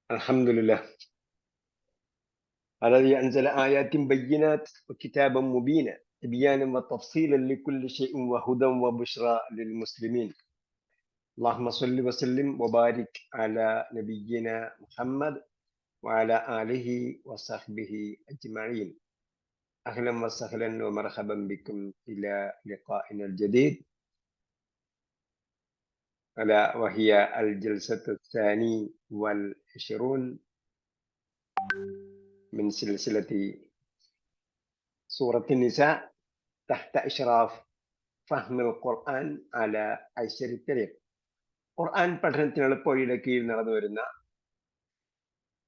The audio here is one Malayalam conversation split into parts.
الحمد لله الذي أنزل آيات بينات وكتابا مبينا تبيانا وتفصيلا لكل شيء وهدى وبشرى للمسلمين. اللهم صل وسلم وبارك على نبينا محمد وعلى آله وصحبه أجمعين. أهلا وسهلا ومرحبا بكم إلى لقائنا الجديد، ألا وهي الجلسة الثانية والعشرون من سلسلة سورة النساء تحت إشراف فهم القرآن على أيسر الطريق. ഖുർആൻ പഠനത്തിന് എളുപ്പവഴിയുടെ കീഴിൽ നടന്നു വരുന്ന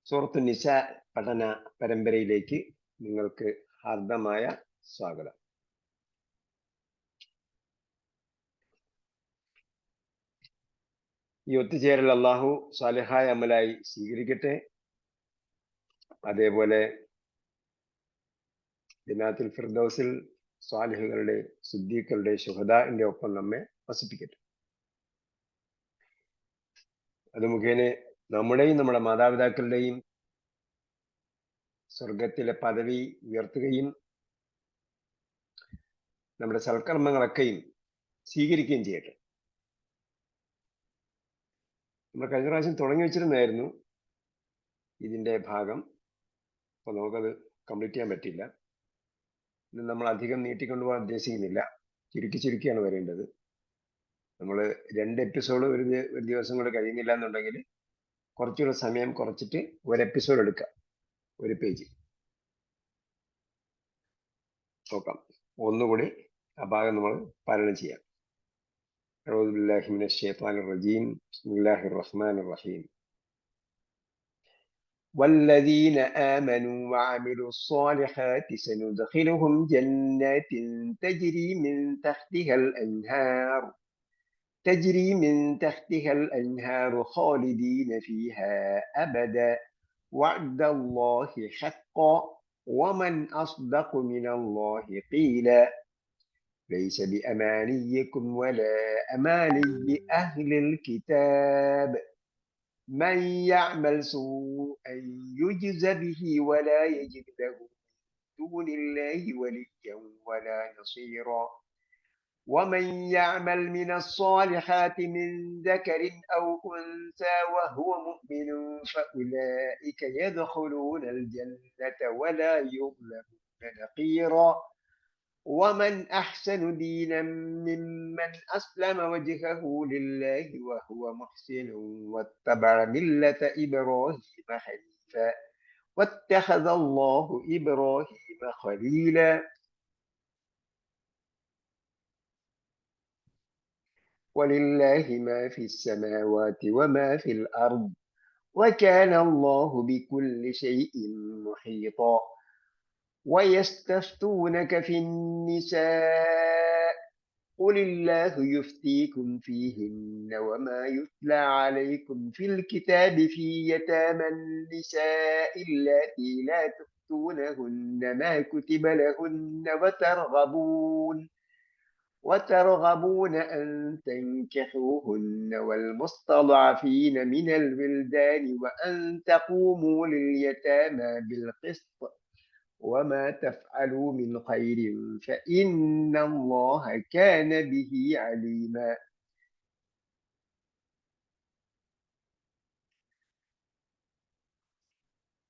സൂറത്തു നിസാ പഠന പരമ്പരയിലേക്ക് നിങ്ങൾക്ക് ഹാർദമായ സ്വാഗതം. ഈ ഒത്തുചേരൽ അള്ളാഹു സാലിഹായ അമലായി സ്വീകരിക്കട്ടെ. അതേപോലെ ജന്നാത്തുൽ ഫിർദൗസിൽ സ്വാലിഹുകളുടെ, സിദ്ദീഖുകളുടെ, ശുഹദാഇന്റെ ഒപ്പം നമ്മെ വസിപ്പിക്കട്ടെ. അത് മുഖേന നമ്മുടെയും നമ്മുടെ മാതാപിതാക്കളുടെയും സ്വർഗത്തിലെ പദവി ഉയർത്തുകയും നമ്മുടെ സൽക്കർമ്മങ്ങളൊക്കെയും സ്വീകരിക്കുകയും ചെയ്യട്ടെ. നമ്മൾ കഴിഞ്ഞ പ്രാവശ്യം തുടങ്ങി വെച്ചിരുന്നായിരുന്നു ഇതിന്റെ ഭാഗം, അപ്പൊ നമുക്കത് കംപ്ലീറ്റ് ചെയ്യാൻ പറ്റില്ല. ഇത് നമ്മൾ അധികം നീട്ടിക്കൊണ്ടുപോകാൻ ഉദ്ദേശിക്കുന്നില്ല, ചുരുക്കിയാണ് വരേണ്ടത്. നമ്മൾ 2 എപ്പിസോഡ് ഒരു ദിവസം കൂടെ കഴിയുന്നില്ല എന്നുണ്ടെങ്കിൽ കുറച്ചുകൂടെ സമയം കുറച്ചിട്ട് ഒരു എപ്പിസോഡ് എടുക്കാം, ഒരു പേജ് നോക്കാം. ഒന്നുകൂടി ആ ഭാഗം നമ്മൾ പാലനം ചെയ്യാം. أعوذ بالله من الشيطان الرجيم. بسم الله الرحمن الرحيم. والذين آمنوا وعملوا الصالحات سندخلهم جنات تجري من تحتها الأنهار خالدين فيها أبدا وعد الله حقا ومن أصدق من الله قيلا ليس بأمانيكم ولا أماني أهل الكتاب من يعمل سوءا يجز به ولا يجد له من دون الله وليا ولا نصيرا ومن يعمل من الصالحات من ذكر أو أنثى وهو مؤمن فأولئك يدخلون الجنة ولا يظلمون نقيرا ومن أحسن دينا ممن أسلم وجهه لله وهو محسن واتبع ملة إبراهيم حنيفا واتخذ الله إبراهيم خليلا. ولله ما في السماوات وما في الأرض وكان الله بكل شيء محيطا. ويستفتونك في النساء قل الله يفتيكم فيهن وما يتلى عليكم في الكتاب في يتامى النساء اللاتي لا تؤتونهن ما كتب لهن وترغبون أن تنكحوهن والمستضعفين من الولدان وأن تقوموا لليتامى بالقسط وما تفعلوا من خير فإن الله كان به عليما.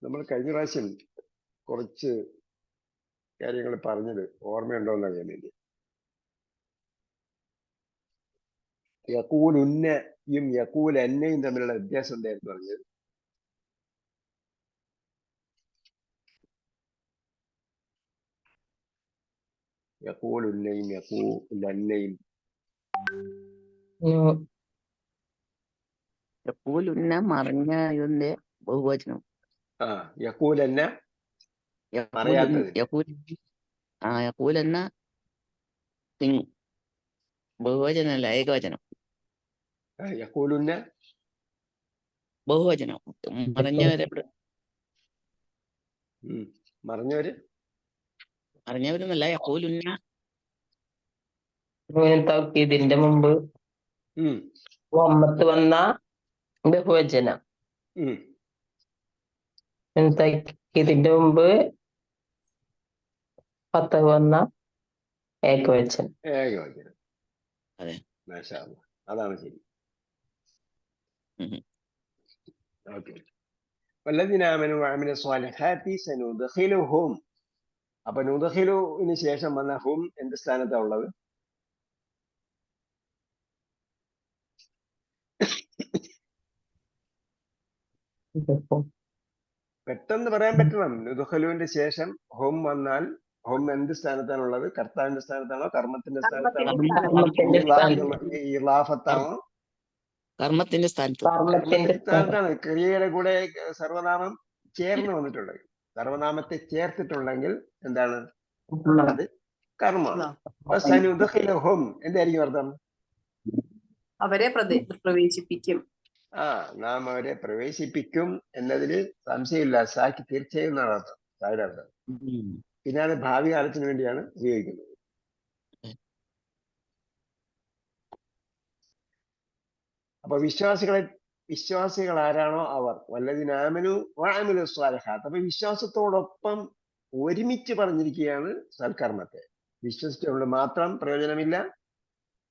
നമ്മൾ കഴിഞ്ഞ പ്രാവശ്യം കുറച്ച് കാര്യങ്ങൾ പറഞ്ഞത് ഓർമ്മയുണ്ടോ എന്നറിയാൻ വേണ്ടി. യഖൂലുന്നയും യഖൂലന്നയും തമ്മിലുള്ള വ്യത്യാസം എന്തായിരുന്നു പറഞ്ഞത്? യഖൂലുന്നയും യഖൂലന്നയും യഖൂലുന്ന മറിഞ്ഞതിന്റെ ബഹുവചനം. യഖൂലന്ന പറയാത്തത്. യഖൂലന്ന ബഹുവചനമല്ല, ഏകവചനം. യഖൂലുന്ന ബഹുവചനം. മറിഞ്ഞവരെന്നല്ല, യഖൂലുന്ന. ഇതിന്റെ മുമ്പ് ഒമ്മത്ത് വന്ന ബഹുവചനം. ഉം. ഇതിന്റെ മുമ്പ് 10 വന്ന ഏകവചനം. ഏകവചനം. അതെ. മാഷാ അല്ലാ. അതാണ് ശരി. ഉം. ഓക്കെ. വല്ലദീന ആമനു വഅമിലു സ്വാലിഹാത്തി സനുദ്ഖിലുഹും. അപ്പൊ നുദ്ഖിലുവിന് ശേഷം വന്ന ഹും എന്ത് സ്ഥാനത്താണ് ഉള്ളത്? പെട്ടെന്ന് പറയാൻ പറ്റണം. നുദ്ഖിലുവിന്റെ ശേഷം ഹും വന്നാൽ ഹും എന്ത് സ്ഥാനത്താണുള്ളത്? കർത്താവിന്റെ സ്ഥാനത്താണോ കർമ്മത്തിന്റെ സ്ഥാനത്താണോ ഇളാഫത്താണോ? കർമ്മത്തിന്റെ സ്ഥാനത്ത്. കർമ്മത്തിന്റെ സ്ഥാനത്താണ്. ക്രിയയുടെ കൂടെ സർവനാമം ചേർന്ന് വന്നിട്ടുള്ളത്. സർവനാമത്തെ ചേർത്തിട്ടുണ്ടെങ്കിൽ എന്താണ് അത്? കർമ്മമാണ്. സനുദ്ഖിലുഹും എന്തായിരിക്കും അർത്ഥം? അവരെ പ്രവേശിപ്പിക്കും. നാം അവരെ പ്രവേശിപ്പിക്കും എന്നതില് സംശയമില്ല. സാക്കി തീർച്ചയായും എന്നാണ് അർത്ഥം. സായുടെ അർത്ഥം. പിന്നെ അത് ഭാവി കാലത്തിന് വേണ്ടിയാണ് ഉപയോഗിക്കുന്നത്. അപ്പൊ വിശ്വാസികൾ ആരാണോ അവർ വല്ലദീന ആമനു വഅമിലു സ്വാലിഹാത്ത്. അപ്പൊ വിശ്വാസത്തോടൊപ്പം ഒരുമിച്ച് പറഞ്ഞിരിക്കുകയാണ് സൽക്കർമ്മത്തെ. വിശ്വസിച്ചുകൊണ്ട് മാത്രം പ്രയോജനമില്ല,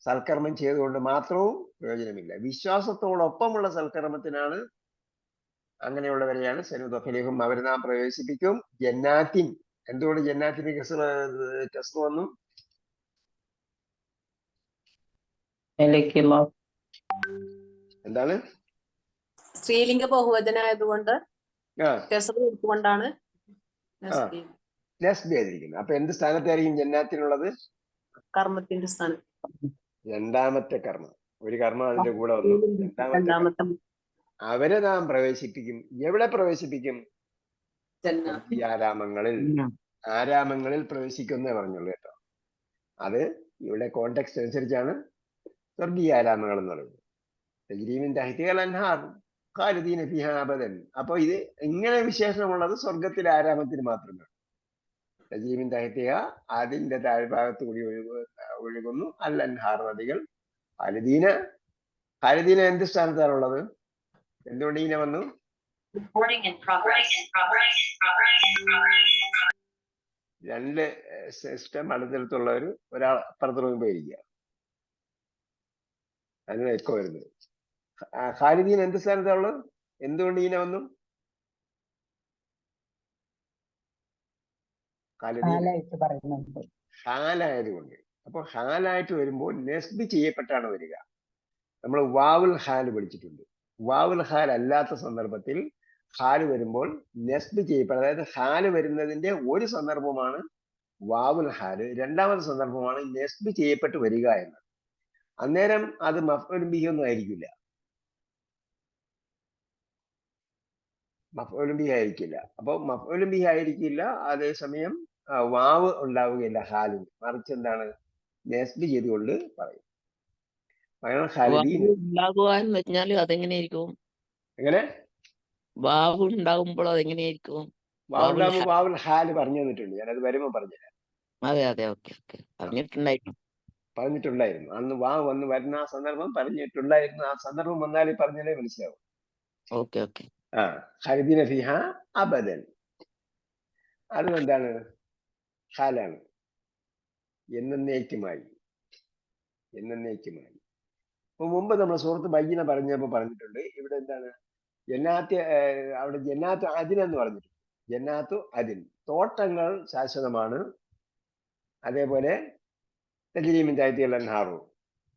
സൽക്കർമ്മം ചെയ്തുകൊണ്ട് മാത്രവും പ്രയോജനമില്ല. വിശ്വാസത്തോടൊപ്പമുള്ള സൽക്കർമ്മത്തിനാണ്, അങ്ങനെയുള്ളവരെയാണ് സനുദ്ഖിലുഹും അവർ നാം പ്രവേശിപ്പിക്കും. ജന്നാത്തിൻ. എന്തുകൊണ്ട് ജന്നാത്തിന് കസ്ർ വന്നു? എന്താണ്? സ്ത്രീലിംഗ ബഹുവചനായതുകൊണ്ട് നസ്ബ് ചെയ്തിരിക്കുന്നത്. അപ്പൊ എന്ത് സ്ഥാനത്തായിരിക്കും ജന്നാത്തിനുള്ളത്? കർമ്മത്തിന്റെ സ്ഥാനം. രണ്ടാമത്തെ കർമ്മം. ഒരു കർമ്മം അതിന്റെ കൂടെ വന്നു. രണ്ടാമത്തെ അവരെ നാം പ്രവേശിപ്പിക്കും. എവിടെ പ്രവേശിപ്പിക്കും? ആരാമങ്ങളിൽ പ്രവേശിക്കുന്നേ പറഞ്ഞുള്ളൂ കേട്ടോ. അത് ഇവിടെ കോണ്ടെക്സ്റ്റ് അനുസരിച്ചാണ് സ്വർഗീയാരാമങ്ങൾ എന്ന് പറയുന്നത്. അപ്പൊ ഇത് ഇങ്ങനെ വിശേഷമുള്ളത് സ്വർഗത്തിലെ ആരാമത്തിന് മാത്രമാണ്. തജീമിൻ തഹ്തിഹ, അതിന്റെ താഴ്ഭാഗത്ത് കൂടി ഒഴുകുന്നു അൽ-അൻഹാർ, നദികൾ. ഖാലിദീന എന്ത് സ്ഥാനത്താണുള്ളത്? എന്തുകൊണ്ട് ഇങ്ങനെ വന്നു? രണ്ട് സിസ്റ്റം അടുത്തടുത്തുള്ളവർ ഒരാൾ അപ്പുറത്ത് പോയിരിക്കുക, അതിന് എക്കോ വരുന്നത്. ഖാലിദീൻ എന്ത് സ്ഥാനത്താണുള്ളത്? എന്തുകൊണ്ട് ഇങ്ങനെ വന്നു? ഹാലായതുകൊണ്ട്. അപ്പൊ ഹാലായിട്ട് വരുമ്പോൾ നെസ്ബ് ചെയ്യപ്പെട്ടാണ് വരിക. നമ്മൾ വാവുൽ ഹാൽ പഠിച്ചിട്ടുണ്ട്. വാവുൽ ഹാൽ അല്ലാത്ത സന്ദർഭത്തിൽ ഹാല് വരുമ്പോൾ നെസ്ബ് ചെയ്യപ്പെടും. അതായത് ഹാല് വരുന്നതിന്റെ ഒരു സന്ദർഭമാണ് വാവുൽ ഹാല്, രണ്ടാമത്തെ സന്ദർഭമാണ് നെസ്ബ് ചെയ്യപ്പെട്ട് വരിക എന്ന്. അന്നേരം അത് മഫ്ഊലുൻ ബിഹി ഒന്നും ആയിരിക്കില്ല. മഫ്ഊലുൻ ബിഹി ആയിരിക്കില്ല. അപ്പൊ മഫ്ഊലുൻ ബിഹി ആയിരിക്കില്ല. അതേസമയം വാവ് ഉണ്ടാവുകയില്ല ഹാലിന്, മറിച്ച് എന്താണ്? നെസ്ബ് ചെയ്തുകൊണ്ട് പറയും. അതെങ്ങനെയായിരിക്കും? എങ്ങനെ വാവ് ഉണ്ടാകുമ്പോൾ അതെങ്ങനെയായിരിക്കും? വാവുൽ ഹാല് പറഞ്ഞു തന്നിട്ടുണ്ട്. ഞാനത് വരുമ്പോ പറഞ്ഞുതരാം. അതെ ഓക്കെ പറഞ്ഞിട്ടുണ്ടായിരുന്നു. അന്ന് വാവ് വന്ന് വരുന്ന ആ സന്ദർഭം പറഞ്ഞിട്ടുണ്ടായിരുന്നു. ആ സന്ദർഭം വന്നാലേ പറഞ്ഞാലേ മനസ്സിലാവും. ഓക്കെ ഖാലിദീന ഫീഹ അബദൻ, അത് എന്താണ്? ഹാലാണ്. എന്നേക്കുമായി. അപ്പൊ മുമ്പ് നമ്മൾ സൂറത്ത് ബയ്യിന പറഞ്ഞപ്പോ പറഞ്ഞിട്ടുണ്ട്. ഇവിടെ എന്താണ്? അവിടെ ജന്നാത്തു അദിൻ എന്ന് പറഞ്ഞിട്ടുണ്ട്. ജന്നാത്തു അദിൻ, തോട്ടങ്ങൾ ശാശ്വതമാണ്. അതേപോലെ തജ്രി മിൻ തഹ്തിഹൽ അൻഹാറു,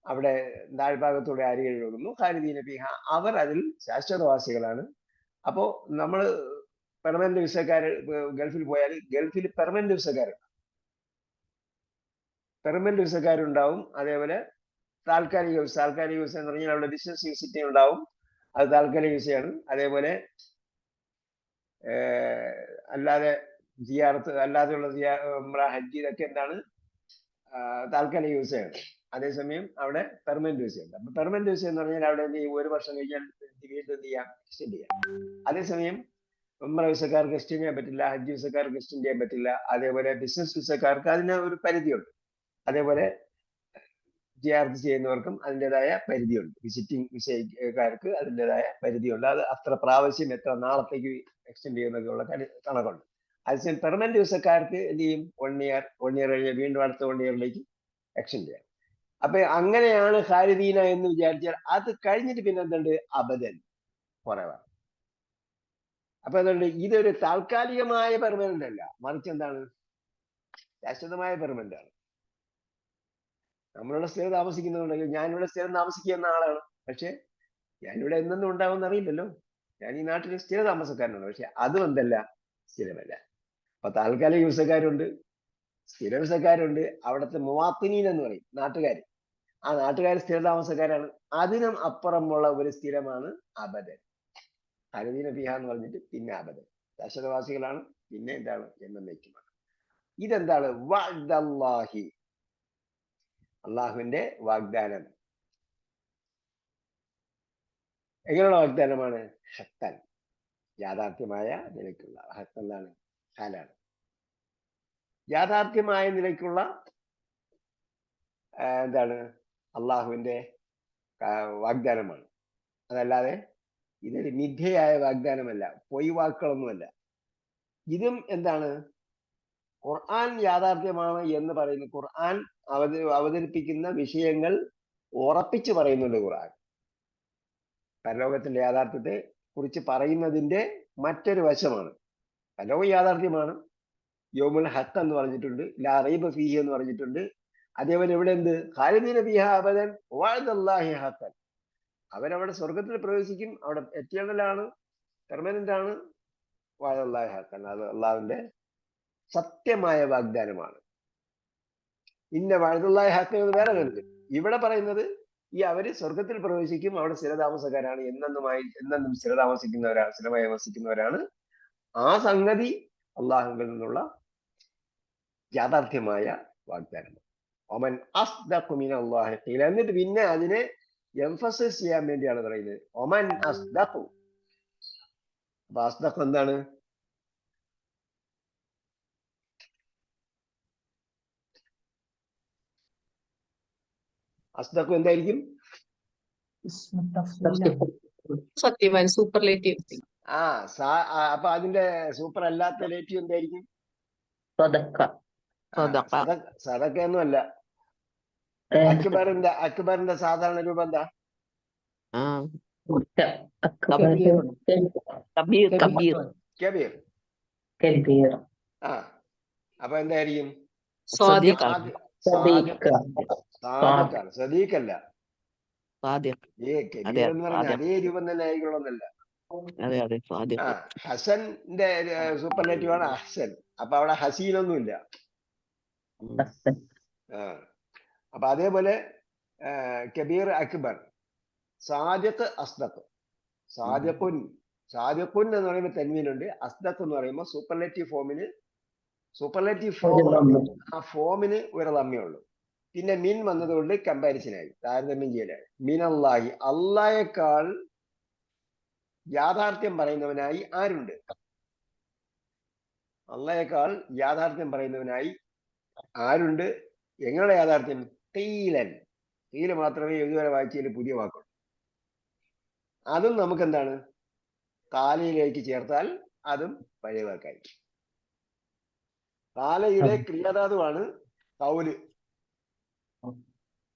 അവിടെ താഴ്ഭാഗത്തൂടെ അരുവികൾ ഒഴുകുന്നു. ഖാലിദീന ഫീഹ, അവർ അതിൽ ശാശ്വതവാസികളാണ്. അപ്പോ നമ്മൾ പെർമനന്റ് വിസക്കാര് ഗൾഫിൽ പോയാൽ ഗൾഫിൽ പെർമനന്റ് വിസക്കാരുണ്ടാവും. അതേപോലെ താൽക്കാലിക വിസ എന്ന് പറഞ്ഞാൽ അവിടെ ബിസിനസ് വിസിറ്റിംഗ് ഉണ്ടാവും. അത് താൽക്കാലിക വിസയാണ്. അതേപോലെ അല്ലാതെ സിയാറത്ത്, അല്ലാതെയുള്ള ഹജ്ജ്, ഇതൊക്കെ എന്താണ്? താൽക്കാലിക വിസയാണ്. അതേസമയം അവിടെ പെർമനന്റ് വിസയുണ്ട്. അപ്പൊ പെർമനന്റ് വിസ എന്ന് പറഞ്ഞാൽ അവിടെ എന്ത് ചെയ്യും? 1 വർഷം കഴിഞ്ഞാൽ വീണ്ടും എന്ത് ചെയ്യാം? എക്സ്റ്റെൻഡ് ചെയ്യാം. അതേസമയം ഉംറ വിസക്കാർക്ക് എക്സ്റ്റെൻഡ് ചെയ്യാൻ പറ്റില്ല, ഹജ്ജ് വിസക്കാർക്ക് എക്സ്റ്റെൻഡ് ചെയ്യാൻ പറ്റില്ല. അതേപോലെ ബിസിനസ് വിസക്കാർക്ക് അതിന് ഒരു പരിധിയുണ്ട്. അതേപോലെ ജിയാർത്ത് ചെയ്യുന്നവർക്കും അതിൻ്റെതായ പരിധിയുണ്ട്. വിസിറ്റിംഗ് വിസക്കാർക്ക് അതിൻ്റെതായ പരിധിയുണ്ട്. അത് അത്ര പ്രാവശ്യം എത്ര നാളത്തേക്ക് എക്സ്റ്റെൻഡ് ചെയ്യുന്നൊക്കെയുള്ള കണക്കുണ്ട്. അതേസമയം പെർമനന്റ് വിസക്കാർക്ക് എന്ത് ചെയ്യും? 1 ഇയർ കഴിഞ്ഞ് വീണ്ടും അടുത്ത 1 ഇയറിലേക്ക് എക്സ്റ്റെൻഡ് ചെയ്യാം. അപ്പൊ അങ്ങനെയാണ് ഖാലിദീന എന്ന് വിചാരിച്ചാൽ അത് കഴിഞ്ഞിട്ട് പിന്നെ എന്തുണ്ട്? അബദൻ കുറവാണ്. അപ്പൊ എന്തുണ്ട്? ഇതൊരു താൽക്കാലികമായ പെർമനന്റ് അല്ല, മറിച്ച് എന്താണ്? ശാശ്വതമായ പെർമനന്റ് ആണ്. നമ്മളിവിടെ സ്ഥിരം താമസിക്കുന്നുണ്ടെങ്കിൽ ഞാനിവിടെ സ്ഥിരം താമസിക്കുന്ന ആളാണ്, പക്ഷെ ഞാനിവിടെ എന്നൊന്നും ഉണ്ടാവുമെന്ന് അറിയില്ലല്ലോ. ഞാൻ ഈ നാട്ടിൽ സ്ഥിര താമസക്കാരനാണ്, പക്ഷെ അതും എന്തല്ല? സ്ഥിരമല്ല. അപ്പൊ താൽക്കാലിക വിസക്കാരുണ്ട്, സ്ഥിര വിസക്കാരുണ്ട്. അവിടുത്തെ മുവാത്തിനീൻ എന്ന് പറയും, നാട്ടുകാർ. ആ നാട്ടുകാർ സ്ഥിര താമസക്കാരാണ്. അതിനും അപ്പുറമുള്ള ഒരു സ്ഥിരമാണ് അബദൻ. ഖാലിദീന ഫിഹ എന്ന് പറഞ്ഞിട്ട് പിന്നെ അബദൻ, ശാശ്വതവാസികളാണ്. പിന്നെ എന്താണ്? എന്നേക്കുമാണ്. ഇതെന്താണ്? വഅദല്ലാഹി, അള്ളാഹുവിന്റെ വാഗ്ദാനം. എങ്ങനെയുള്ള വാഗ്ദാനമാണ്? ഹഖൻ, യാഥാർത്ഥ്യമായ നിലയ്ക്കുള്ള. ഹഖ് എന്താണ്? ഹാലാണ്. യാഥാർത്ഥ്യമായ നിലയ്ക്കുള്ള എന്താണ്? അള്ളാഹുവിന്റെ വാഗ്ദാനമാണ്. അതല്ലാതെ ഇതൊരു മിഥ്യയായ വാഗ്ദാനമല്ല, പൊയ് വാക്കുകളൊന്നുമല്ല. ഇതും എന്താണ്? ഖുർആൻ യാഥാർത്ഥ്യമാണ് എന്ന് പറയുന്നു. ഖുർആൻ അവതരിപ്പിക്കുന്ന വിഷയങ്ങൾ ഉറപ്പിച്ചു പറയുന്നുണ്ട്. ഖുർആൻ പരലോകത്തിന്റെ യാഥാർത്ഥ്യത്തെ കുറിച്ച് പറയുന്നതിന്റെ മറ്റൊരു വശമാണ്. പരലോകം യാഥാർത്ഥ്യമാണ്, യൗമുൽ ഹഖ് എന്ന് പറഞ്ഞിട്ടുണ്ട്, ലാ റൈബ ഫീഹി എന്ന് പറഞ്ഞിട്ടുണ്ട്. അതേപോലെ ഇവിടെ എന്ത്? ഖാലിദീന ഫീഹാ അബദൻ വഅദല്ലാഹി ഹഖൻ. അവരവിടെ സ്വർഗത്തിൽ പ്രവേശിക്കും, അവിടെ എറ്റേണലാണ്, പെർമനന്റ് ആണ്. വഅദല്ലാഹി ഹഖൻ, അത് അള്ളാഹുവിന്റെ സത്യമായ വാഗ്ദാനമാണ്. ഇന്ന വഅദല്ലാഹി ഹഖൻ എന്ന് വേറെ കരുത്. ഇവിടെ പറയുന്നത് ഈ അവര് സ്വർഗത്തിൽ പ്രവേശിക്കും, അവിടെ സ്ഥിരതാമസക്കാരാണ്, എന്നെന്നും സ്ഥിരതാമസിക്കുന്നവരാണ്, സ്ഥിരമായി വസിക്കുന്നവരാണ്. ആ സംഗതി അള്ളാഹുവിൽ നിന്നുള്ള യാഥാർത്ഥ്യമായ വാഗ്ദാനമാണ്. ഒമൻ അസ്ദഖു മിനല്ലാഹി ഖീല. എന്നിട്ട് പിന്നെ അതിനെ എംഫസൈസ് ചെയ്യാൻ വേണ്ടിയാണ് പറയുന്നത് ഒമൻ അസ്ദഖു. അപ്പൊ അസ്ദഖ് എന്താണ്? അസ്ദഖു എന്തായിരിക്കും? സത്യവാൻ, സൂപ്പർലേറ്റീവ്. അപ്പൊ അതിന്റെ സൂപ്പർ അല്ലാത്ത ലേറ്റീവ് എന്തായിരിക്കും? സ്വതക്ക. സദക്ക ഒന്നുമല്ല. അക്ബറിന്റെ സാധാരണ രൂപം എന്താ? കബീർ. അപ്പൊ എന്തായിരിക്കും? സദീഖല്ല. കബീർ എന്ന് പറഞ്ഞ അതേ രൂപം തന്നെ ആയിക്കൊള്ളുന്നല്ല. ഹസന്റെ സൂപ്പർലേറ്റീവ് ആണ് അഹ്സൻ. അപ്പൊ അവിടെ ഹസീനൊന്നുമില്ല. അപ്പൊ അതേപോലെ കബീർ, അക്ബർ, സാദിഖ്, അസ്ദഖ്. സാദിഖുൻ എന്ന് പറയുമ്പോൾ തെൻവീനുണ്ട്, അസ്ദഖ് എന്ന് പറയുമ്പോൾ സൂപ്പർലേറ്റീവ് ഫോം, ആ ഫോമിന് ഒരു ലമ്യേ ഉള്ളൂ. പിന്നെ മിൻ വന്നതുകൊണ്ട് കമ്പാരിസനായി, താരതമ്യം ചെയ്യലായി. മിനല്ലാഹി, അള്ളാഹയേക്കാൾ യാഥാർത്ഥ്യം പറയുന്നവനായി ആരുണ്ട്? അള്ളാഹയേക്കാൾ യാഥാർത്ഥ്യം പറയുന്നവനായി ആരുണ്ട്? എങ്ങനെയുള്ള യാഥാർത്ഥ്യം? ഖീലൻ. ഖീല് മാത്രമേ ഇതുവരെ വായിച്ചതിൽ പുതിയ വാക്കുള്ളൂ. അതും നമുക്ക് എന്താണ്? കാലയിലേക്ക് ചേർത്താൽ അതും പഴയ വാക്കായി. കാലയുടെ ക്രിയാധാതുവാണ് കൗല്.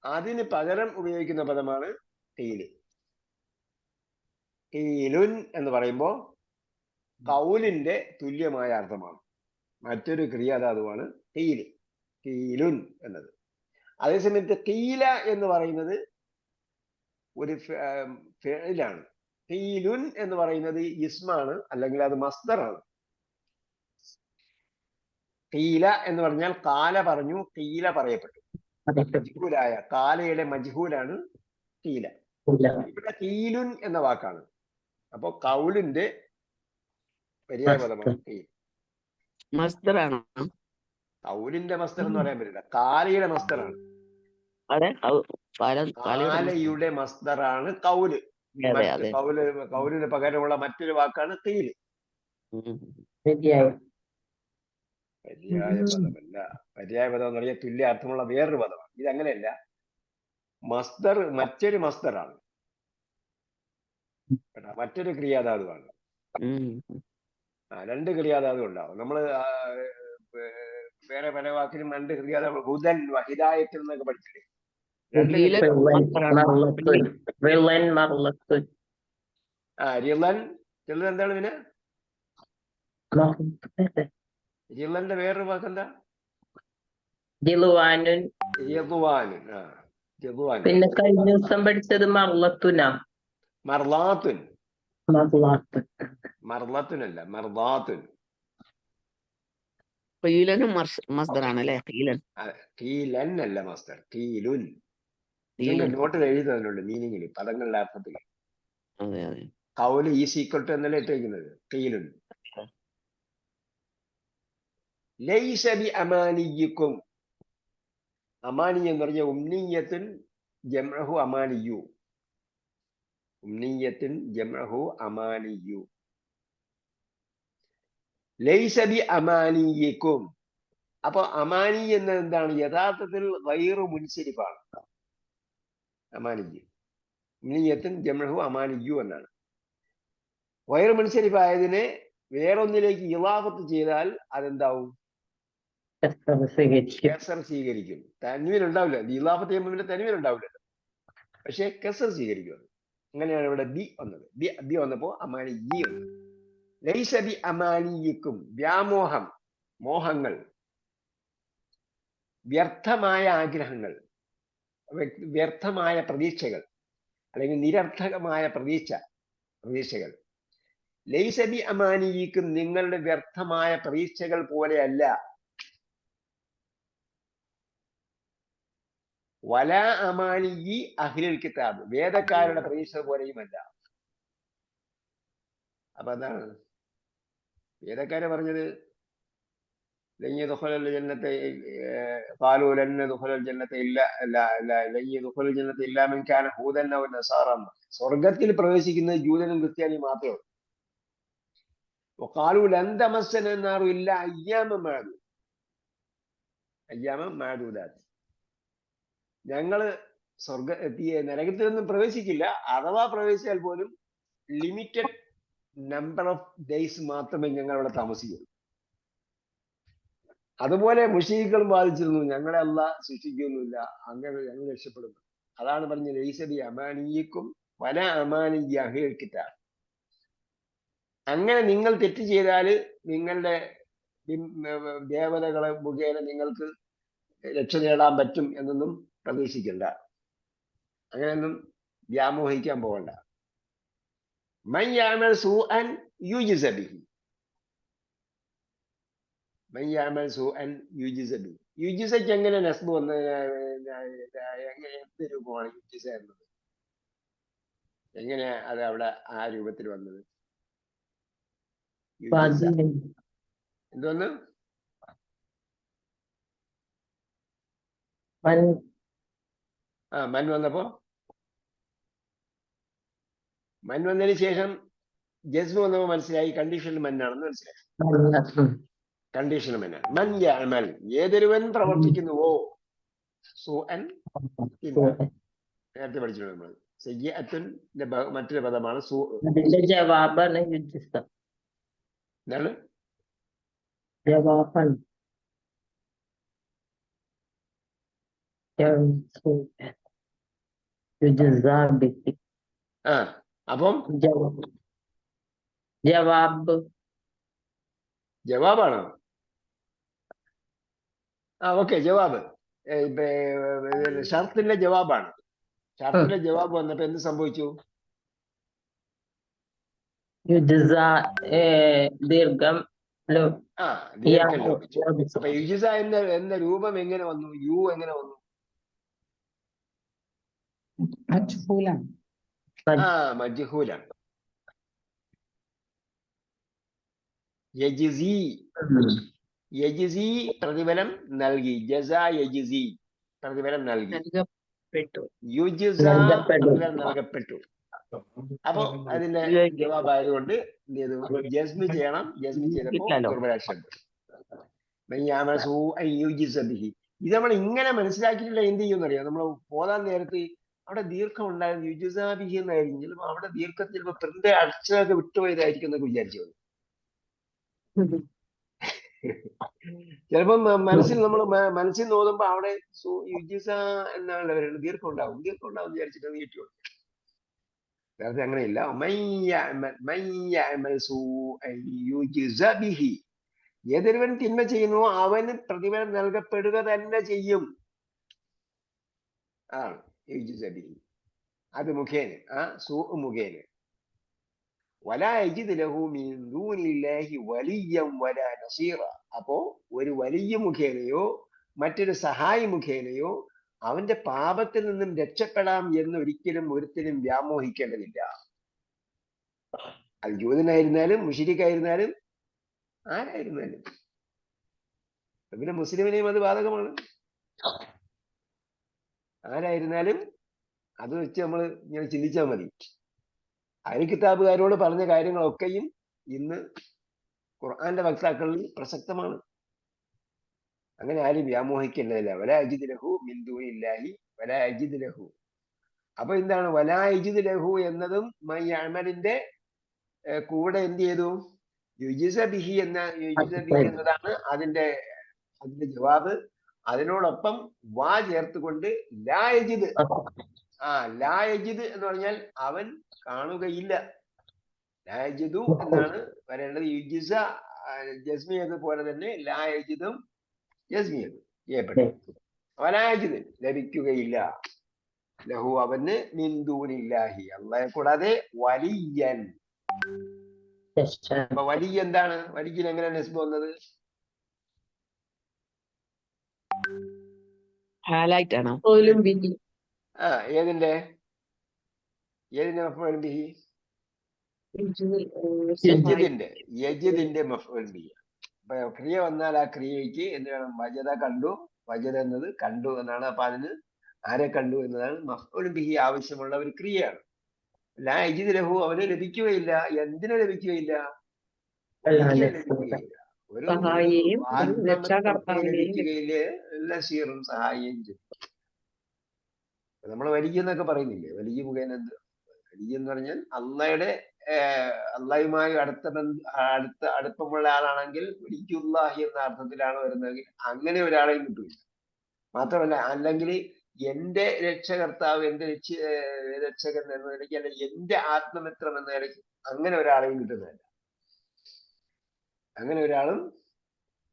അതിന് പകരം ഉപയോഗിക്കുന്ന പദമാണ് ഖീല്. ഖീലുൻ എന്ന് പറയുമ്പോ കൗലിന്റെ തുല്യമായ അർത്ഥമാണ്. മറ്റൊരു ക്രിയാധാതുവാണ് ഖീല്, ഖീലുൻ എന്നത്. അതേസമയത്ത് ഖീല എന്ന് പറയുന്നത് ഒരു ഫിഅലാണ്. ഖീലുൻ എന്ന് പറയുന്നത് ഇസ്മാണ്, അല്ലെങ്കിൽ അത് മസ്ദറാണ്. ഖീല എന്ന് പറഞ്ഞാൽ കാല പറഞ്ഞു, ഖീല പറയപ്പെട്ടു. മജ്ഹൂലായ കാലയുടെ മജ്ഹൂലാണ് ഖീല. ഇവിടെ ഖീലുൻ എന്ന വാക്കാണ്. അപ്പൊ കൗലിന്റെ പര്യായ പദമാണ് ഖീൽ. കൗലിന്റെ മസ്ദർ എന്ന് പറയാൻ പറ്റില്ല, കാലയുടെ മസ്ദറാണ്. കാലയുടെ മസ്ദറാണ് കൗല്. കൗലിന് പകരമുള്ള മറ്റൊരു വാക്കാണ് ഖീല്. പര്യായ പദമല്ല. പര്യായ പദം എന്ന് പറഞ്ഞാൽ തുല്യ അർത്ഥമുള്ള വേറൊരു പദമാണ്. ഇതങ്ങനെയല്ല. മസ്ദർ മറ്റൊരു മസ്ദറാണ്, കേട്ടോ, മറ്റൊരു ക്രിയാധാതുവാണ്. ഉം. രണ്ട് ക്രിയാധാതു ഉണ്ടാവും. നമ്മള് വേറെ പല വാക്കിനും രണ്ട് ക്രിയാധാതു, ഹുദൻ ഹിദായത്തിൽ എന്നൊക്കെ പഠിച്ചില്ലേ, രണ്ട് ഹീലൻ മർലത്തുൻ റിളൻ മർലത്തുൻ റിളൻ. ചിലത് എന്താണ് പിന്നെ റിളന്റെ വേറൊരു വാക്കെന്താ? ജിലുവാനുൻ. യദുവാനുൻ. യദുവാനുൻ. പിന്നെ കഴിഞ്ഞ ദിവസം പഠിച്ചത് മർലത്തുനാ. മർലാത്തുൻ. മർലാത്തുൻ. മർലത്തുനല്ല, മർദാത്തുൻ. ഹീലനും മസ്ദറാണ് അല്ലെ? ഹീലൻ. കീലൻ അല്ല മസ്ദർ, കീലുൻ. ഹീലൻ. നോട്ടിൽ എഴുതുന്നുണ്ട് മീനിങ്ങിൽ, പദങ്ങളുടെ അർത്ഥത്തിൽ. അതെ അതെ. കൗല് ഈ സീക്വൽ എന്നല്ല ഇട്ടേക്കുന്നത്, കീലുൻ. ലൈസ ബി അമാനിയിക്കും. അമാനി എന്ന് പറഞ്ഞ ഉംനിയത്തുൻ ജംഅഹു അമാനിയു. ഉംനിയത്തുൻ ജംഅഹു അമാനിയു. ലൈസ ബി അമാനിയിക്കും. അപ്പൊ അമാനി എന്നത് എന്താണ്? യഥാർത്ഥത്തിൽ ഗൈറു മുൻസരിഫാണ് അമാനി. ഉംനിയത്തുൻ ജംഅഹു അമാനിയു എന്നാണ്. ഗൈറു മുൻസരിഫ് ആയതിനെ വേറൊന്നിലേക്ക് ഇളാഫത്ത് ചെയ്താൽ അതെന്താവും? കസർ സ്വീകരിക്കും. തൻവീൻ ഉണ്ടാവില്ല. ഇളാഫത്ത് ചെയ്യുമ്പോൾ പിന്നെ തൻവീൻ ഉണ്ടാവില്ലല്ലോ, പക്ഷെ കസർ സ്വീകരിക്കും. അങ്ങനെയാണ് ഇവിടെ ബി വന്നത്. ബി വന്നപ്പോ അമാനി വന്നു. ലൈസ ബി അമാനിയിക്കും. വ്യാമോഹം, മോഹങ്ങൾ, വ്യർത്ഥമായ ആഗ്രഹങ്ങൾ, വ്യർത്ഥമായ പ്രതീക്ഷകൾ, അല്ലെങ്കിൽ നിരർത്ഥകമായ പ്രതീക്ഷകൾ. ലൈസ ബി അമാനിയിക്കും, നിങ്ങളുടെ വ്യർത്ഥമായ പ്രതീക്ഷകൾ പോലെയല്ല. വല അമാനിയി അഹ്ലുൽ കിതാബ്, വേദക്കാരുടെ പ്രതീക്ഷ പോലെയുമല്ല. അപ്പൊ അതാണ് വേദക്കാരെ പറഞ്ഞത്. സ്വർഗത്തിൽ പ്രവേശിക്കുന്നത് ജൂതനും ക്രിസ്ത്യാനിയും മാത്രമേ ഉള്ളൂ. ഞങ്ങള് നരകത്തിലൊന്നും പ്രവേശിക്കില്ല. അഥവാ പ്രവേശിച്ചാൽ പോലും ലിമിറ്റഡ് നമ്പർ ഓഫ് ഡേയ്സ് മാത്രമേ ഞങ്ങൾ അവിടെ താമസിക്കുള്ളൂ. അതുപോലെ മുശ്രിക്കുകൾ ബാധിച്ചിരുന്നു, ഞങ്ങളെ അല്ലാഹ് ശിക്ഷിക്കൊന്നുമില്ല, അങ്ങനെ ഞങ്ങൾ രക്ഷപ്പെടുന്നു. അതാണ് പറഞ്ഞത് ലൈസ ബി അമാനിയിക്കും വല അമാനിയ അഹ്ലുൽ കിതാബ്. അങ്ങനെ നിങ്ങൾ തെറ്റ് ചെയ്താല് നിങ്ങളുടെ ദേവതകളെ മുഖേന നിങ്ങൾക്ക് രക്ഷ നേടാൻ പറ്റും എന്നൊന്നും പ്രതീക്ഷിക്കണ്ട. അങ്ങനെയൊന്നും വ്യാമോഹിക്കാൻ പോകണ്ട. മൻ യഅമൽ സൂഅൻ യുജ്സ ബിഹി. മൻ യഅമൽ സൂഅൻ യുജ്സ ബിഹി. യുജ്സയ്ക്ക് എങ്ങനെ നസ്ബ് വന്നത്? എന്ത് രൂപമാണ് യുജ്സ എന്നത്? എങ്ങനെയാ അത് അവിടെ ആ രൂപത്തിൽ വന്നത്? എന്തോന്ന്? മൻ വന്നപ്പോ, മൻ വന്നതിന് ശേഷം ജസ്മ വന്നപ്പോ മനസ്സിലായി കണ്ടീഷൻ മന്നാണെന്ന് മനസ്സിലായി. കണ്ടീഷൻ മന്നാണ്. മൻ യഅമൽ, ഏതൊരുവൻ പ്രവർത്തിക്കുന്നുവോ, സൂഅൻ, നേരത്തെ പഠിച്ചിട്ടുണ്ട് നമ്മൾ. സയ്യിഅത്തുന്റെ മറ്റൊരു പദമാണ് സൂ. ജവാബാണ് എന്താണ്? ജവാബാണ്. അപ്പം ജവാബാണോ? ഓക്കെ, ജവാബ് ഷർത്തിന്റെ ജവാബാണ്. ഷർത്തിന്റെ ജവാബ് വന്നപ്പോ എന്ത് സംഭവിച്ചു? ദീർഘം ലോപിച്ചു. അപ്പൊ യുജിസ എന്ന രൂപം എങ്ങനെ വന്നു? യു എങ്ങനെ വന്നു? മജ്ഹൂലാണ്. യജിസി പ്രതിഫലം നൽകി. ജസ യജിസി പ്രതിഫലം നൽകി. യുജിസ പ്രതിഫലം നൽകപ്പെട്ടു. അപ്പൊ അതിന്റെ ജവാബായതുകൊണ്ട് എന്ത് ചെയ്തു? ജസ്മി ചെയ്യണം. ജസ്മി ചെയ്തപ്പോ ദുർബലാക്ഷരം. ഇത് നമ്മൾ ഇങ്ങനെ മനസ്സിലാക്കിയിട്ടില്ല എന്ത് ചെയ്യുമെന്നറിയാം. നമ്മൾ പോകാൻ നേരത്ത് അവിടെ ദീർഘം ഉണ്ടായിരുന്നു, യുജുസാബിഹി എന്നായിരിക്കും. ചിലപ്പോൾ അവിടെ ദീർഘത്തിൽ ചിലപ്പോൾ പ്രിന്റ് അക്ഷരമൊക്കെ വിട്ടുപോയതായിരിക്കും എന്നൊക്കെ വിചാരിച്ചു. ചിലപ്പം മനസ്സിൽ നമ്മൾ മനസ്സിൽ നോക്കുമ്പോ അവിടെ യുജിസ എന്നാണ് വരുന്നത്, ദീർഘം ഉണ്ടാവും വിചാരിച്ചിട്ട് നീട്ടി കൊടുക്കും. നേരത്തെ അങ്ങനെയില്ല. ഏതൊരുവൻ തിന്മ ചെയ്യുന്നു അവന് പ്രതിഫലം നൽകപ്പെടുക തന്നെ ചെയ്യും. ആണ് യുജിസബിഹി, അത് മുഖേന, ആ സൂ മുഖേന. വലാ യജിദ് ലഹു മിൻ ദൂനില്ലാഹി വലിയ്യൻ വലാ നസീറ. അപ്പോ ഒരു വലിയ മുഖേനയോ മറ്റൊരു സഹായി മുഖേനയോ അവന്റെ പാപത്തിൽ നിന്നും രക്ഷപ്പെടാം എന്നൊരിക്കലും ഒരുത്തിനും വ്യാമോഹിക്കേണ്ടതില്ല. അത് ജൂതനായിരുന്നാലും മുശ്രിക്കായിരുന്നാലും ആരായിരുന്നാലും. പിന്നെ മുസ്ലിമിനെയും അത് ബാധകമാണ്. ആരായിരുന്നാലും അത് വെച്ച് നമ്മൾ ഇങ്ങനെ ചിന്തിച്ചാൽ മതി. അഹ്ലു കിതാബുകാരോട് പറഞ്ഞ കാര്യങ്ങളൊക്കെയും ഇന്ന് ഖുർആന്റെ വക്താക്കളിൽ പ്രസക്തമാണ്. അങ്ങനെ ആരും വ്യാമോഹിക്കേണ്ടതില്ല. വലാ യജിദ് ലഹു മിൻ ദൂനില്ലാഹി വലാ യജിദ് ലഹു. അപ്പൊ എന്താണ് വലാ യജിദ് ലഹു എന്നതും മൻ യഅമലിന്റെ കൂടെ എന്ത് ചെയ്തു? യുജിസ ബിഹി എന്നതാണ് അതിന്റെ ജവാബ്. അതിനോടൊപ്പം വാ ചേർത്തുകൊണ്ട് ലാ യജിദ്. ലാ യജിദ് എന്ന് പറഞ്ഞാൽ അവൻ കാണുകയില്ല. ലാ യജിദു എന്നാണ് വരേണ്ടത്. യുജിസ ജസ്മിയത് പോലെ തന്നെ ലാ യജിദും ജസ്മിയത് ചെയ്യപ്പെട്ടു. വലാ യജിദ് ലഭിക്കുകയില്ല. ലഹു അവന് മിൻ ദൂനില്ലാഹി അല്ലാഹെ കൂടാതെ വലിയൻ. അപ്പൊ വലിയ എന്താണ്? വലിയൻ എങ്ങനെ നസ്ബ് വന്നത്? ഹാലായിട്ടാണോ? ഏതിന്റെ മഫ്ഊൽ ബിഹി? യജിദിന്റെ മഫ്ഊൽ ബിഹി. അപ്പൊ ക്രിയ വന്നാൽ ആ ക്രിയയ്ക്ക് എന്ത് വേണം? വജദ കണ്ടു. വജദ എന്നത് കണ്ടു എന്നാണ്. അപ്പൊ അതിന് ആരെ കണ്ടു എന്നതാണ് മഫ്ഊൽ ബിഹി ആവശ്യമുള്ള ഒരു ക്രിയയാണ്. ലാ യജിദ് ലഹു അവന് ലഭിക്കുകയില്ല. എന്തിനു ലഭിക്കുകയില്ല? ലഭിക്കുകയില്ല. ഒരു ലഭിക്കുകയില്ല. നസീറും സഹായിയും ചെയ്യും. നമ്മൾ വലിയ എന്നൊക്കെ പറയുന്നില്ലേ? വലിയ മുഖേന എന്ത്? വലിയ എന്ന് പറഞ്ഞാൽ അള്ളാഹുമായി അടുപ്പമുള്ള ആളാണെങ്കിൽ വലിയുല്ലാഹി എന്ന അർത്ഥത്തിലാണ് വരുന്നതെങ്കിൽ അങ്ങനെ ഒരാളെയും കിട്ടില്ല. മാത്രമല്ല, അല്ലെങ്കിൽ എന്റെ രക്ഷകർത്താവ്, എന്റെ രക്ഷകൻ എന്ന നിലയ്ക്ക്, അല്ലെങ്കിൽ എന്റെ ആത്മമിത്രം എന്ന നിലയ്ക്ക് അങ്ങനെ ഒരാളെയും കിട്ടുന്നതല്ല. അങ്ങനെ ഒരാളും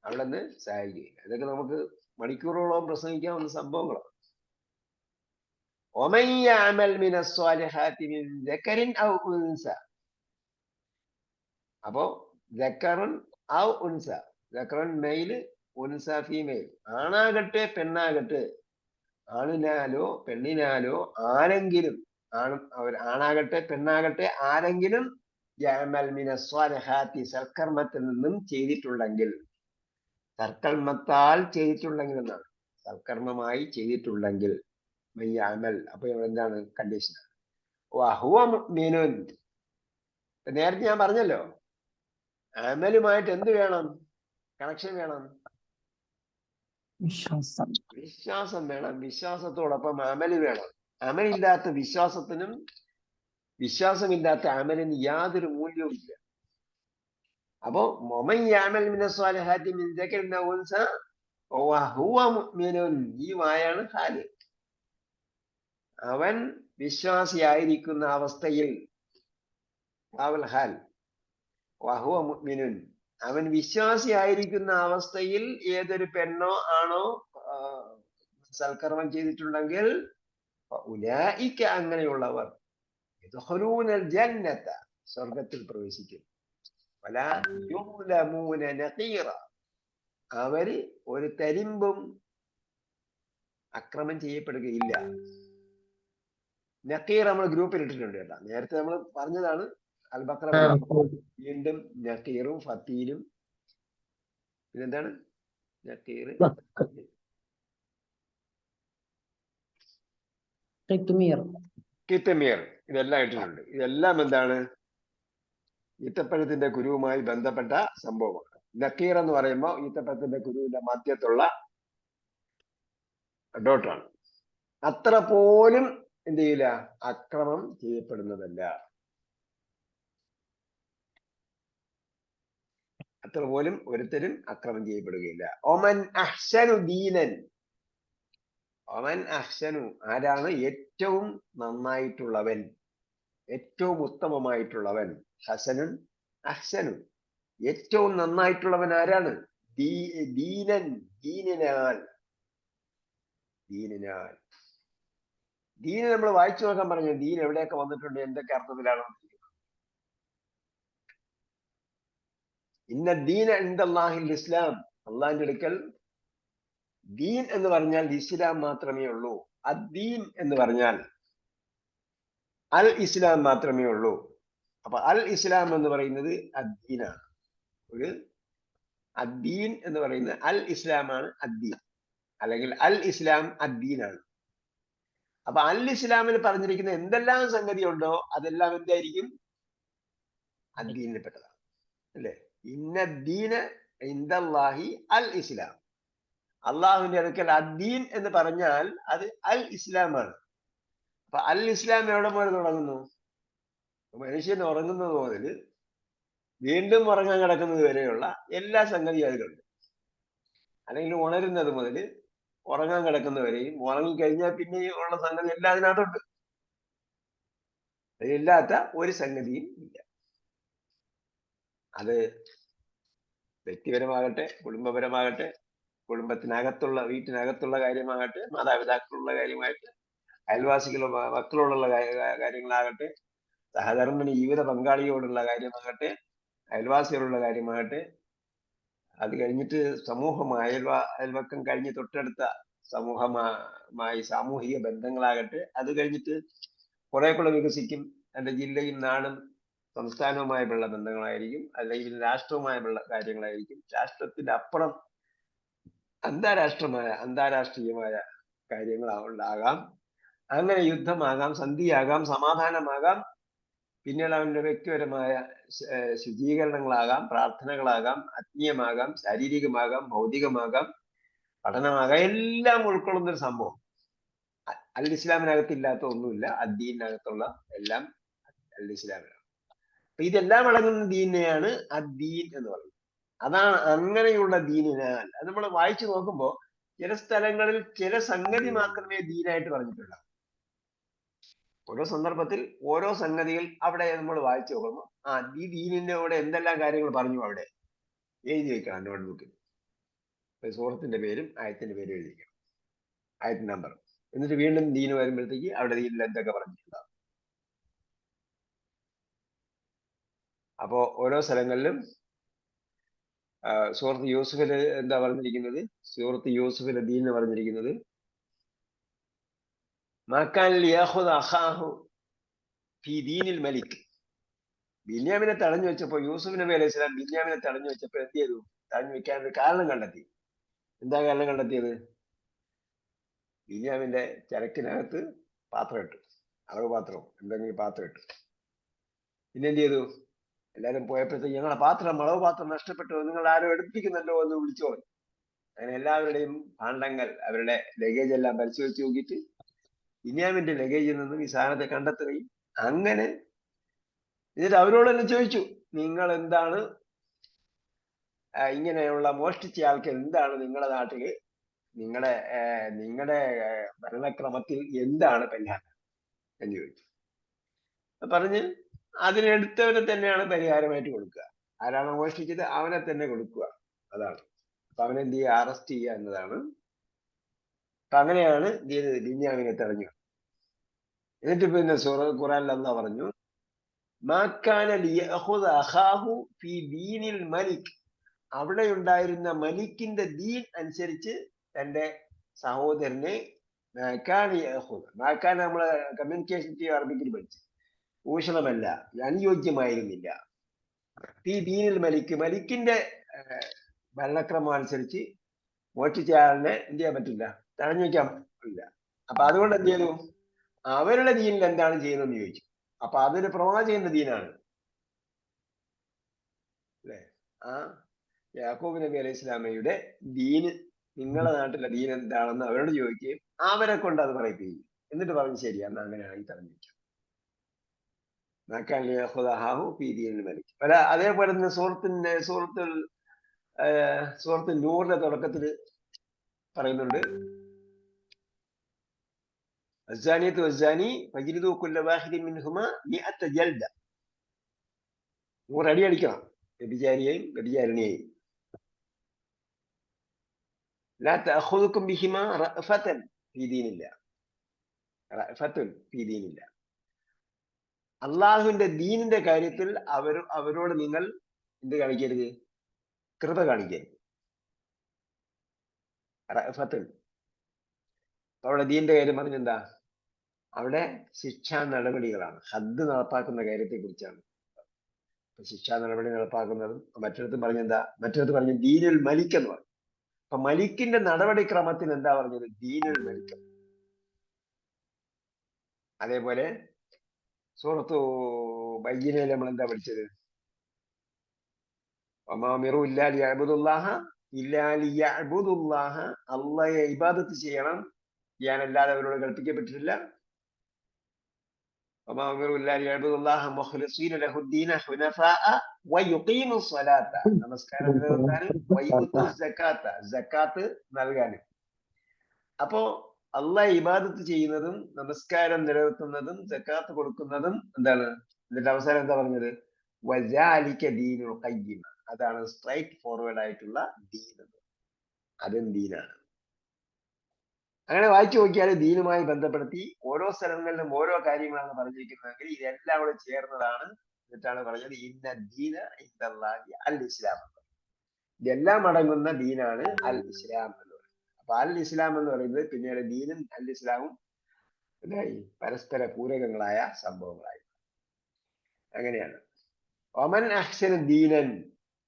അവിടെ നിന്ന് സഹായിക്കുകയില്ല. ഇതൊക്കെ നമുക്ക് മണിക്കൂറോളം പ്രസംഗിക്കാവുന്ന സംഭവങ്ങളാണ്. ومن يعمل من الصالحات من ذكر أو أنثى. അപ്പോ ذكرٌ أو أنثى. ذكرٌ മെയിൽ, ഉൻസ ഫീമെയിൽ. ആണാകട്ടെ പെണ്ണാകട്ടെ, ആണിനാലോ പെണ്ണിനാലോ ആരെങ്കിലും, ആണാകട്ടെ പെണ്ണാകട്ടെ ആരെങ്കിലും യഅമൽ മിന സ്വാലിഹാത്തി സൽക്കർമ്മത്തിൽ നിന്നും ചെയ്തിട്ടുണ്ടെങ്കിൽ, സൽക്കർമ്മത്താൽ ചെയ്തിട്ടുണ്ടെങ്കിൽ എന്നാണ്, സൽക്കർമ്മമായി ചെയ്തിട്ടുണ്ടെങ്കിൽ അമൽ. അപ്പൊ എന്താണ് കണ്ടീഷൻ? വഹുവ മുഅ്മിനുൻ. നേരത്തെ ഞാൻ പറഞ്ഞല്ലോ, അമലുമായിട്ട് എന്ത് വേണം? കണക്ഷൻ വേണം, വിശ്വാസം വേണം. വിശ്വാസത്തോടൊപ്പം അമല് വേണം. അമലില്ലാത്ത വിശ്വാസത്തിനും വിശ്വാസമില്ലാത്ത അമലിന് യാതൊരു മൂല്യവും ഇല്ല. അപ്പോ വമൻ യഅമൽ മിന സ്വാലിഹാത്തി മിൻ ദക്കരിൻ ഔ ഉൻസ വഹുവ മുഅ്മിനുൻ, ഈ വായാണ് ഹാല്. അവൻ വിശ്വാസിയായിരിക്കുന്ന അവസ്ഥയിൽ, ഹാൽ വഹുവ മുഅ്മിനുൻ, അവൻ വിശ്വാസിയായിരിക്കുന്ന അവസ്ഥയിൽ ഏതൊരു പെണ്ണോ ആണോ സൽക്കർമ്മം ചെയ്തിട്ടുണ്ടെങ്കിൽ ഉലൈക, അങ്ങനെയുള്ളവർ യദ്ഖുലൂനൽ ജന്നത, സ്വർഗ്ഗത്തിൽ പ്രവേശിക്കും. വലാ യുളമൂന നഖീറ, അവര് ഒരു തരിമ്പും അക്രമം ചെയ്യപ്പെടുകയില്ല. നഖീർ നമ്മൾ ഗ്രൂപ്പിൽ ഇട്ടിട്ടുണ്ട് കേട്ടോ, നേരത്തെ നമ്മൾ പറഞ്ഞതാണ്. അൽ ബഖറ വീണ്ടും നഖീറും ഫത്തീലും, പിന്നെന്താണ് നഖീർ, കിത്മീർ, ഇതെല്ലാം ഇട്ടിട്ടുണ്ട്. ഇതെല്ലാം എന്താണ്? ഈത്തപ്പഴത്തിന്റെ കുരുവുമായി ബന്ധപ്പെട്ട സംഭവമാണ്. നഖീർ എന്ന് പറയുമ്പോൾ ഈത്തപ്പഴത്തിന്റെ കുരുവിന്റെ മധ്യത്തുള്ള ഡോട്ടറാണ്. അത്ര പോലും എന്ത് ചെയ്യില്ല, അക്രമം ചെയ്യപ്പെടുന്നതല്ല. അത്ര പോലും ഒരുത്തരും അക്രമം ചെയ്യപ്പെടുകയില്ല. ഒമൻ അഹ്സനു ദീനൻ, ഒമൻ അഹ്സനു, ആരാണ് ഏറ്റവും നന്നായിട്ടുള്ളവൻ, ഏറ്റവും ഉത്തമമായിട്ടുള്ളവൻ. ഹസനുൻ അഹ്സനു, ഏറ്റവും നന്നായിട്ടുള്ളവൻ ആരാണ്? ദീനൻ, ദീനിനാൽ. ദീനിനാൽ, ദീന് നമ്മൾ വായിച്ചു നോക്കാൻ പറഞ്ഞു. ദീൻ എവിടെയൊക്കെ വന്നിട്ടുണ്ട്, എന്തൊക്കെ അർത്ഥത്തിലാണ്? ഇന്ന ദീന ഇൻദല്ലാഹിൽ ഇസ്ലാം, അള്ളാഹിന്റെ അടുക്കൽ ദീൻ എന്ന് പറഞ്ഞാൽ ഇസ്ലാം മാത്രമേ ഉള്ളൂ. അദ്ദീൻ എന്ന് പറഞ്ഞാൽ അൽ ഇസ്ലാം മാത്രമേ ഉള്ളൂ. അപ്പൊ അൽ ഇസ്ലാം എന്ന് പറയുന്നത് അദ്ദീനാണ്. ഒരു അദ്ദീൻ എന്ന് പറയുന്നത് അൽ ഇസ്ലാമാണ് അദ്ദീൻ, അല്ലെങ്കിൽ അൽ ഇസ്ലാം അദ്ദീനാണ്. അപ്പൊ അൽ ഇസ്ലാമിൽ പറഞ്ഞിരിക്കുന്ന എന്തെല്ലാം സംഗതി ഉണ്ടോ അതെല്ലാം എന്തായിരിക്കും? അദ്ദീനിൽ പെട്ടതാണ്, അല്ലെ? ഇന്ന ദീന ഇൻദല്ലാഹി അൽ ഇസ്ലാം, അള്ളാഹുവിന്റെ അടുക്കൽ അദ്ദീൻ എന്ന് പറഞ്ഞാൽ അത് അൽ ഇസ്ലാമാണ്. അപ്പൊ അൽ ഇസ്ലാം എവിടെ മുതൽ തുടങ്ങുന്നു? മനുഷ്യൻ ഉറങ്ങുന്നത് മുതൽ വീണ്ടും ഉറങ്ങാൻ കിടക്കുന്നത് വരെയുള്ള എല്ലാ സംഗതിയും അതിലുണ്ട്. അല്ലെങ്കിൽ ഉണരുന്നത് മുതൽ ഉറങ്ങാൻ കിടക്കുന്നവരെയും, ഉറങ്ങിക്കഴിഞ്ഞാൽ പിന്നെയും ഉള്ള സംഗതി എല്ലാം അതിനകത്തുണ്ട്. അതിലില്ലാത്ത ഒരു സംഗതിയും ഇല്ല. അത് വ്യക്തിപരമാകട്ടെ, കുടുംബപരമാകട്ടെ, കുടുംബത്തിനകത്തുള്ള, വീട്ടിനകത്തുള്ള കാര്യമാകട്ടെ, മാതാപിതാക്കളുള്ള കാര്യമാകട്ടെ, അയൽവാസികളുടെ മക്കളോടുള്ള കാര്യങ്ങളാകട്ടെ, സഹധർമ്മിണി ജീവിത പങ്കാളിയോടുള്ള കാര്യമാകട്ടെ, അയൽവാസികളുള്ള കാര്യമാകട്ടെ, അത് കഴിഞ്ഞിട്ട് സമൂഹമായി അയൽവക്കം കഴിഞ്ഞ് തൊട്ടടുത്ത സമൂഹമായി സാമൂഹിക ബന്ധങ്ങളാകട്ടെ, അത് കഴിഞ്ഞിട്ട് കുറെ കൂടെ വികസിക്കും. എൻ്റെ ജില്ലയും നാടും സംസ്ഥാനവുമായുള്ള ബന്ധങ്ങളായിരിക്കും, അല്ലെങ്കിൽ രാഷ്ട്രവുമായുള്ള കാര്യങ്ങളായിരിക്കും. രാഷ്ട്രത്തിന്റെ അപ്പുറം അന്താരാഷ്ട്രീയമായ കാര്യങ്ങളാകാം. അങ്ങനെ യുദ്ധമാകാം, സന്ധിയാകാം, സമാധാനമാകാം, പിന്നീട് അവന്റെ വ്യക്തിപരമായ ശുചീകരണങ്ങളാകാം, പ്രാർത്ഥനകളാകാം, ആത്മീയമാകാം, ശാരീരികമാകാം, ഭൗതികമാകാം, പഠനമാകാം, എല്ലാം ഉൾക്കൊള്ളുന്ന ഒരു സംഭവം. അൽ ഇസ്ലാമിനകത്തില്ലാത്ത ഒന്നുമില്ല, അദ്ദീനകത്തുള്ള എല്ലാം അൽ ഇസ്ലാമിനാണ്. അപ്പൊ ഇതെല്ലാം അടങ്ങുന്ന ദീനെയാണ് അദ്ദീൻ എന്ന് പറയുന്നത്. അതാണ് അങ്ങനെയുള്ള ദീനിനാൽ. അത് നമ്മൾ വായിച്ചു നോക്കുമ്പോൾ ചില സ്ഥലങ്ങളിൽ ചില സംഗതി മാത്രമേ ദീനായിട്ട് പറഞ്ഞിട്ടുള്ളൂ. ഓരോ സന്ദർഭത്തിൽ ഓരോ സംഗതികൾ അവിടെ നമ്മൾ വായിച്ചു നോക്കുമ്പോൾ ഈ ദീനിന്റെ കൂടെ എന്തെല്ലാം കാര്യങ്ങൾ പറഞ്ഞു അവിടെ എഴുതി വെക്കണം നോട്ട്ബുക്കിൽ. സൂറത്തിന്റെ പേരും ആയത്തിന്റെ പേരും എഴുതി വെക്കണം, ആയത്തിന്റെ നമ്പർ. എന്നിട്ട് വീണ്ടും ദീന് വരുമ്പോഴത്തേക്ക് അവിടെ ദീനിൽ എന്തൊക്കെ പറഞ്ഞിട്ടുണ്ടാവും. അപ്പോ ഓരോ സ്ഥലങ്ങളിലും സൂറത്ത് യൂസുഫില് എന്താ പറഞ്ഞിരിക്കുന്നത്? സൂറത്ത് യൂസുഫിലെ ദീന് പറഞ്ഞിരിക്കുന്നത് മലിക്. ബിന്യാമിനെ തടഞ്ഞു വെച്ചപ്പോ, യൂസുഫ് നബി അലൈഹി സ്വലാം ബിന്യാമിനെ തടഞ്ഞു വെച്ചപ്പോ എന്ത് ചെയ്തു? തടഞ്ഞു വെക്കാൻ ഒരു കാരണം കണ്ടെത്തി. എന്താ കാരണം കണ്ടെത്തിയത്? ബിന്യാമിന്റെ ചരക്കിനകത്ത് പാത്രം ഇട്ടു, അളവ് പാത്രം, എന്തെങ്കിലും പാത്രം ഇട്ടു. പിന്നെ എന്ത് ചെയ്തു? എല്ലാരും പോയപ്പോഴത്തേക്ക് ഞങ്ങളുടെ പാത്രം, അളവ് പാത്രം നഷ്ടപ്പെട്ടു, നിങ്ങൾ ആരും എടുപ്പിക്കുന്നുണ്ടോ എന്ന് വിളിച്ചോ. അങ്ങനെ എല്ലാവരുടെയും ഭാണ്ഡങ്ങൾ, അവരുടെ ലഗേജ് എല്ലാം പരിശോധിച്ച് നോക്കിയിട്ട് ബിന്യാമിന്റെ ലഗേജിൽ നിന്നും ഈ സാധനത്തെ കണ്ടെത്തുകയും, അങ്ങനെ എന്നിട്ട് അവരോട് തന്നെ ചോദിച്ചു, നിങ്ങൾ എന്താണ് ഇങ്ങനെയുള്ള മോഷ്ടിച്ച ആൾക്ക് എന്താണ് നിങ്ങളുടെ നാട്ടില്, നിങ്ങളുടെ ഭരണക്രമത്തിൽ എന്താണ് പരിഹാരം എന്ന് ചോദിച്ചു. പറഞ്ഞ് അതിനെടുത്തവരെ തന്നെയാണ് പരിഹാരമായിട്ട് കൊടുക്കുക. ആരാണോ മോഷ്ടിച്ചത് അവനെ തന്നെ കൊടുക്കുക, അതാണ്. അപ്പൊ അവനെന്ത് ചെയ്യുക? അറസ്റ്റ് ചെയ്യുക എന്നതാണ്. അപ്പൊ അങ്ങനെയാണ് ബിന്യാമിനെ തെരഞ്ഞു. എന്നിട്ട് പിന്നെ ഖുറാനിൽ അല്ലാഹ് പറഞ്ഞു, മലിക്, അവിടെ ഉണ്ടായിരുന്ന മലിക്കിന്റെ ദീൻ അനുസരിച്ച് തന്റെ സഹോദരനെ നമ്മള് കമ്മ്യൂണിക്കേഷൻ അറബിക്കിൽ പഠിച്ചു, ഭൂഷണമല്ല, അനുയോജ്യമായിരുന്നില്ല. ഈ ദീനിൽ മലിക്ക്, മലിക്കിന്റെ ഭരണക്രമം അനുസരിച്ച് മോഷ്ടിച്ച ആളിനെ എന്ത് ചെയ്യാൻ പറ്റില്ല, തടഞ്ഞു വെക്കാൻ പറ്റില്ല. അപ്പൊ അതുകൊണ്ട് എന്ത് ചെയ്തു? അവരുടെ ദീനിൽ എന്താണ് ചെയ്യുന്നതെന്ന് ചോദിച്ചു. അപ്പൊ അതൊരു പ്രവാചകന്റെ ദീനാണ്, അല്ലെ? യാക്കൂബ് നബി അലൈഹി സ്വലാമയുടെ ദീന് നിങ്ങളുടെ നാട്ടിലെ ദീൻ എന്താണെന്ന് അവരോട് ചോദിക്കുകയും അവരെ കൊണ്ട് അത് പറയിപ്പിക്കും. എന്നിട്ട് പറഞ്ഞു ശരി എന്നാ അങ്ങനെയാണെങ്കിൽ തെരഞ്ഞെടുക്കാം. അതേപോലെ തന്നെ സൂറത്ത് നൂറിന്റെ തുടക്കത്തിൽ പറയുന്നുണ്ട്, അസ്സാനിയത്തു വസ്സാനി ഫജ്ലിദൂ കുല്ല വാഹിദിൻ മിൻഹുമാ മിഅത്ത ജൽദ. 100 അടി അടിക്കണം വ്യഭിചാരിയെയും വ്യഭിചാരിണിയെയും. ലാ തഅഖുദുകും ബിഹിമാ റഅഫതൻ ഫീ ദീനില്ലാ. റഅഫത്തുൻ ഫീ ദീനില്ലാ. അള്ളാഹുവിന്റെ ദീനിന്റെ കാര്യത്തിൽ അവരോട് നിങ്ങൾ എന്ത് കാണിക്കരുത്? കൃപ കാണിക്കരുത്. റഅഫത്തുൻ. അവിടെ ദീനിന്റെ കാര്യം പറഞ്ഞെന്താ? അവിടെ ശിക്ഷാ നടപടികളാണ്. ഹദ് നടപ്പാക്കുന്ന കാര്യത്തെ കുറിച്ചാണ്. ശിക്ഷാ നടപടി നടപ്പാക്കുന്നതും മറ്റിടത്ത് പറഞ്ഞെന്താ? മറ്റിടത്ത് പറഞ്ഞ ദീനുൽ മലിക് എന്ന് പറഞ്ഞു. അപ്പൊ മലിക്കിന്റെ നടപടിക്രമത്തിൽ എന്താ പറഞ്ഞത്? ദീനുൽ മലിക്. അതേപോലെ സൂറത്തു ബയ്യിനയിൽ നമ്മൾ എന്താ പഠിച്ചത്? വമാമിറു ഇല്ലാ ലിയഅ്ബുദുല്ലാഹ ഇല്ലാ ലിയഅ്ബുദുല്ലാഹ. അല്ലാഹയെ ഇബാദത്ത് ചെയ്യണം, ചെയ്യാനല്ലാതെ അവരോട് കൽപ്പിക്കപ്പെട്ടിട്ടില്ല. വമാമിറു ഇല്ലാ ലിയഅ്ബുദുല്ലാഹ മുഖ്ലിസീന ലഹുദ്ദീന ഹുനഫാഅ വയുഖീമു സ്വലാത്ത. നമസ്കാരം നിലനിർത്താനും വയുതു സക്കാത്ത, സക്കാത്ത് നൽകാനും. അപ്പോ അള്ളാഹ് ഇബാദത്ത് ചെയ്യുന്നതും നമസ്കാരം നിലനിർത്തുന്നതും സക്കാത്ത് കൊടുക്കുന്നതും എന്താണ്? എന്നിട്ട് അവസാനം എന്താ പറഞ്ഞത്? വസാലിക ദീനുൽ ഖയ്യിമ. അതാണ് സ്ട്രൈറ്റ് ഫോർവേഡ് ആയിട്ടുള്ള ദീൻ. അതും ദീനാണ്. അങ്ങനെ വായിച്ചു നോക്കിയാൽ ദീനുമായി ബന്ധപ്പെടുത്തി ഓരോ സ്ഥലങ്ങളിലും ഓരോ കാര്യങ്ങളാണ് പറഞ്ഞിരിക്കുന്നതെങ്കിൽ ഇതെല്ലാം കൂടെ ചേർന്നതാണ്. എന്നിട്ടാണ് പറഞ്ഞത് ഇന്ന ദീന ഇൻദല്ലാഹി അൽ ഇസ്ലാം. ഇതെല്ലാം അടങ്ങുന്ന ദീനാണ് അൽ ഇസ്ലാം എന്ന് പറയുന്നത്. അപ്പൊ അൽ ഇസ്ലാം എന്ന് പറയുന്നത് പിന്നീട് ദീനും അൽ ഇസ്ലാമും എന്തായി? പരസ്പര പൂരകങ്ങളായ സംഭവങ്ങളായി. അങ്ങനെയാണ്. ഒമൻ അഹ്സന ദീനൻ.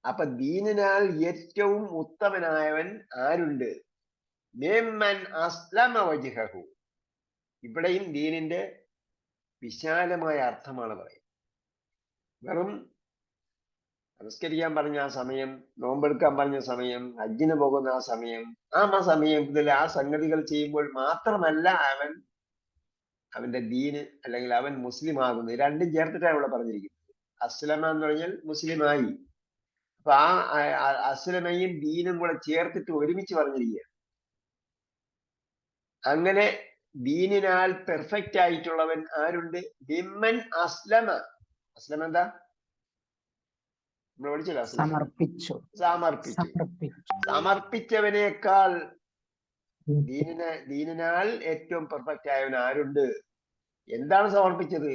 അപ്പൊ ദീനിനാൽ ഏറ്റവും ഉത്തമനായവൻ ആരുണ്ട്? മിമ്മൻ അസ്ലമ വജ്ഹഹു. ഇവിടെയും ദീനിന്റെ വിശാലമായ അർത്ഥമാണ് പറയുന്നത്. വെറും നമസ്കരിക്കാൻ പറഞ്ഞ ആ സമയം, നോമ്പെടുക്കാൻ പറഞ്ഞ സമയം, ഹജ്ജിന് പോകുന്ന ആ സമയം, ആ സമയത്തിൽ ആ സംഗതികൾ ചെയ്യുമ്പോൾ മാത്രമല്ല അവന്റെ ദീന് അല്ലെങ്കിൽ അവൻ മുസ്ലിം ആകുന്നത്. രണ്ടും ചേർത്തിട്ടാണ് ഇവിടെ പറഞ്ഞിരിക്കുന്നത്. അസ്ലമ എന്ന് പറഞ്ഞാൽ മുസ്ലിമായി. അപ്പൊ ആ അസ്ലമയും ദീനും കൂടെ ചേർത്തിട്ട് ഒരുമിച്ച് പറഞ്ഞിരിക്കുക. അങ്ങനെ ദീനിനാൽ പെർഫെക്റ്റ് ആയിട്ടുള്ളവൻ ആരുണ്ട്? മിമ്മൻ അസ്ലമ. അസ്ലമ എന്താ? നമ്മൾ പഠിച്ചല്ലോ. സമർപ്പിച്ചവനേക്കാൾ ദീനിനാൽ ഏറ്റവും പെർഫെക്റ്റ് ആയവൻ ആരുണ്ട്? എന്താണ് സമർപ്പിച്ചത്?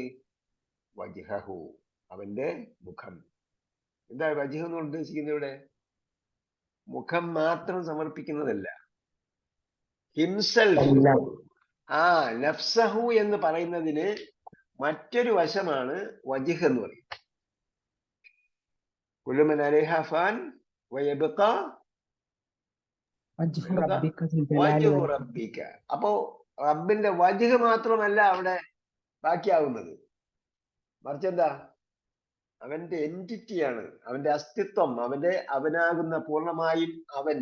വജ്ഹഹു. അവന്റെ മുഖം. എന്താ വജ്ഹ് എന്ന് ഉദ്ദേശിക്കുന്നത് ഇവിടെ? മുഖം മാത്രം സമർപ്പിക്കുന്നതല്ല, ഹിംസെൽഫ്. നഫ്സഹു എന്ന് പറയുന്നതിന് മറ്റൊരു വശമാണ് വജ്ഹ് എന്ന് പറയുന്നത്. കുല്ലു മൻ അലൈഹാ ഫാൻ വയബ്ഖാ വജ്ഹു റബ്ബിക. അപ്പോ റബ്ബിന്റെ വജ്ഹ് മാത്രമല്ല അവിടെ ബാക്കിയാവുന്നത്. മറിച്ചെന്താ? അവന്റെ എൻറ്റിറ്റിയാണ്, അവന്റെ അസ്തിത്വം, അവനാകുന്ന പൂർണ്ണമായും അവൻ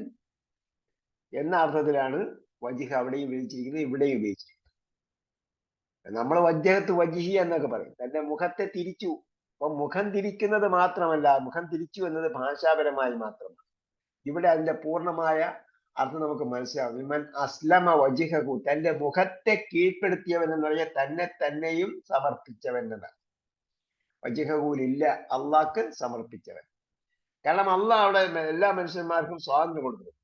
എന്ന അർത്ഥത്തിലാണ് വജ്ഹ് അവിടെയും ഉപയോഗിച്ചിരിക്കുന്നത്, ഇവിടെയും ഉപയോഗിച്ചിരിക്കുന്നത്. നമ്മൾ വജ്ഹത്ത് വജ്ഹി എന്നൊക്കെ പറയും. തന്റെ മുഖത്തെ തിരിച്ചു. അപ്പൊ മുഖം തിരിക്കുന്നത് മാത്രമല്ല, മുഖം തിരിച്ചു എന്നത് ഭാഷാപരമായി മാത്രമാണ്. ഇവിടെ അതിന്റെ പൂർണ്ണമായ അർത്ഥം നമുക്ക് മനസ്സിലാവും. ഇമൻ അസ്ലമ വജ്ഹഹു. തന്റെ മുഖത്തെ കീഴ്പ്പെടുത്തിയവൻ എന്ന് പറഞ്ഞാൽ തന്നെയും സമർപ്പിച്ചവൻ എന്നാണ്. വജ്ഹഹുലില്ല, അള്ളാഹ്ക്ക് സമർപ്പിച്ചവൻ. കാരണം അള്ളാഹ് അവിടെ എല്ലാ മനുഷ്യന്മാർക്കും സ്വാതന്ത്ര്യം കൊടുത്തിട്ടുണ്ട്.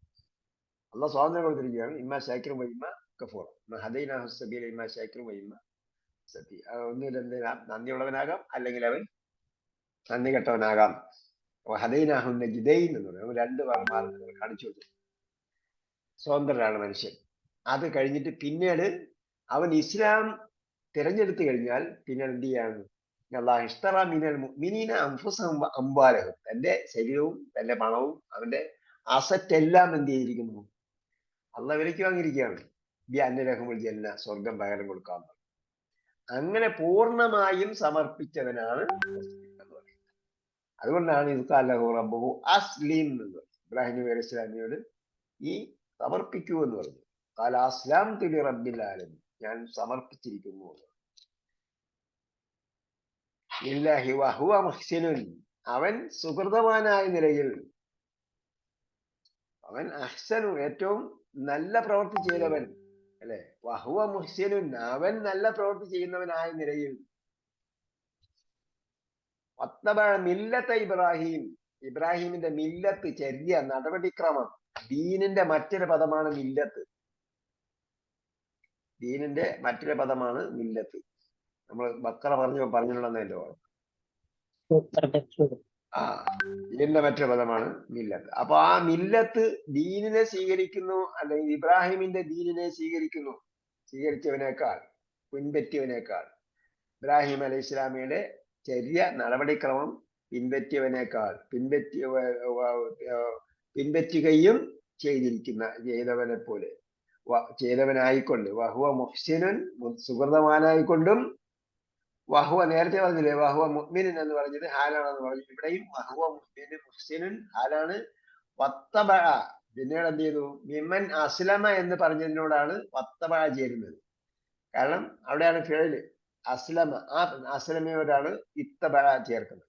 അള്ളാഹ് സ്വാതന്ത്ര്യം കൊടുത്തിരിക്കുകയാണ്. ഇമ്മ ശാക്കിറും വൈമ്മ കഫൂർ. ഹദൈനാഹു സബീല ഇമ്മ ശാക്കിറും വൈമ്മ സബീ. ഒന്നിലെന്ത് നന്ദിയുള്ളവനാകാം, അല്ലെങ്കിൽ അവൻ നന്ദി കെട്ടവനാകാം. ഹദൈനാഹു നജ്ദൈൻ എന്ന് പറയും. രണ്ട് മാർഗങ്ങൾ കാണിച്ചു കൊടുത്തു. സ്വതന്ത്രനാണ് മനുഷ്യൻ. അത് കഴിഞ്ഞിട്ട് പിന്നീട് അവൻ ഇസ്ലാം തിരഞ്ഞെടുത്തു കഴിഞ്ഞാൽ പിന്നീട് എന്ത് ചെയ്യാണ്? അല്ലാഹു ഇഷ്തറ മിനൽ മുഅ്മിനീന അൻഫുസഹും വഅംവാലഹും. തന്റെ ശരീരവും തന്റെ പണവും അവന്റെ അസറ്റ് എല്ലാം എന്ത് ചെയ്തിരിക്കുന്നു? അള്ളാഹ് വിലയ്ക്ക് വാങ്ങിയിരിക്കുകയാണ്. ബിഅന്ന ലഹുമുൽ ജന്ന. സ്വർഗം പകരം കൊടുക്കാൻ. അങ്ങനെ പൂർണ്ണമായും സമർപ്പിച്ചവനാണ് മുസ്ലിം എന്ന് പറയുന്നത്. അതുകൊണ്ടാണ് ഇസ്ഖാല ലഹു റബ്ബുഹു അസ്ലിം എന്ന്. ഇബ്രാഹിം നബി അലൈഹി സ്വലാമിയോട് ഈ സമർപ്പിക്കൂ എന്ന് പറഞ്ഞു. ഖാല അസ്ലംതു ലിറബ്ബിൽ ആലമീൻ, ഞാൻ സമർപ്പിച്ചിരിക്കുന്നു. ലില്ലാഹി വഹുവ മുഹ്സിനുൻ, അവൻ സുഹൃതവാനായ നിലയിൽ, അവൻ അഹ്സനു ഏറ്റവും നല്ല പ്രവൃത്തി ചെയ്തവൻ അല്ലെ, വഹുവ മുഹ്സിനുൻ അവൻ നല്ല പ്രവൃത്തി ചെയ്യുന്നവനായ നിലയിൽ, വത്തബഅ മില്ലത്ത ഇബ്രാഹിം, ഇബ്രാഹിമിന്റെ മില്ലത്ത് ചര്യ നടപടിക്രമം, ദീനിന്റെ മറ്റൊരു പദമാണ് മില്ലത്ത്. ദീനിന്റെ മറ്റൊരു പദമാണ് മില്ലത്ത്. നമ്മൾ ബക്കറ പറഞ്ഞിട്ടുണ്ടെന്നല്ലോ. ആ ദീനിന്റെ മറ്റൊരു പദമാണ് മില്ലത്ത്. അപ്പൊ ആ മില്ലത്ത് ദീനിനെ സ്വീകരിക്കുന്നു, അല്ലെങ്കിൽ ഇബ്രാഹിമിന്റെ ദീനിനെ സ്വീകരിച്ചവനേക്കാൾ, പിൻപറ്റിയവനേക്കാൾ, ഇബ്രാഹിം അലൈഹി ഇസ്ലാമിയുടെ ചര്യ നടപടിക്രമം പിൻപറ്റുകയും ചെയ്തവനെ പോലെ, ചെയ്തവനായിക്കൊണ്ട്, വഹുവ മുഹ്സിനുൻ സുഹൃതവാനായിക്കൊണ്ടും, വഹുവ നേരത്തെ പറഞ്ഞില്ലേ വഹുവ മുഅ്മിനുൻ എന്ന് പറഞ്ഞത് ഹാലാണെന്ന് പറഞ്ഞു. ഇവിടെയും വഹുവ മുഹ്സിനുൻ ഹാലാണ്. വത്തബഅ പിന്നീട് എന്ത് ചെയ്തു, മിമ്മൻ അസ്ലമ എന്ന് പറഞ്ഞതിനോടാണ് വത്തബഅ ചേരുന്നത്. കാരണം അവിടെയാണ് ഫിഅല് അസ്ലമ, ആ അസ്ലമയോടാണ് ഇത്തബഅ ചേർക്കുന്നത്.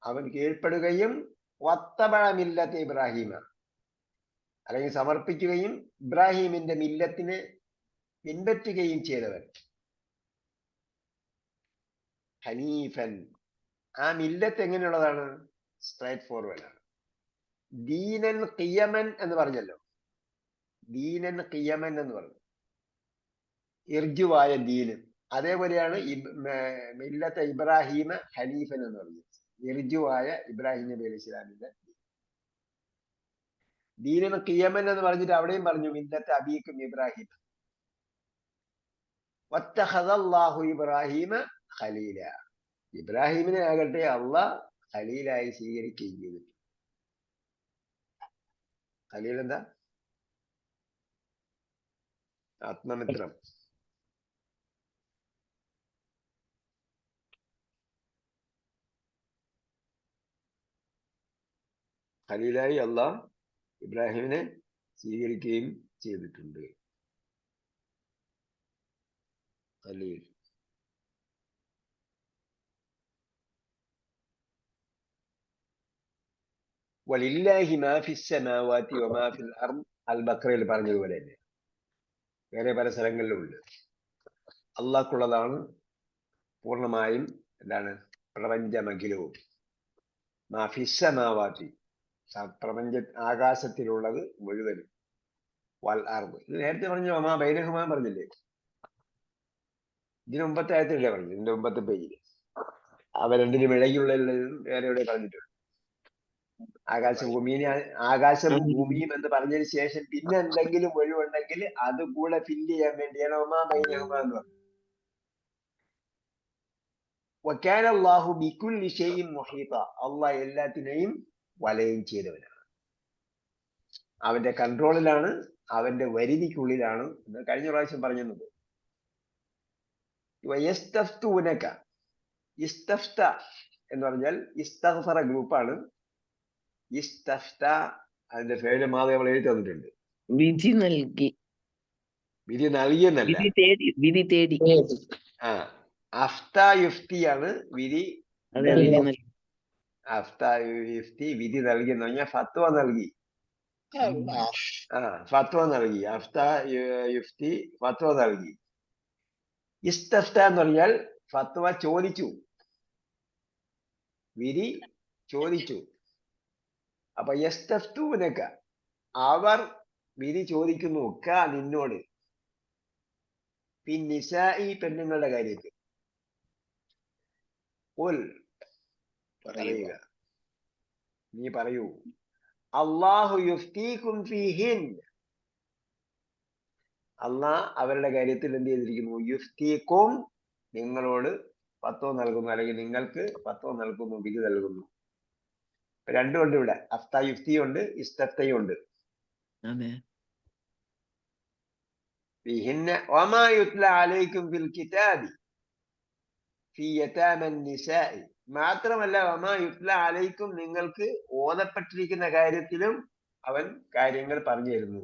അവൻ കീഴ്പ്പെടുകയും വത്തബഅ മില്ലത്തെ ഇബ്രാഹിമ, അല്ലെങ്കിൽ സമർപ്പിക്കുകയും ഇബ്രാഹിമിന്റെ മില്ലത്തിനെ പിൻപറ്റുകയും ചെയ്തവൻ. ഹനീഫൻ, ആ മില്ലത്ത് എങ്ങനെയുള്ളതാണ്? സ്ട്രൈറ്റ് ഫോർവേഡ് ആണ്. ദീനൻ ഖിയമൻ എന്ന് പറഞ്ഞല്ലോ, ദീനൻ ഖിയമൻ എന്ന് പറഞ്ഞു, ഇർജുവായ ദീന്. അതേപോലെയാണ് മില്ലത്തെ ഇബ്രാഹിമ ഹനീഫൻ എന്ന് പറഞ്ഞത്, ഇർജുവായ ഇബ്രാഹിം നബി അലൈഹി സ്വലാമിന്റെ ദീനൻ ഖിയമൻ എന്ന് പറഞ്ഞിട്ട് അവിടെയും പറഞ്ഞു മില്ലത്തെ അബീക്കും ഇബ്രാഹിം. വത്തഖദല്ലാഹു ഇബ്രാഹിമ ഖലീല, ഇബ്രാഹിമിനെ ആകട്ടെ അള്ളാഹ് ഖലീലായി സ്വീകരിക്കുകയും ചെയ്തു. ഖലീൽ എന്താ? ആത്മമിത്രം. ഖലീലായി അള്ളാഹ് ഇബ്രാഹിമിനെ സ്വീകരിക്കുകയും ചെയ്തിട്ടുണ്ട്. ഖലീൽ. വലില്ലാഹി മാ ഫിസ് സമാവാതി വമാ ഫിൽ അർദ്, അൽ ബഖറയിൽ പറഞ്ഞതുപോലെ തന്നെ വേറെ പല സ്ഥലങ്ങളിലും ഉണ്ട്. അള്ളാഹ്ക്കുള്ളതാണ് പൂർണ്ണമായും എന്താണ് പ്രപഞ്ചമഖിലവും. മാ ഫിസ് സമാവാതി, പ്രപഞ്ച ആകാശത്തിലുള്ളത് മുഴുവനും, വൽ അർദ് ഇത് നേരത്തെ പറഞ്ഞു, വമാ ബൈനഹുമാ പറഞ്ഞില്ലേ, ഇതിന് മുമ്പത്തെ ആയത്തിലല്ലേ പറഞ്ഞു, ഇതിന്റെ മുമ്പത്തെ പേജില്. അവ രണ്ടിനും ഇടയ്ക്കുള്ളതും വേറെ എവിടെ പറഞ്ഞിട്ടുണ്ട്. ആകാശം ഭൂമിയും എന്ന് പറഞ്ഞതിന് ശേഷം പിന്നെ എന്തെങ്കിലും ഒഴിവുണ്ടെങ്കിൽ അത് കൂടെ ഫില്ല് ചെയ്യാൻ വേണ്ടിയാണ് ഒമാ ബൈനഹുമാ എന്ന് പറഞ്ഞത്. വകാന അല്ലാഹു ബികുല്ലി ഷൈഇൻ മുഹീത, അല്ലാഹ് എല്ലാത്തിനെയും വലയം ചെയ്തവനാണ്, അവന്റെ കൺട്രോളിലാണ്, അവന്റെ പരിധിക്കുള്ളിലാണ് എന്ന് കഴിഞ്ഞ പ്രാവശ്യം പറഞ്ഞത്. യസ്തഫ്തൂനക, ഇസ്തഫ്ത എന്ന് പറഞ്ഞാൽ ഇസ്തഗ്ഫറ ഗ്രൂപ്പാണ്. ഇസ്തഫ്ത അതിന്റെ ഫേല് മാതൃക നമ്മൾ എഴുതി തന്നിട്ടുണ്ട്. വിധി നൽകി, വിധി നൽകിയെന്നല്ല, വിധി തേടി. ആ അഫ്ത യുഫ്തിയാണ് വിധി. അതെ, വിധി നൽകി. അഫ്ത യുഫ്തി വിധി നൽകി എന്ന് പറഞ്ഞാൽ ഫത്വ നൽകി. ഫത്വ നൽകി. അഫ്ത യുഫ്തി ഫത്വ നൽകി. ഇസ്തഫ്ത എന്ന് പറഞ്ഞാൽ ഫത്വ ചോദിച്ചു, വിധി ചോദിച്ചു. അപ്പൊ യസ്തഫ്തൂനക അവർ വിധി ചോദിക്കുന്നു, നിന്നോട്, പിന്നിസാഇ പെണ്ണുങ്ങളുടെ കാര്യത്തിൽ. പറയുക, നീ പറയൂ, അല്ലാഹു യുഫ്തീകും ഫീഹിൻ, അള്ളാഹ് അവരുടെ കാര്യത്തിൽ എന്ത് ചെയ്തിരിക്കുന്നു, യുഫ്തീകും നിങ്ങളോട് ഫത്വ നൽകുന്നു, അല്ലെങ്കിൽ നിങ്ങൾക്ക് ഫത്വ നൽകുന്നു, വിധി നൽകുന്നു. രണ്ടുമുണ്ട് ഇവിടെ, അഫ്ത യുഫ്തിയും ഉണ്ട്, ഇസ്തഫ്തയും ഉണ്ട്. ഫീഹിന്ന വമാ യുത്ല അലൈക്കും ഫിൽ കിതാബി ഫീ യതാമൻ നിസാഇ, മാത്രമല്ല വമാ യുത്ല അലൈക്കും നിങ്ങൾക്ക് ഓതപ്പെട്ടിരിക്കുന്ന കാര്യത്തിലും അവൻ കാര്യങ്ങൾ പറഞ്ഞു തരുന്നു.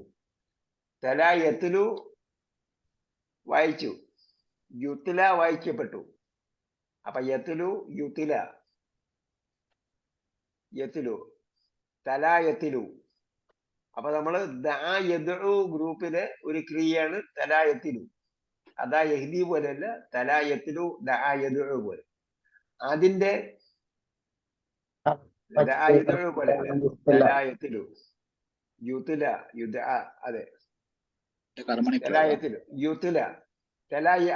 തല യത്തുലു വായിച്ചു, യുത്തില വായിക്കപ്പെട്ടു. അപ്പൊ യത്തുലു യുത്തില, യത്തുലു തല യത്തിലു. അപ്പൊ നമ്മള് ഗ്രൂപ്പിലെ ഒരു ക്രിയയാണ് തലായത്തിലു. അതാ യഹ്ദി പോലെയല്ല, തലായത്തിലു ദഅയദു പോലെ. അതിന്റെ ദഅയദു പോലെയല്ല, തലായത്തിലു യുത്തില അതെ തലായത്തിലു യുത്തില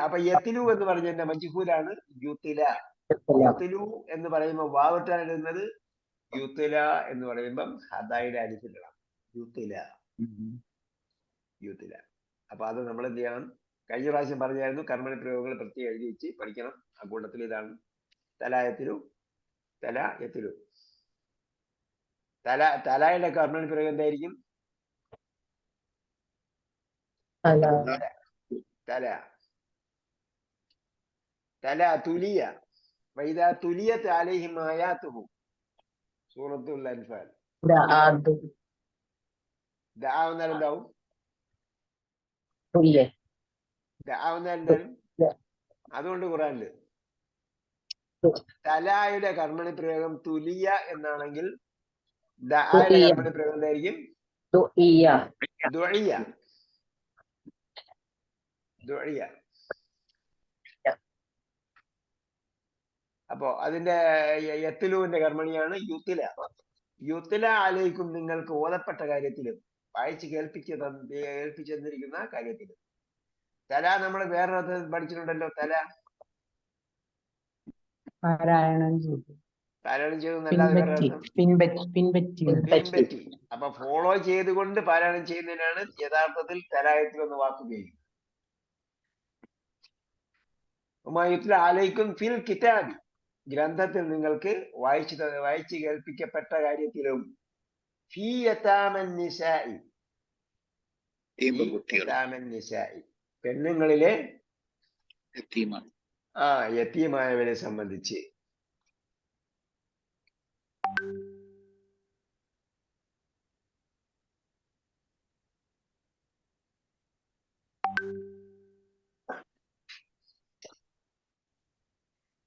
അപ്പൊ യത്തിലു എന്ന് പറഞ്ഞ മജ്ഹൂലാണ് യുത്തില. യുത്തിലു എന്ന് പറയുമ്പോൾ വാവിട്ടാണ് ഇടുന്നത്, യുത്തില എന്ന് പറയുമ്പം ഹദായുടെ അലിഫിലാണ് യുത്തില. യുത്തില. അപ്പൊ അത് നമ്മൾ എന്ത് ചെയ്യണം? കഴിഞ്ഞ പ്രാവശ്യം പറഞ്ഞായിരുന്നു, കർമ്മണി പ്രയോഗങ്ങൾ പ്രത്യേകം എഴുതി വെച്ച് പഠിക്കണം. ആ കൂട്ടത്തിൽ ഇതാണ് തലായത്തിലു തലായത്തിലു. തലായുടെ കർമ്മണി പ്രയോഗം എന്തായിരിക്കും? തല തല തുലിയ വൈദാ തുലിയത് അലൈഹിം ആയാതുഹു സൂറത്തുൽ അൻഫാൽ. ദാവെന്നാൽ എന്താവും? ദാവെന്നാൽ എന്തായാലും അതുകൊണ്ട് ഖുറാനില് തലായുടെ കർമ്മണി പ്രയോഗം തുലിയ എന്നാണെങ്കിൽ ദായുടെ കർമ്മണി പ്രയോഗം എന്തായിരിക്കും? ദുഇയ. ദുഇയ. അപ്പോ അതിന്റെ യത്തിലുവിന്റെ കർമ്മണിയാണ് യുത്തില. യുത്തില അലൈക്കും നിങ്ങൾക്ക് ഓതപ്പെട്ട കാര്യത്തിലും വായിച്ച് കേൾപ്പിച്ചു തന്നിരിക്കുന്ന കാര്യത്തിലും. തല നമ്മൾ വേറെ പഠിച്ചിട്ടുണ്ടല്ലോ. തല പാരായണം ചെയ്തു, പിൻപറ്റി. അപ്പൊ ഫോളോ ചെയ്തുകൊണ്ട് പാരായണം ചെയ്യുന്നതിനാണ് യഥാർത്ഥത്തിൽ തലായത്തിൽ ഒന്ന് വാക്കുകയും. ആലയിക്കും ഫിൽ കിതാബി ഗ്രന്ഥത്തിൽ നിങ്ങൾക്ക് വായിച്ചു കേൾപ്പിക്കപ്പെട്ട കാര്യത്തിലും ഫീ യതാമൻ നിസാഇ പെണ്ണുങ്ങളിലെ യതീമായവരെ സംബന്ധിച്ച്.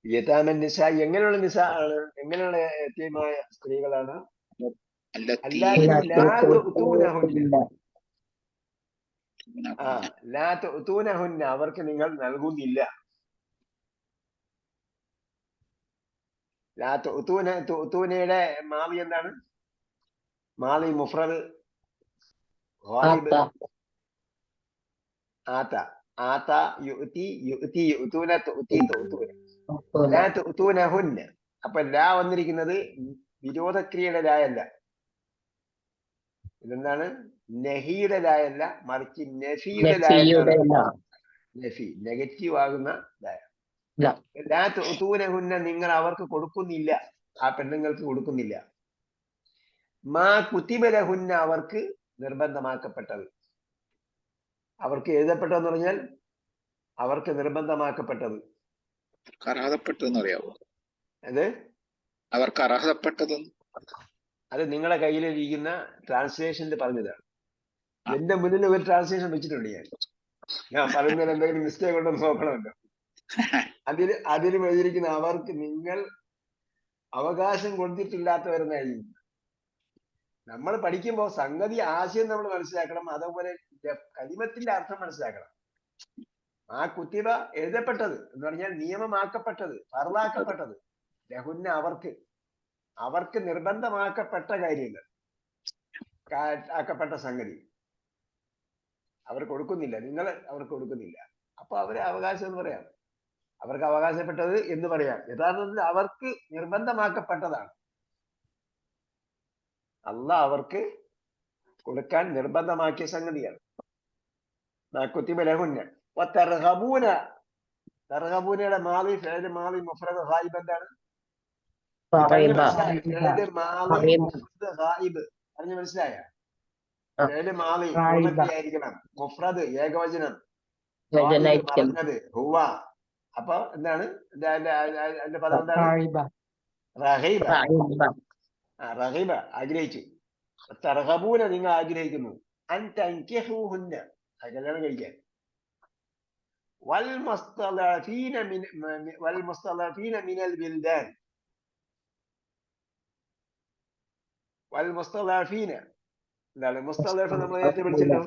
യതാമൻ നിസാ എങ്ങനെയുള്ള നിസാ ആണ്? എങ്ങനെയുള്ള യതീമായ സ്ത്രീകളാണ്? അവർക്ക് നിങ്ങൾ നൽകുന്നില്ല. യുടെ മാവി എന്താണ്? മാവി മുഫ്രദ് ആത്ത ആത്ത യുഅ്തി യുഅ്തി യുഅ്തൂന തുഅ്തി തുഅ്തൂന. ലാ തുഅ്തൂനഹുന്ന. അപ്പൊ ലാ വന്നിരിക്കുന്നത് വിരോധക്രിയയുടെ ലായല്ല. ഇതെന്താണ്? നഹിയുടെ ലായല്ല, മറിച്ച് നഫിയുടെ ലായ. നഫി നെഗറ്റീവ് ആകുന്ന ലായ. ലാ തുഅ്തൂനഹുന്ന നിങ്ങൾ അവർക്ക് കൊടുക്കുന്നില്ല, ആ പെണ്ണുങ്ങൾക്ക് കൊടുക്കുന്നില്ല. മാ കുതിബ ലഹുന്ന അവർക്ക് നിർബന്ധമാക്കപ്പെട്ടത്. അവർക്ക് എഴുതപ്പെട്ടതെന്ന് പറഞ്ഞാൽ അവർക്ക് നിർബന്ധമാക്കപ്പെട്ടത്. അർഹതപ്പെട്ടതെന്ന് അത് അവർക്ക് അർഹതപ്പെട്ടത് അത് നിങ്ങളുടെ കയ്യിലിരിക്കുന്ന ട്രാൻസ്ലേഷനിൽ പറഞ്ഞതാണ്. എന്റെ മുന്നിൽ ഒരു ട്രാൻസ്ലേഷൻ വെച്ചിട്ടുണ്ട്. ഞാൻ പറയുന്നതിൽ എന്തെങ്കിലും മിസ്റ്റേക്ക് ഉണ്ടെന്ന് നോക്കണമല്ലോ. അതിൽ എഴുതിയിരിക്കുന്ന അവർക്ക് നിങ്ങൾ അവകാശം കൊടുത്തിട്ടില്ലാത്തവരെന്നായിരിക്കും. നമ്മൾ പഠിക്കുമ്പോൾ സംഗതി ആശയം നമ്മൾ മനസ്സിലാക്കണം, അതുപോലെ കലിമത്തിന്റെ അർത്ഥം മനസ്സിലാക്കണം. ആ കുത്തിബ എഴുതപ്പെട്ടത് എന്ന് പറഞ്ഞാൽ നിയമമാക്കപ്പെട്ടത്, ഫർളാക്കപ്പെട്ടത്. ലഹുന്ന അവർക്ക് നിർബന്ധമാക്കപ്പെട്ട കാര്യങ്ങൾ, ആക്കപ്പെട്ട സംഗതി അവർ കൊടുക്കുന്നില്ല, നിങ്ങൾ അവർക്ക് കൊടുക്കുന്നില്ല. അപ്പൊ അവരെ അവകാശം എന്ന് പറയാം, അവർക്ക് അവകാശപ്പെട്ടത് എന്ന് പറയാം. യഥാർത്ഥത്തിൽ അവർക്ക് നിർബന്ധമാക്കപ്പെട്ടതാണ്. അള്ളാഹ് അവർക്ക് കൊടുക്കാൻ നിർബന്ധമാക്കിയ സംഗതിയാണ്. തർഹബൂനയുടെ മാളി ഫിഅൽ മാളി മുഫ്രദ് ഗായിബ് എന്താണ്? പറഞ്ഞു മനസ്സിലായ? ഫിഅൽ മാളി പൂർണ്ണക്രിയായിരിക്കണം, മുഫ്രദ് ഏകവചനം, പറഞ്ഞത് ഹുവ. അപ്പൊ എന്താണ് അതിന്റെ പദം? എന്താണ്? റഹീബ. റഹീബ ആഗ്രഹിച്ചു. തർഹബൂന നിങ്ങൾ ആഗ്രഹിക്കുന്നു. അൻ തൻകിഹൂഹുന്ന കല്യാണം കഴിക്കാൻ والمستضعفين من البلدان والمستضعفين എന്താണ് മുസ്തദഅഫ് നമ്മൾ നേരത്തെ പഠിച്ചല്ലോ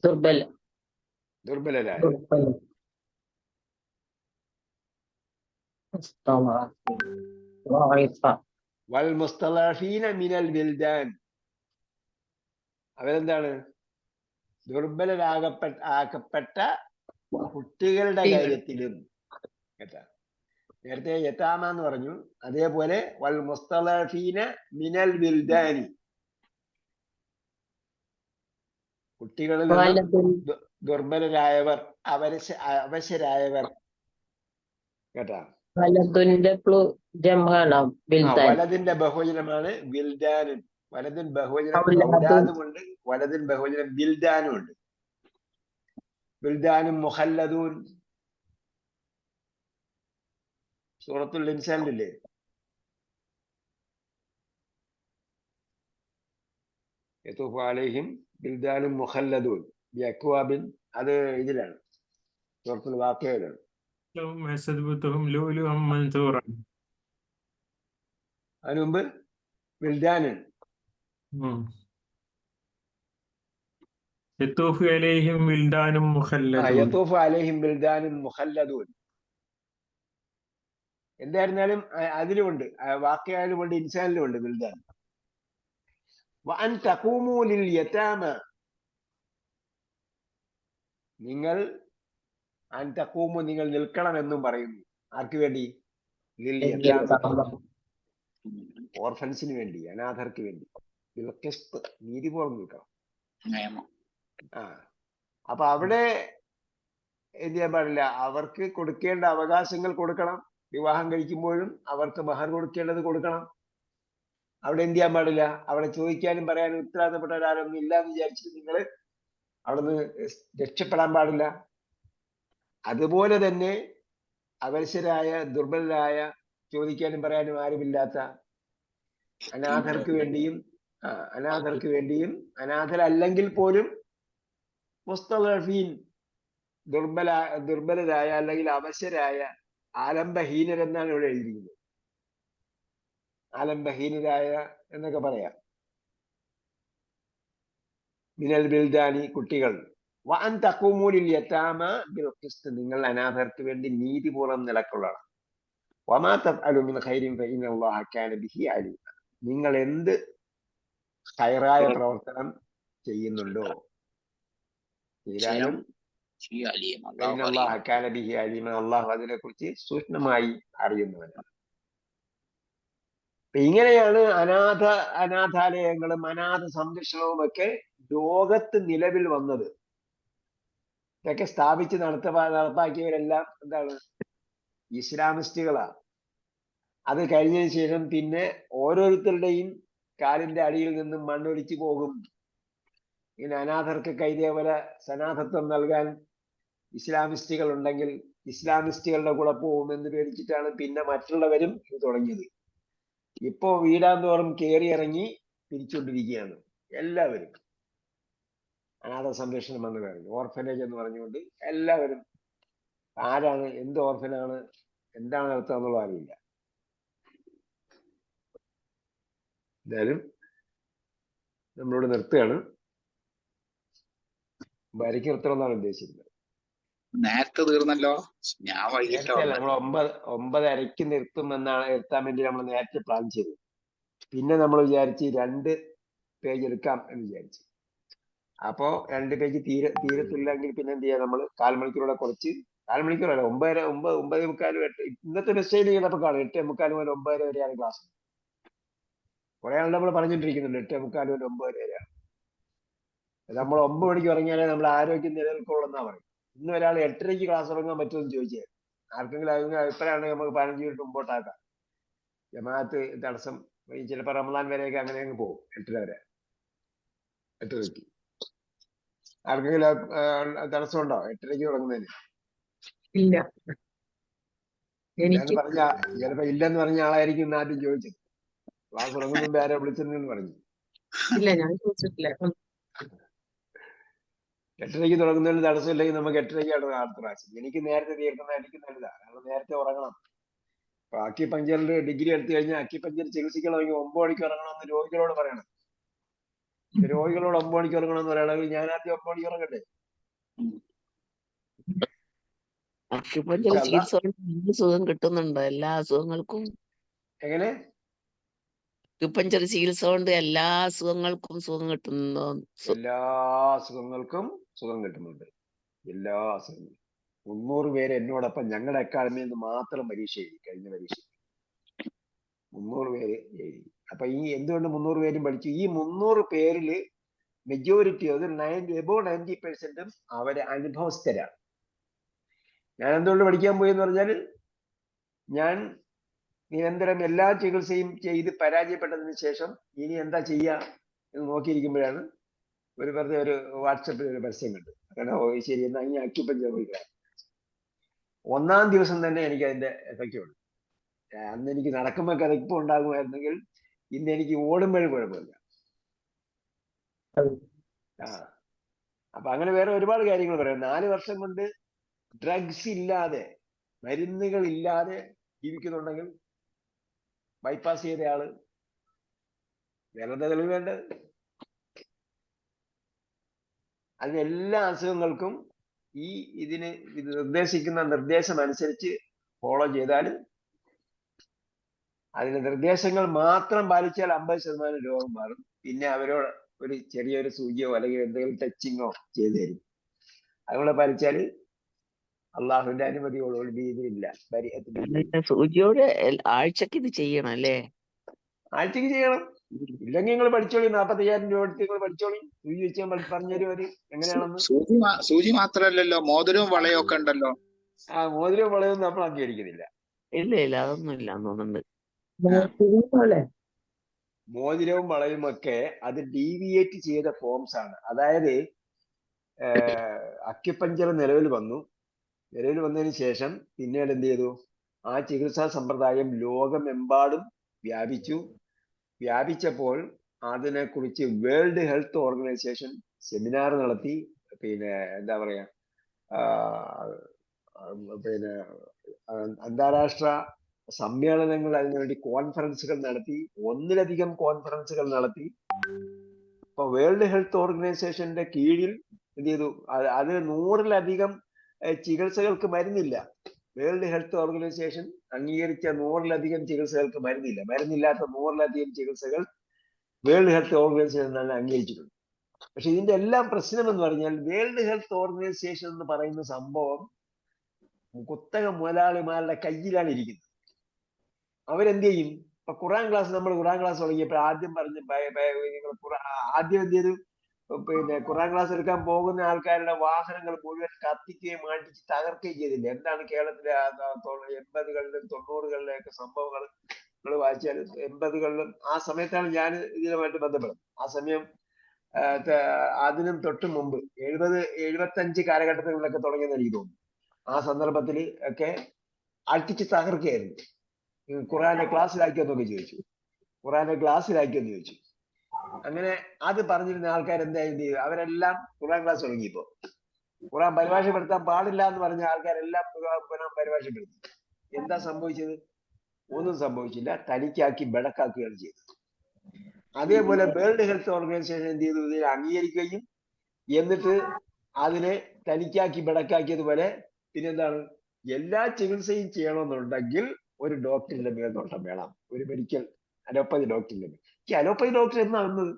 ദുർബല ദുർബലരായ والمستضعفين من البلدان അവരെന്താണ് ആക്കപ്പെട്ട കുട്ടികളുടെ കാര്യത്തിലും കേട്ടാ നേരത്തെ യതാമ എന്ന് പറഞ്ഞു അതേപോലെ വൽ മുസ്തളഫീന മിനൽ വിൽദാനി കുട്ടികളിൽ ദുർബലരായവർ അവശരായവർ കേട്ടാ വലതിന്റെ ബഹുവചനമാണ് വിൽദാനും വലതിൻ ബഹുവചനം ഔലാദുമുണ്ട് വലതിൻ ബഹുവചനം ബിൽദാനും ഉണ്ട് ബിൽദാനും മുഖല്ലദൂൻ സൂറത്തുൽ ഇൻസാനിലില്ലേ യതൂഫു അലൈഹിം ബിൽദാനും മുഖല്ലദൂൻ ബിഅക്വാബിൻ അത് ഇതിലാണ് സൂറത്തുൽ വാഖിയയിലാണ് അതിനു മുമ്പ് ബിൽദാനാണ് യതൂഫു അലൈഹിം വിൽദാനും മുഖല്ലദൂൻ എന്തായിരുന്നാലും അതിലുമുണ്ട് വാക്യാലുമുണ്ട് ഇൻസാനിലുമുണ്ട് ബിൽദാൻ വഅൻ തഖൂമു ലിൽ യതാമ നിങ്ങൾ അൻ തഖൂമു നിങ്ങൾ നിൽക്കണമെന്നും പറയുന്നു ആർക്ക് വേണ്ടി ലിൽ യതാമ ഓർഫൻസിന് വേണ്ടി അനാഥർക്ക് വേണ്ടി നീതിപൂർവ്വം നിൽക്കണം അപ്പൊ അവിടെ എന്ത് ചെയ്യാൻ പാടില്ല അവർക്ക് കൊടുക്കേണ്ട അവകാശങ്ങൾ കൊടുക്കണം വിവാഹം കഴിക്കുമ്പോഴും അവർക്ക് മഹർ കൊടുക്കേണ്ടത് കൊടുക്കണം അവിടെ എന്ത് ചെയ്യാൻ പാടില്ല അവിടെ ചോദിക്കാനും പറയാനും ഉത്തരവാദിത്തപ്പെട്ടവരാരൊന്നും ഇല്ല എന്ന് വിചാരിച്ചിട്ട് നിങ്ങൾ അവിടുന്ന് രക്ഷപ്പെടാൻ പാടില്ല അതുപോലെ തന്നെ അവശരായ ദുർബലരായ ചോദിക്കാനും പറയാനും ആരുമില്ലാത്ത അനാഥർക്ക് വേണ്ടിയും അനാഥരല്ലെങ്കിൽ പോലും മുസ്തളഫീൻ ദുർബലരായ അല്ലെങ്കിൽ അവശരായ ആലംബഹീനരെന്നാണ് ഇവിടെ എഴുതിയിരിക്കുന്നത് ആലംബഹീനരായ എന്നൊക്കെ പറയാം മിനൽ ബിൽദാനി കുട്ടികൾ വഅൻ തഖൂമു ലിൽ യതാമ ബിൽ ഖിസ്ത് നിങ്ങൾ അനാഥർക്ക് വേണ്ടി നീതിപൂർവ്വം നിലകൊള്ളണം വമാ തഫ്അലു മിൻ ഖൈരിൻ ഫഇന്നല്ലാഹ കാന ബിഹി അലീമ നിങ്ങൾ എന്ത് ഖൈറായ പ്രവർത്തനം ചെയ്യുന്നുണ്ടോ ചെയ്താലും അള്ളാഹു അതിനെ കുറിച്ച് സൂക്ഷ്മമായി അറിയുന്നവനാണ്. ഇങ്ങനെയാണ് അനാഥാലയങ്ങളും അനാഥ സംരക്ഷണവും ഒക്കെ ലോകത്ത് നിലവിൽ വന്നത്. ഇതൊക്കെ സ്ഥാപിച്ച് നടപ്പാക്കിയവരെല്ലാം എന്താണ്? ഇസ്ലാമിസ്റ്റുകളാ. അത് കഴിഞ്ഞതിന് ശേഷം പിന്നെ ഓരോരുത്തരുടെയും കാലിന്റെ അടിയിൽ നിന്നും മണ്ണൊലിച്ചു പോകും. ഇങ്ങനെ അനാഥർക്കൊക്കെ ഇതേപോലെ സനാഥത്വം നൽകാൻ ഇസ്ലാമിസ്റ്റുകൾ ഉണ്ടെങ്കിൽ ഇസ്ലാമിസ്റ്റുകളുടെ കൂടെ പോകും എന്ന് പേടിച്ചിട്ടാണ് പിന്നെ മറ്റുള്ളവരും ഇത് തുടങ്ങിയത്. ഇപ്പോ വീടാന്തോറും കയറി ഇറങ്ങി തിരിച്ചുകൊണ്ടിരിക്കുകയാണ് എല്ലാവരും. അനാഥ സംരക്ഷണം എന്ന് പറഞ്ഞു, ഓർഫനേജ് എന്ന് പറഞ്ഞുകൊണ്ട് എല്ലാവരും. ആരാണ്, എന്ത് ഓർഫനാണ്, എന്താണ് അർത്ഥം എന്നുള്ളത് അറിയില്ല. എന്തായാലും നമ്മളോട് നിർത്തുകയാണ്. വരയ്ക്ക് നിർത്തണമെന്നാണ് ഉദ്ദേശിക്കുന്നത്. നേരത്തെ തീർന്നല്ലോ. ഞാൻ നമ്മൾ 9:30 നിർത്താൻ വേണ്ടി നമ്മൾ നേരത്തെ പ്ലാൻ ചെയ്തു. പിന്നെ നമ്മൾ വിചാരിച്ച് 2 പേജ് എടുക്കാം എന്ന് വിചാരിച്ചു. അപ്പോ 2 പേജ് തീരത്തില്ലെങ്കിൽ പിന്നെ എന്ത് ചെയ്യാം, നമ്മൾ 1/4 മണിക്കൂറോടെ കുറച്ച്, 1/4 മണിക്കൂറല്ല, 9:45 ഇന്നത്തെ മെസ്സേജ് ചെയ്തപ്പോൾ കാണും 8:45 മുതൽ 9:30 വരെയാണ് ക്ലാസ്. കുറെ ആൾ നമ്മൾ പറഞ്ഞിട്ടിരിക്കുന്നുണ്ട് 8:45 മുതൽ 9:30 വരെയാണ്. നമ്മൾ 9 മണിക്ക് ഇറങ്ങിയാലേ നമ്മുടെ ആരോഗ്യം നിലനിൽക്കുള്ളൂ പറയും. ഇന്ന് ഒരാൾ 8:30 ക്ലാസ് തുടങ്ങാൻ പറ്റുമെന്ന് ചോദിച്ചാൽ ആർക്കെങ്കിലും അതിന് അഭിപ്രായമാണെങ്കിൽ നമുക്ക് 15 മിനിറ്റ് മുമ്പോട്ടാക്കാം. ജമാഅത്ത് തടസ്സം, ചിലപ്പോൾ റമദാൻ വരെയൊക്കെ അങ്ങനെ അങ്ങ് പോകും. 8:30 വരെ, 8:30. ആർക്കെങ്കിലും തടസ്സമുണ്ടോ 8:30 തുടങ്ങുന്നതിന്? ഇല്ല. ചിലപ്പോ ഇല്ലെന്ന് പറഞ്ഞ ആളായിരിക്കും ആദ്യം ചോദിച്ചത്. ക്ലാസ് തുടങ്ങുന്ന മുമ്പ് ആരോ വിളിച്ചെന്ന് പറഞ്ഞു. ഇല്ല ഞാൻ ചോദിച്ചിട്ടില്ല. 8:30 തുടങ്ങുന്നതിന് തടസ്സമില്ലെങ്കിൽ നമുക്ക് 8:30 അടുത്ത പ്രാവശ്യം. എനിക്ക് നേരത്തെ തീർക്കുന്ന എനിക്ക് നല്ലതാണ്, കാരണം നേരത്തെ ഉറങ്ങണം. അപ്പൊ അക്യുപഞ്ചറിൽ ഡിഗ്രി എടുത്തു കഴിഞ്ഞാൽ അക്യുപഞ്ചർ ചികിത്സിക്കണമെങ്കിൽ 9 മണിക്ക് ഉറങ്ങണമെന്ന് രോഗികളോട് പറയണം. രോഗികളോട് 9 മണിക്ക് ഉറങ്ങണമെന്ന് പറയണമെങ്കിൽ ഞാൻ ആദ്യം 9 മണിക്ക് ഉറങ്ങട്ടെ. അക്യുപഞ്ചർ ഇൻഷാ അല്ലാ. ചികിത്സ കൊണ്ട് നല്ല സുഖം കിട്ടുന്നുണ്ടോ എല്ലാ അസുഖങ്ങൾക്കും? എങ്ങനെ? അക്യുപഞ്ചർ ചികിത്സ കൊണ്ട് എല്ലാ അസുഖങ്ങൾക്കും സുഖം കിട്ടുന്നുണ്ടോ? എല്ലാ അസുഖങ്ങൾക്കും സുഖം കിട്ടുന്നുണ്ട്. എല്ലാ അസുഖങ്ങളും. 300 പേര് എന്നോടൊപ്പം ഞങ്ങളുടെ അക്കാദമിയിൽ നിന്ന് മാത്രം പരീക്ഷ എഴുതി, കഴിഞ്ഞ പരീക്ഷ 300 പേര് എഴുതി. അപ്പൊ ഈ എന്തുകൊണ്ട് 300 പേരും പഠിച്ചു? ഈ 300 പേരില് മെജോറിറ്റി അത് എബോ 90% അവരെ അനുഭവസ്ഥരാണ്. ഞാൻ എന്തുകൊണ്ട് പഠിക്കാൻ പോയി എന്ന് പറഞ്ഞാൽ, ഞാൻ നിരന്തരം എല്ലാ ചികിത്സയും ചെയ്ത് പരാജയപ്പെട്ടതിന് ശേഷം ഇനി എന്താ ചെയ്യുക എന്ന് നോക്കിയിരിക്കുമ്പോഴാണ് വെറുതെ ഒരു വാട്സപ്പിൽ ഒരു പരസ്യം കണ്ടു. കാരണം ശരി എന്നാ ഈ അക്യുപഞ്ചർ പോയിക്കളാം. 1-ാം ദിവസം തന്നെ എനിക്ക് അതിന്റെ എഫക്റ്റ് ഉണ്ട്. അന്ന് എനിക്ക് നടക്കുമ്പോൾ കിതപ്പ് ഉണ്ടാകുമായിരുന്നെങ്കിൽ ഇന്ന് എനിക്ക് ഓടുമ്പോഴും കുഴപ്പമില്ല. അപ്പൊ അങ്ങനെ വേറെ ഒരുപാട് കാര്യങ്ങൾ പറയാം. 4 വർഷം കൊണ്ട് ഡ്രഗ്സ് ഇല്ലാതെ, മരുന്നുകൾ ഇല്ലാതെ ജീവിക്കുന്നുണ്ടെങ്കിൽ ബൈപ്പാസ് ചെയ്ത ആള് വേറെ തെളിവ് വേണ്ടത്. അതിന് എല്ലാ അസുഖങ്ങൾക്കും ഈ ഇത് നിർദ്ദേശിക്കുന്ന നിർദ്ദേശം അനുസരിച്ച് ഫോളോ ചെയ്താൽ, അതിന്റെ നിർദ്ദേശങ്ങൾ മാത്രം പാലിച്ചാൽ 50% രോഗം മാറും. പിന്നെ അവരോട് ഒരു ചെറിയൊരു സൂചിയോ അല്ലെങ്കിൽ എന്തെങ്കിലും ടച്ചിങ്ങോ ചെയ്തു തരും. അതുകൂടെ പാലിച്ചാൽ അള്ളാഹുവിന്റെ അനുമതിയോടുകൂടി ഇതില്ല. സൂചിയോട് ആഴ്ചക്ക് ഇത് ചെയ്യണം അല്ലേ? ആഴ്ചക്ക് ചെയ്യണം. ഇല്ലെങ്കിൽ നിങ്ങൾ പഠിച്ചോളി, 45,000 രൂപ എടുത്ത് നിങ്ങൾ പഠിച്ചോളി. സൂചി വെച്ച് പറഞ്ഞുതരും അവര് എങ്ങനെയാണെന്ന്. സൂചി മാത്രല്ലല്ലോ, മോതിരവും വളയും ഒക്കെ ഉണ്ടല്ലോ. ആ മോതിരവും വളയൊന്നും നമ്മൾ അംഗീകരിക്കുന്നില്ല. ഇല്ല അതൊന്നും ഇല്ല തോന്നുന്നുണ്ട്. മോതിരവും വളയും ഒക്കെ അത് ഡീവിയേറ്റ് ചെയ്ത ഫോംസ് ആണ്. അതായത് അക്യുപഞ്ചർ നിലവിൽ വന്നതിന് ശേഷം പിന്നീട് എന്ത് ചെയ്തു? ആ ചികിത്സാ സമ്പ്രദായം ലോകമെമ്പാടും വ്യാപിച്ചപ്പോൾ അതിനെക്കുറിച്ച് വേൾഡ് ഹെൽത്ത് ഓർഗനൈസേഷൻ സെമിനാർ നടത്തി. പിന്നെ എന്താ പറയാ, പിന്നെ അന്താരാഷ്ട്ര സമ്മേളനങ്ങൾ, അതിനുവേണ്ടി കോൺഫറൻസുകൾ നടത്തി. 1-ലധികം കോൺഫറൻസുകൾ നടത്തി. ഇപ്പൊ വേൾഡ് ഹെൽത്ത് ഓർഗനൈസേഷന്റെ കീഴിൽ എന്ത് ചെയ്തു? അത് 100-ലധികം ചികിത്സകൾക്ക് മരുന്നില്ല. വേൾഡ് ഹെൽത്ത് ഓർഗനൈസേഷൻ അംഗീകരിച്ച 100-ലധികം ചികിത്സകൾക്ക് മരുന്നില്ല. മരുന്നില്ലാത്ത 100-ലധികം ചികിത്സകൾ വേൾഡ് ഹെൽത്ത് ഓർഗനൈസേഷൻ തന്നെ അംഗീകരിച്ചിട്ടുണ്ട്. പക്ഷെ ഇതിന്റെ എല്ലാം പ്രശ്നം എന്ന് പറഞ്ഞാൽ, വേൾഡ് ഹെൽത്ത് ഓർഗനൈസേഷൻ എന്ന് പറയുന്ന സംഭവം കുത്തക മുതലാളിമാരുടെ കയ്യിലാണ് ഇരിക്കുന്നത്. അവരെന്ത് ചെയ്യും? ഇപ്പൊ ഖുറാൻ ക്ലാസ് തുടങ്ങിയപ്പോൾ ആദ്യം എന്ത് ചെയ്തു? പിന്നെ ഖുറാൻ ക്ലാസ് എടുക്കാൻ പോകുന്ന ആൾക്കാരുടെ വാഹനങ്ങൾ മുഴുവൻ കത്തിക്കുകയും മാറ്റിച്ച് തകർക്കുകയും ചെയ്തില്ല. എന്താണ് കേരളത്തിലെ 80-കളിലും 90-കളിലൊക്കെ സംഭവങ്ങൾ നിങ്ങൾ വായിച്ചാൽ, 80-കളിലും ആ സമയത്താണ് ഞാൻ ഇതിനുമായിട്ട് ബന്ധപ്പെടുന്നത്. ആ സമയം അതിനും തൊട്ട് മുമ്പ് 70-75 കാലഘട്ടങ്ങളിലൊക്കെ തുടങ്ങിയെന്ന് എനിക്ക് തോന്നുന്നു. ആ സന്ദർഭത്തിൽ ഒക്കെ അടിച്ച് തകർക്കുകയായിരുന്നു. ഖുറാനെ ക്ലാസ്സിലാക്കിയെന്നൊക്കെ ചോദിച്ചു. അങ്ങനെ അത് പറഞ്ഞിരുന്ന ആൾക്കാർ എന്തായാലും ചെയ്യും? അവരെല്ലാം ഖുറാൻ ക്ലാസ് തുടങ്ങിയപ്പോ ഖുറാൻ പരിഭാഷപ്പെടുത്താൻ പാടില്ല എന്ന് പറഞ്ഞ ആൾക്കാരെല്ലാം ഖുറാൻ പരിഭാഷപ്പെടുത്തി. എന്താ സംഭവിച്ചത്? ഒന്നും സംഭവിച്ചില്ല. തനിക്കാക്കി ബെടക്കാക്കുകയാണ് ചെയ്തത്. അതേപോലെ വേൾഡ് ഹെൽത്ത് ഓർഗനൈസേഷൻ എന്ത് ചെയ്തു? ഇതിനെ അംഗീകരിക്കുകയും എന്നിട്ട് അതിനെ തനിക്കാക്കി ബെടക്കാക്കിയതുപോലെ പിന്നെന്താണ്? എല്ലാ ചികിത്സയും ചെയ്യണമെന്നുണ്ടെങ്കിൽ ഒരു ഡോക്ടറിന്റെ മേൽനോട്ടം വേണം. ഒരു മെഡിക്കൽ അലോപ്പതി ഡോക്ടറിന്റെ മേൽ. ഈ അലോപ്പതി ഡോക്ടർ എന്നാ വന്നത്?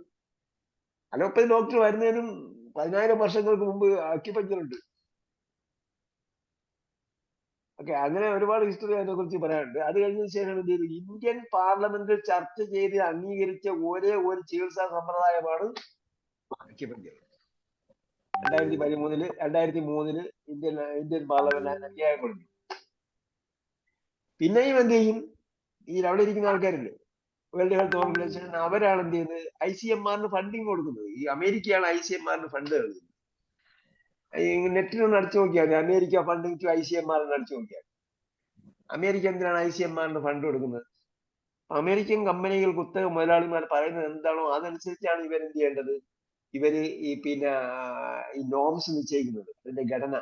അലോപ്പതി ഡോക്ടർ വരുന്നതിനും 10,000 വർഷങ്ങൾക്ക് മുമ്പ് അക്യുപഞ്ചർ ഉണ്ട്. ഓക്കെ, അങ്ങനെ ഒരുപാട് ഹിസ്റ്ററി അതിനെ കുറിച്ച് പറയാനുണ്ട്. അത് കഴിഞ്ഞതിന് ശേഷം എന്ത് ചെയ്തു? ഇന്ത്യൻ പാർലമെന്റിൽ ചർച്ച ചെയ്ത് അംഗീകരിച്ച ഒരേ ഒരു ചികിത്സാ സമ്പ്രദായമാണ് അക്യുപഞ്ചർ. 2003 ഇന്ത്യൻ പാർലമെന്റ് അതിന് അംഗീകാരം കൊടുത്തു. പിന്നെയും എന്ത് ചെയ്യും? ഈ അവിടെ ഇരിക്കുന്ന ആൾക്കാരില്ലേ, വേൾഡ് ഹെൽത്ത് ഓർഗനൈസേഷൻ, അവരാണ് എന്ത് ചെയ്യുന്നത്? ICMR-ന് ഫണ്ടിങ് കൊടുക്കുന്നത്. ഈ അമേരിക്കയാണ് ICMR-ന് ഫണ്ട് നൽകുന്നത്. നെറ്റിലൊന്ന് അടിച്ചു നോക്കിയാൽ അമേരിക്ക ഫണ്ടിങ് ടു ICMR അടിച്ചു നോക്കിയാൽ അമേരിക്ക എന്തിനാണ് ICMR-ന് ഫണ്ട് കൊടുക്കുന്നത്? അമേരിക്കൻ കമ്പനികൾ കുത്തക മുതലാളിമാർ പറയുന്നത് എന്താണോ അതനുസരിച്ചാണ് ഇവർ എന്ത് ചെയ്യേണ്ടത്. ഇവര് ഈ പിന്നെ ഈ നോംസ് നിശ്ചയിക്കുന്നത്, അതിന്റെ ഘടന,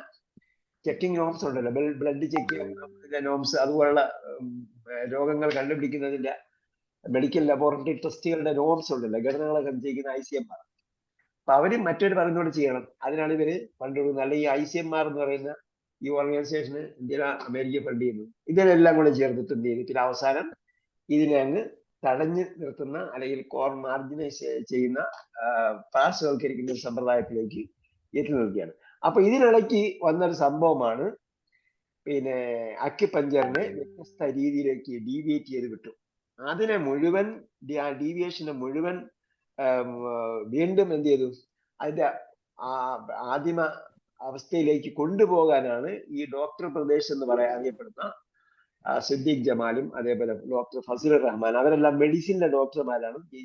ചെക്കിംഗ് നോംസ് ഉണ്ടല്ലോ, ബ്ലഡ് ചെക്ക് നോംസ്, അതുപോലുള്ള രോഗങ്ങൾ കണ്ടുപിടിക്കുന്നതിന്റെ മെഡിക്കൽ ലബോറട്ടറി ടെസ്റ്റുകളുടെ നോംസ് ഉണ്ടല്ലോ, ഘടനകളൊക്കെ നിശ്ചയിക്കുന്ന ICMR. അപ്പൊ അവര് മറ്റൊരു പറഞ്ഞുകൊണ്ട് ചെയ്യണം. അതിനാണ് ഇവര് ഫണ്ട് കൊടുക്കുന്നത്. അല്ലെങ്കിൽ ICMR എന്ന് പറയുന്ന ഈ ഓർഗനൈസേഷന് ഇന്ത്യ അമേരിക്ക ഫണ്ട് ചെയ്യുന്നു. ഇതിനെല്ലാം കൂടെ ചേർത്തിട്ട് എന്ത് ചെയ്തു, പിന്നെ അവസാനം ഇതിനെ അങ്ങ് തടഞ്ഞു നിർത്തുന്ന അല്ലെങ്കിൽ മാർജിനൈസ് ചെയ്യുന്ന പാർശ്വവൽക്കരിക്കുന്ന ഒരു സമ്പ്രദായത്തിലേക്ക് എത്തി നിൽക്കുകയാണ്. അപ്പൊ ഇതിനിടയ്ക്ക് വന്നൊരു സംഭവമാണ് പിന്നെ അക്യുപഞ്ചറിനെ വ്യത്യസ്ത രീതിയിലേക്ക് ഡീവിയേറ്റ് ചെയ്ത് വിട്ടു. അതിനെ മുഴുവൻ ഡീവിയേഷനെ മുഴുവൻ വീണ്ടും എന്ത് ചെയ്തു, അതിന്റെ ആദിമ അവസ്ഥയിലേക്ക് കൊണ്ടുപോകാനാണ് ഈ ഡോക്ടർ പ്രദേശ് എന്ന് അറിയപ്പെടുന്ന സിദ്ദീഖ് ജമാലും അതേപോലെ ഡോക്ടർ ഫസലുർ റഹ്മാൻ, അവരെല്ലാം മെഡിസിന്റെ ഡോക്ടർമാരാണ്, ഈ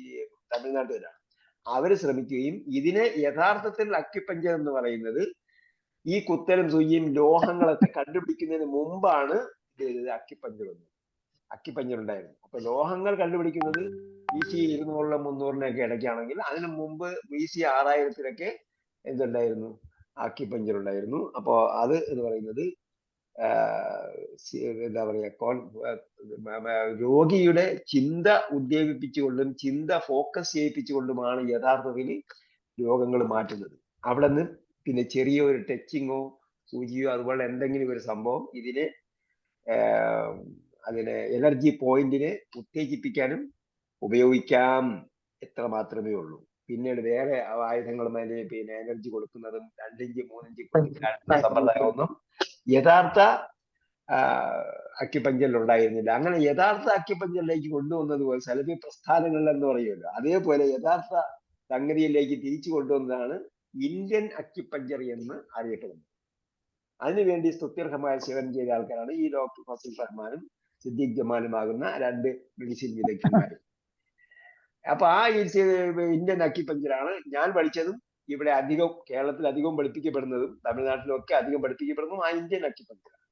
തമിഴ്നാട്ടുകാരാണ്. അവര് ശ്രമിക്കുകയും ഇതിനെ യഥാർത്ഥത്തിൽ അക്യുപഞ്ചർ എന്ന് പറയുന്നത് ഈ കുത്തലും സൂചിയും ലോഹങ്ങളൊക്കെ കണ്ടുപിടിക്കുന്നതിന് മുമ്പാണ് അക്യുപഞ്ചർ വന്നത്. അക്യുപഞ്ചർ ഉണ്ടായിരുന്നു. അപ്പൊ ലോഹങ്ങൾ കണ്ടുപിടിക്കുന്നത് BC 200 300 ഇടയ്ക്കാണെങ്കിൽ അതിനു മുമ്പ് BC 6000 എന്തുണ്ടായിരുന്നു, അക്യുപഞ്ചർ ഉണ്ടായിരുന്നു. അപ്പോ അത് എന്ന് പറയുന്നത് എന്താ പറയാ, രോഗിയുടെ ചിന്ത ഉദ്ദീപിപ്പിച്ചുകൊണ്ടും ചിന്ത ഫോക്കസ് ചെയ്യിപ്പിച്ചുകൊണ്ടുമാണ് യഥാർത്ഥത്തിൽ രോഗങ്ങൾ മാറ്റുന്നത്. അവിടെ നിന്ന് പിന്നെ ചെറിയ ഒരു ടച്ചിങ്ങോ സൂചിയോ അതുപോലെ എന്തെങ്കിലും ഒരു സംഭവം ഇതിനെ അതിനെ എനർജി പോയിന്റിനെ ഉത്തേജിപ്പിക്കാനും ഉപയോഗിക്കാം, എത്ര മാത്രമേ ഉള്ളൂ. പിന്നീട് വേറെ ആയുധങ്ങളും അതിന് പിന്നെ എനർജി കൊടുക്കുന്നതും 2 ഇഞ്ച് 3 ഇഞ്ച് സമ്പ്രദായമൊന്നും യഥാർത്ഥ അക്യുപഞ്ചറിൽ ഉണ്ടായിരുന്നില്ല. അങ്ങനെ യഥാർത്ഥ അക്യുപഞ്ചറിലേക്ക് കൊണ്ടുവന്നത് പോലെ സലഫി പ്രസ്ഥാനങ്ങളിൽ എന്ന് പറയുമല്ലോ, അതേപോലെ യഥാർത്ഥ സംഗതിയിലേക്ക് തിരിച്ചു കൊണ്ടുവന്നതാണ് ഇന്ത്യൻ അക്യുപഞ്ചർ എന്ന് അറിയപ്പെടുന്നത്. അതിനുവേണ്ടി സ്തുത്യർഹമായ സേവനം ചെയ്ത ആൾക്കാരാണ് ഈ ഡോക്ടർ ഫസൽ റഹ്മാനും സിദ്ദീഖ് ജമാലുമാകുന്ന 2 മെഡിസിൻ വിദഗ്ധന്മാരും. അപ്പൊ ആ ഇന്ത്യൻ അക്യുപഞ്ചറാണ് ഞാൻ പഠിച്ചതും ഇവിടെ അധികം കേരളത്തിൽ അധികം പഠിപ്പിക്കപ്പെടുന്നതും തമിഴ്നാട്ടിലും ഒക്കെ അധികം പഠിപ്പിക്കപ്പെടുന്നതും ആ ഇന്ത്യൻ അക്യുപഞ്ചറാണ്.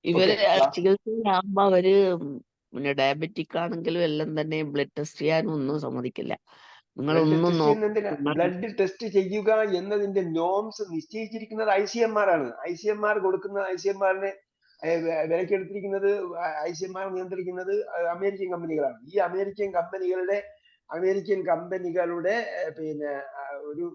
ഇവര് ചികിത്സയിലാകുമ്പോ അവര് പിന്നെ ഡയബറ്റിക് ആണെങ്കിലും എല്ലാം തന്നെ ബ്ലഡ് ടെസ്റ്റ് ചെയ്യാനും ഒന്നും സമ്മതിക്കില്ല. ബ്ലഡ് ടെസ്റ്റ് ചെയ്യുക എന്നതിന്റെ നോംസ് നിശ്ചയിച്ചിരിക്കുന്നത് ICMR ആണ്. ICMR കൊടുക്കുന്ന ICMRനെ വിലക്കെടുത്തിരിക്കുന്നത് ICMR നിയന്ത്രിക്കുന്നത് അമേരിക്കൻ കമ്പനികളാണ്. ഈ അമേരിക്കൻ കമ്പനികളുടെ പിന്നെ ഒരു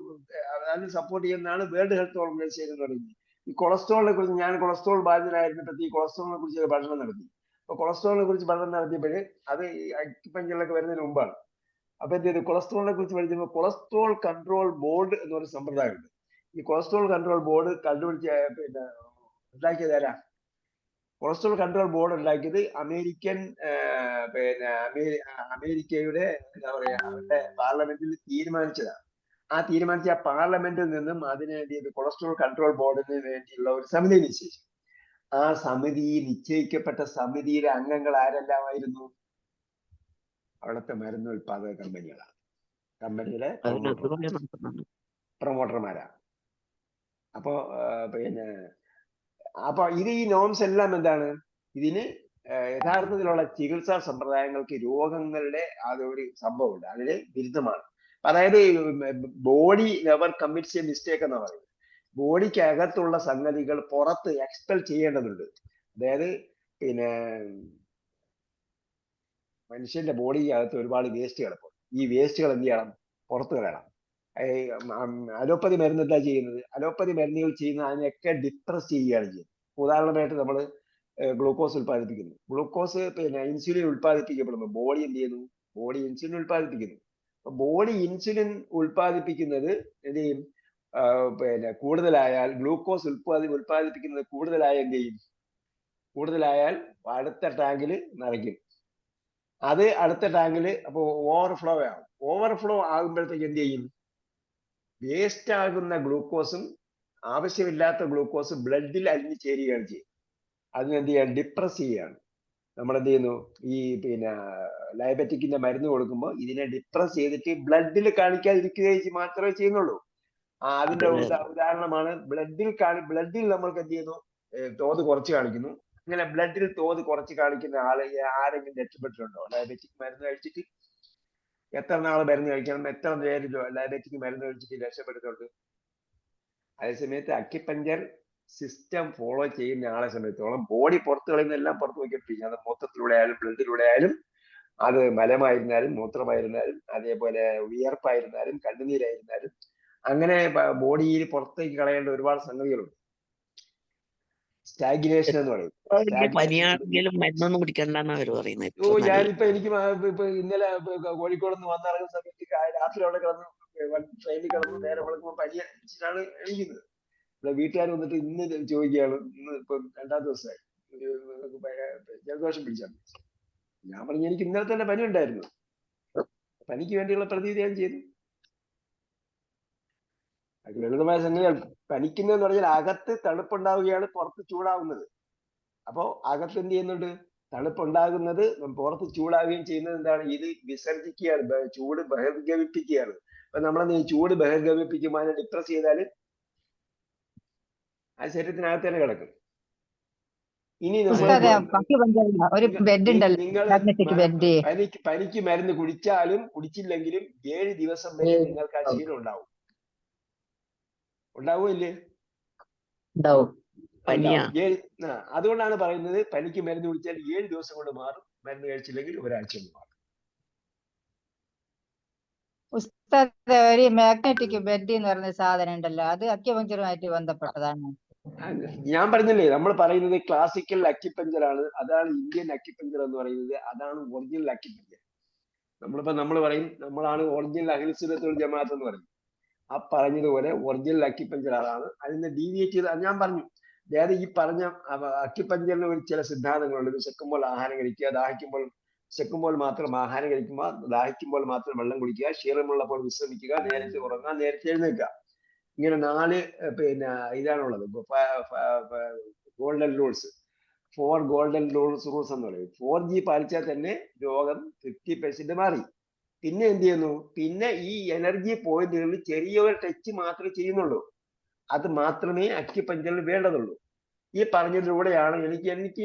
അതിന് സപ്പോർട്ട് ചെയ്യുന്നതാണ് വേൾഡ് ഹെൽത്ത് ഓർഗനൈസേഷൻ എന്ന് പറയുന്നത്. ഈ കൊളസ്ട്രോളിനെ കുറിച്ച്, ഞാൻ കൊളസ്ട്രോൾ ബാധിതനായിരുന്നപ്പോൾ ഈ കൊളസ്ട്രോളിനെ കുറിച്ച് പഠനം നടത്തി. അപ്പൊ കൊളസ്ട്രോളിനെ കുറിച്ച് പഠനം നടത്തിയപ്പോൾ അത് അക്യുപഞ്ചറിലൊക്കെ വരുന്നതിന് മുമ്പാണ്. അപ്പൊ എന്ത് ചെയ്തു, കൊളസ്ട്രോളിനെ കുറിച്ച് പഠിച്ചപ്പോൾ കൊളസ്ട്രോൾ കൺട്രോൾ ബോർഡ് എന്നൊരു സമ്പ്രദായമുണ്ട്. ഈ കൊളസ്ട്രോൾ കൺട്രോൾ ബോർഡ് കണ്ടുപിടിച്ച പിന്നെ ഉണ്ടാക്കിയത് ആരാ? കൊളസ്ട്രോൾ കൺട്രോൾ ബോർഡ് ഉണ്ടാക്കിയത് അമേരിക്കൻ പിന്നെ അമേരിക്കയുടെ എന്താ പറയാ അവരുടെ പാർലമെന്റിൽ തീരുമാനിച്ചതാണ്. ആ തീരുമാനിച്ച പാർലമെന്റിൽ നിന്നും അതിന് വേണ്ടി കൊളസ്ട്രോൾ കൺട്രോൾ ബോർഡിന് വേണ്ടിയുള്ള ഒരു സമിതി നിശ്ചയിച്ചു. ആ സമിതി നിശ്ചയിക്കപ്പെട്ട സമിതിയിലെ അംഗങ്ങൾ ആരെല്ലാമായിരുന്നു? അവിടുത്തെ മരുന്ന് ഉൽപാദക കമ്പനികളാണ്, കമ്പനിയുടെ പ്രൊമോട്ടർമാരാണ്. അപ്പോ പിന്നെ അപ്പൊ ഇത് ഈ നോംസ് എല്ലാം എന്താണ്, ഇതിന് യഥാർത്ഥത്തിലുള്ള ചികിത്സാ സമ്പ്രദായങ്ങൾക്ക് രോഗങ്ങളുടെ അതൊരു സംഭവമുണ്ട്, അതിന് വിരുദ്ധമാണ്. അതായത് body never commits A mistake എന്ന് പറയുന്നത്. ബോഡിക്ക് അകത്തുള്ള സംഗതികൾ പുറത്ത് എക്സ്പെൽ ചെയ്യേണ്ടതുണ്ട്. അതായത് പിന്നെ മനുഷ്യന്റെ ബോഡിക്കകത്ത് ഒരുപാട് വേസ്റ്റ് കിടക്കും. ഈ വേസ്റ്റുകൾ എന്ത് ചെയ്യണം? പുറത്ത് കളയണം. അലോപ്പതി മരുന്ന് എന്താ ചെയ്യുന്നത്? അലോപ്പതി മരുന്നുകൾ ചെയ്യുന്ന അതിനെയൊക്കെ ഡിപ്രസ് ചെയ്യുകയാണ് ചെയ്യുന്നത്. ഉദാഹരണമായിട്ട് നമ്മൾ ഗ്ലൂക്കോസ് ഉൽപ്പാദിപ്പിക്കുന്നു. ഗ്ലൂക്കോസ് പിന്നെ ഇൻസുലിൻ ഉൽപ്പാദിപ്പിക്കപ്പെടുന്നു. ബോഡി എന്ത് ചെയ്യുന്നു? ബോഡി ഇൻസുലിൻ ഉൽപ്പാദിപ്പിക്കുന്നു. ബോഡി ഇൻസുലിൻ ഉൽപ്പാദിപ്പിക്കുന്നത് എന്ത് ചെയ്യും? പിന്നെ കൂടുതലായാൽ ഗ്ലൂക്കോസ് ഉൽപ്പാദിപ്പിക്കുന്നത് കൂടുതലായ എന്ത് ചെയ്യും? കൂടുതലായാൽ അടുത്ത ടാങ്കിൽ നിറയ്ക്കും. അത് അടുത്ത ടാങ്കിൽ അപ്പോൾ ഓവർഫ്ലോ ആകും. ഓവർഫ്ലോ ആകുമ്പോഴത്തേക്ക് എന്ത് ചെയ്യും? വേസ്റ്റ് ആകുന്ന ഗ്ലൂക്കോസും ആവശ്യമില്ലാത്ത ഗ്ലൂക്കോസ് ബ്ലഡിൽ അലിഞ്ഞു ചേരുകയാണ് ചെയ്യും. അതിനെന്ത് ചെയ്യാൻ? ഡിപ്രസ് ചെയ്യുകയാണ്. നമ്മൾ എന്ത് ചെയ്യുന്നു? ഈ പിന്നെ ഡയബറ്റിക്കിന്റെ മരുന്ന് കൊടുക്കുമ്പോൾ ഇതിനെ ഡിപ്രസ് ചെയ്തിട്ട് ബ്ലഡിൽ കാണിക്കാതിരിക്കുകയും മാത്രമേ ചെയ്യുന്നുള്ളൂ. അതിന്റെ ഉദാഹരണമാണ് ബ്ലഡിൽ നമ്മൾക്ക് എന്ത് ചെയ്യുന്നു? തോത് കുറച്ച് കാണിക്കുന്നു. ഇങ്ങനെ ബ്ലഡിൽ തോത് കുറച്ച് കാണിക്കുന്ന ആള് ആരെങ്കിലും രക്ഷപ്പെട്ടിട്ടുണ്ടോ? ഡയബറ്റിക് മരുന്ന് കഴിച്ചിട്ട് എത്ര നാള് മരുന്ന് കഴിക്കണം, എത്ര പേര് ഡയബറ്റിക് മരുന്ന് കഴിച്ചിട്ട് രക്ഷപ്പെട്ടിട്ടുണ്ട്? അതേസമയത്ത് അക്യുപഞ്ചർ സിസ്റ്റം ഫോളോ ചെയ്യുന്ന ആളെ സംബന്ധിച്ചോളം ബോഡി പുറത്ത് കളയുന്നതെല്ലാം പുറത്ത് നോക്കിയിട്ടിരിക്കും. അത് മൊത്തത്തിലൂടെ ആയാലും ബ്ലഡിലൂടെ ആയാലും, അത് മലമായിരുന്നാലും മൂത്രമായിരുന്നാലും അതേപോലെ വിയർപ്പായിരുന്നാലും കണ്ണുനീരായിരുന്നാലും, അങ്ങനെ ബോഡിയിൽ പുറത്തേക്ക് കളയേണ്ട ഒരുപാട് സംഗതികളുണ്ട്. സ്റ്റാഗിനേഷൻ എന്ന് പറയും. വലിയ പനിയാണെങ്കിലും മരുന്നൊന്നും കുടിക്കണ്ടെന്നാ അവര് പറയുന്നത്. ഓ, ഞാനിപ്പോ എനിക്ക് ഇപ്പൊ ഇന്നലെ കോഴിക്കോട് നിന്ന് വന്നിറങ്ങുന്ന സമയത്ത് രാത്രി അവിടെ കിടന്ന് ട്രെയിനിൽ കിടന്ന് നേരെ വിളക്കുമ്പോൾ പനി അടിച്ചിട്ടാണ് എണീക്കുന്നത്. ഇവിടെ വീട്ടുകാർ വന്നിട്ട് ഇന്ന് ചോദിക്കുകയാണ്, ഇന്ന് ഇപ്പൊ 2ാം ദിവസമായി ജലദോഷം പിടിച്ചാണ്. ഞാൻ പറഞ്ഞു എനിക്ക് ഇന്നലെ തന്നെ പനി ഉണ്ടായിരുന്നു, പനിക്ക് വേണ്ടിയുള്ള പ്രതിവിധി ഞാൻ ചെയ്തു. അത് ലളിതമായ സംഗതിയാണ്. പനിക്കുന്നതെന്ന് പറഞ്ഞാൽ അകത്ത് തണുപ്പുണ്ടാവുകയാണ്, പുറത്ത് ചൂടാവുന്നത്. അപ്പോ അകത്ത് എന്ത് ചെയ്യുന്നുണ്ട്? തണുപ്പുണ്ടാകുന്നത് പുറത്ത് ചൂടാവുകയും ചെയ്യുന്നത് എന്താണ്? ഇത് വിസർജിക്കുകയാണ്, ചൂട് ബഹിർഗമിപ്പിക്കുകയാണ്. അപ്പൊ നമ്മളെന്ത് ഈ ചൂട് ബഹിർഗമിപ്പിക്കുമ്പോൾ അതിനെ ഡിപ്രസ് ചെയ്താൽ ആ ശരീരത്തിനകത്ത് തന്നെ കിടക്കും. ഇനി പനിക്ക് മരുന്ന് കുടിച്ചാലും കുടിച്ചില്ലെങ്കിലും 7 ദിവസം വരെ നിങ്ങൾക്ക് ആ ശീലം ഉണ്ടാവും. ഉണ്ടാവുമല്ലേ? അതുകൊണ്ടാണ് പറയുന്നത് പനിക്ക് മരുന്ന് കുടിച്ചാൽ 7 ദിവസം കൊണ്ട് മാറും, മരുന്ന് കഴിച്ചില്ലെങ്കിൽ ഒരാഴ്ച കൊണ്ട് മാറും. ഒരു മാഗ്നറ്റിക് ബെഡ് എന്ന് പറഞ്ഞ സാധനം ഉണ്ടല്ലോ, അത് അക്യുപഞ്ചറുമായിട്ട് ബന്ധപ്പെട്ടതാണ്. ഞാൻ പറഞ്ഞില്ലേ, നമ്മൾ പറയുന്നത് ക്ലാസിക്കൽ അക്യുപഞ്ചർ ആണ്. അതാണ് ഇന്ത്യൻ അക്യുപഞ്ചർ എന്ന് പറയുന്നത്. അതാണ് ഒറിജിനൽ അക്യുപഞ്ചർ. നമ്മൾ പറയും നമ്മളാണ് ഒറിജിനൽ അഹ്ലു സുന്നത്ത് വൽ ജമാഅത്ത് എന്ന് പറയും. ആ പറഞ്ഞതുപോലെ ഒറിജിനൽ അക്യുപഞ്ചർ അതാണ്. അതിന് ഡീവിയേറ്റ് ചെയ്ത് ഞാൻ പറഞ്ഞു. അതായത് ഈ പറഞ്ഞ അക്യുപഞ്ചറിന് ഒരു ചില സിദ്ധാന്തങ്ങളുണ്ട്. വിശക്കുമ്പോൾ ആഹാരം കഴിക്കുക, വിശക്കുമ്പോൾ മാത്രം ആഹാരം കഴിക്കുമ്പോൾ, ദാഹിക്കുമ്പോൾ മാത്രം വെള്ളം കുടിക്കുക, ക്ഷീണമുള്ളപ്പോൾ വിശ്രമിക്കുക, നേരത്തെ ഉറങ്ങുക, നേരത്തെ എഴുന്നേൽക്കുക. ഇങ്ങനെ 4 ഇതാണുള്ളത്. ഗോൾഡൻ റൂൾസ്, 4 ഗോൾഡൻ റൂൾസ് എന്ന് പറയും. 4G പാലിച്ചാൽ തന്നെ രോഗം 50% മാറി. പിന്നെ എന്ത് ചെയ്യുന്നു? പിന്നെ ഈ എനർജി പോയിന്റുകളിൽ ചെറിയൊരു ടച്ച് മാത്രമേ ചെയ്യുന്നുള്ളൂ. അത് മാത്രമേ അക്യുപഞ്ചറിൽ വേണ്ടതുള്ളൂ. ഈ പറഞ്ഞതിലൂടെയാണ്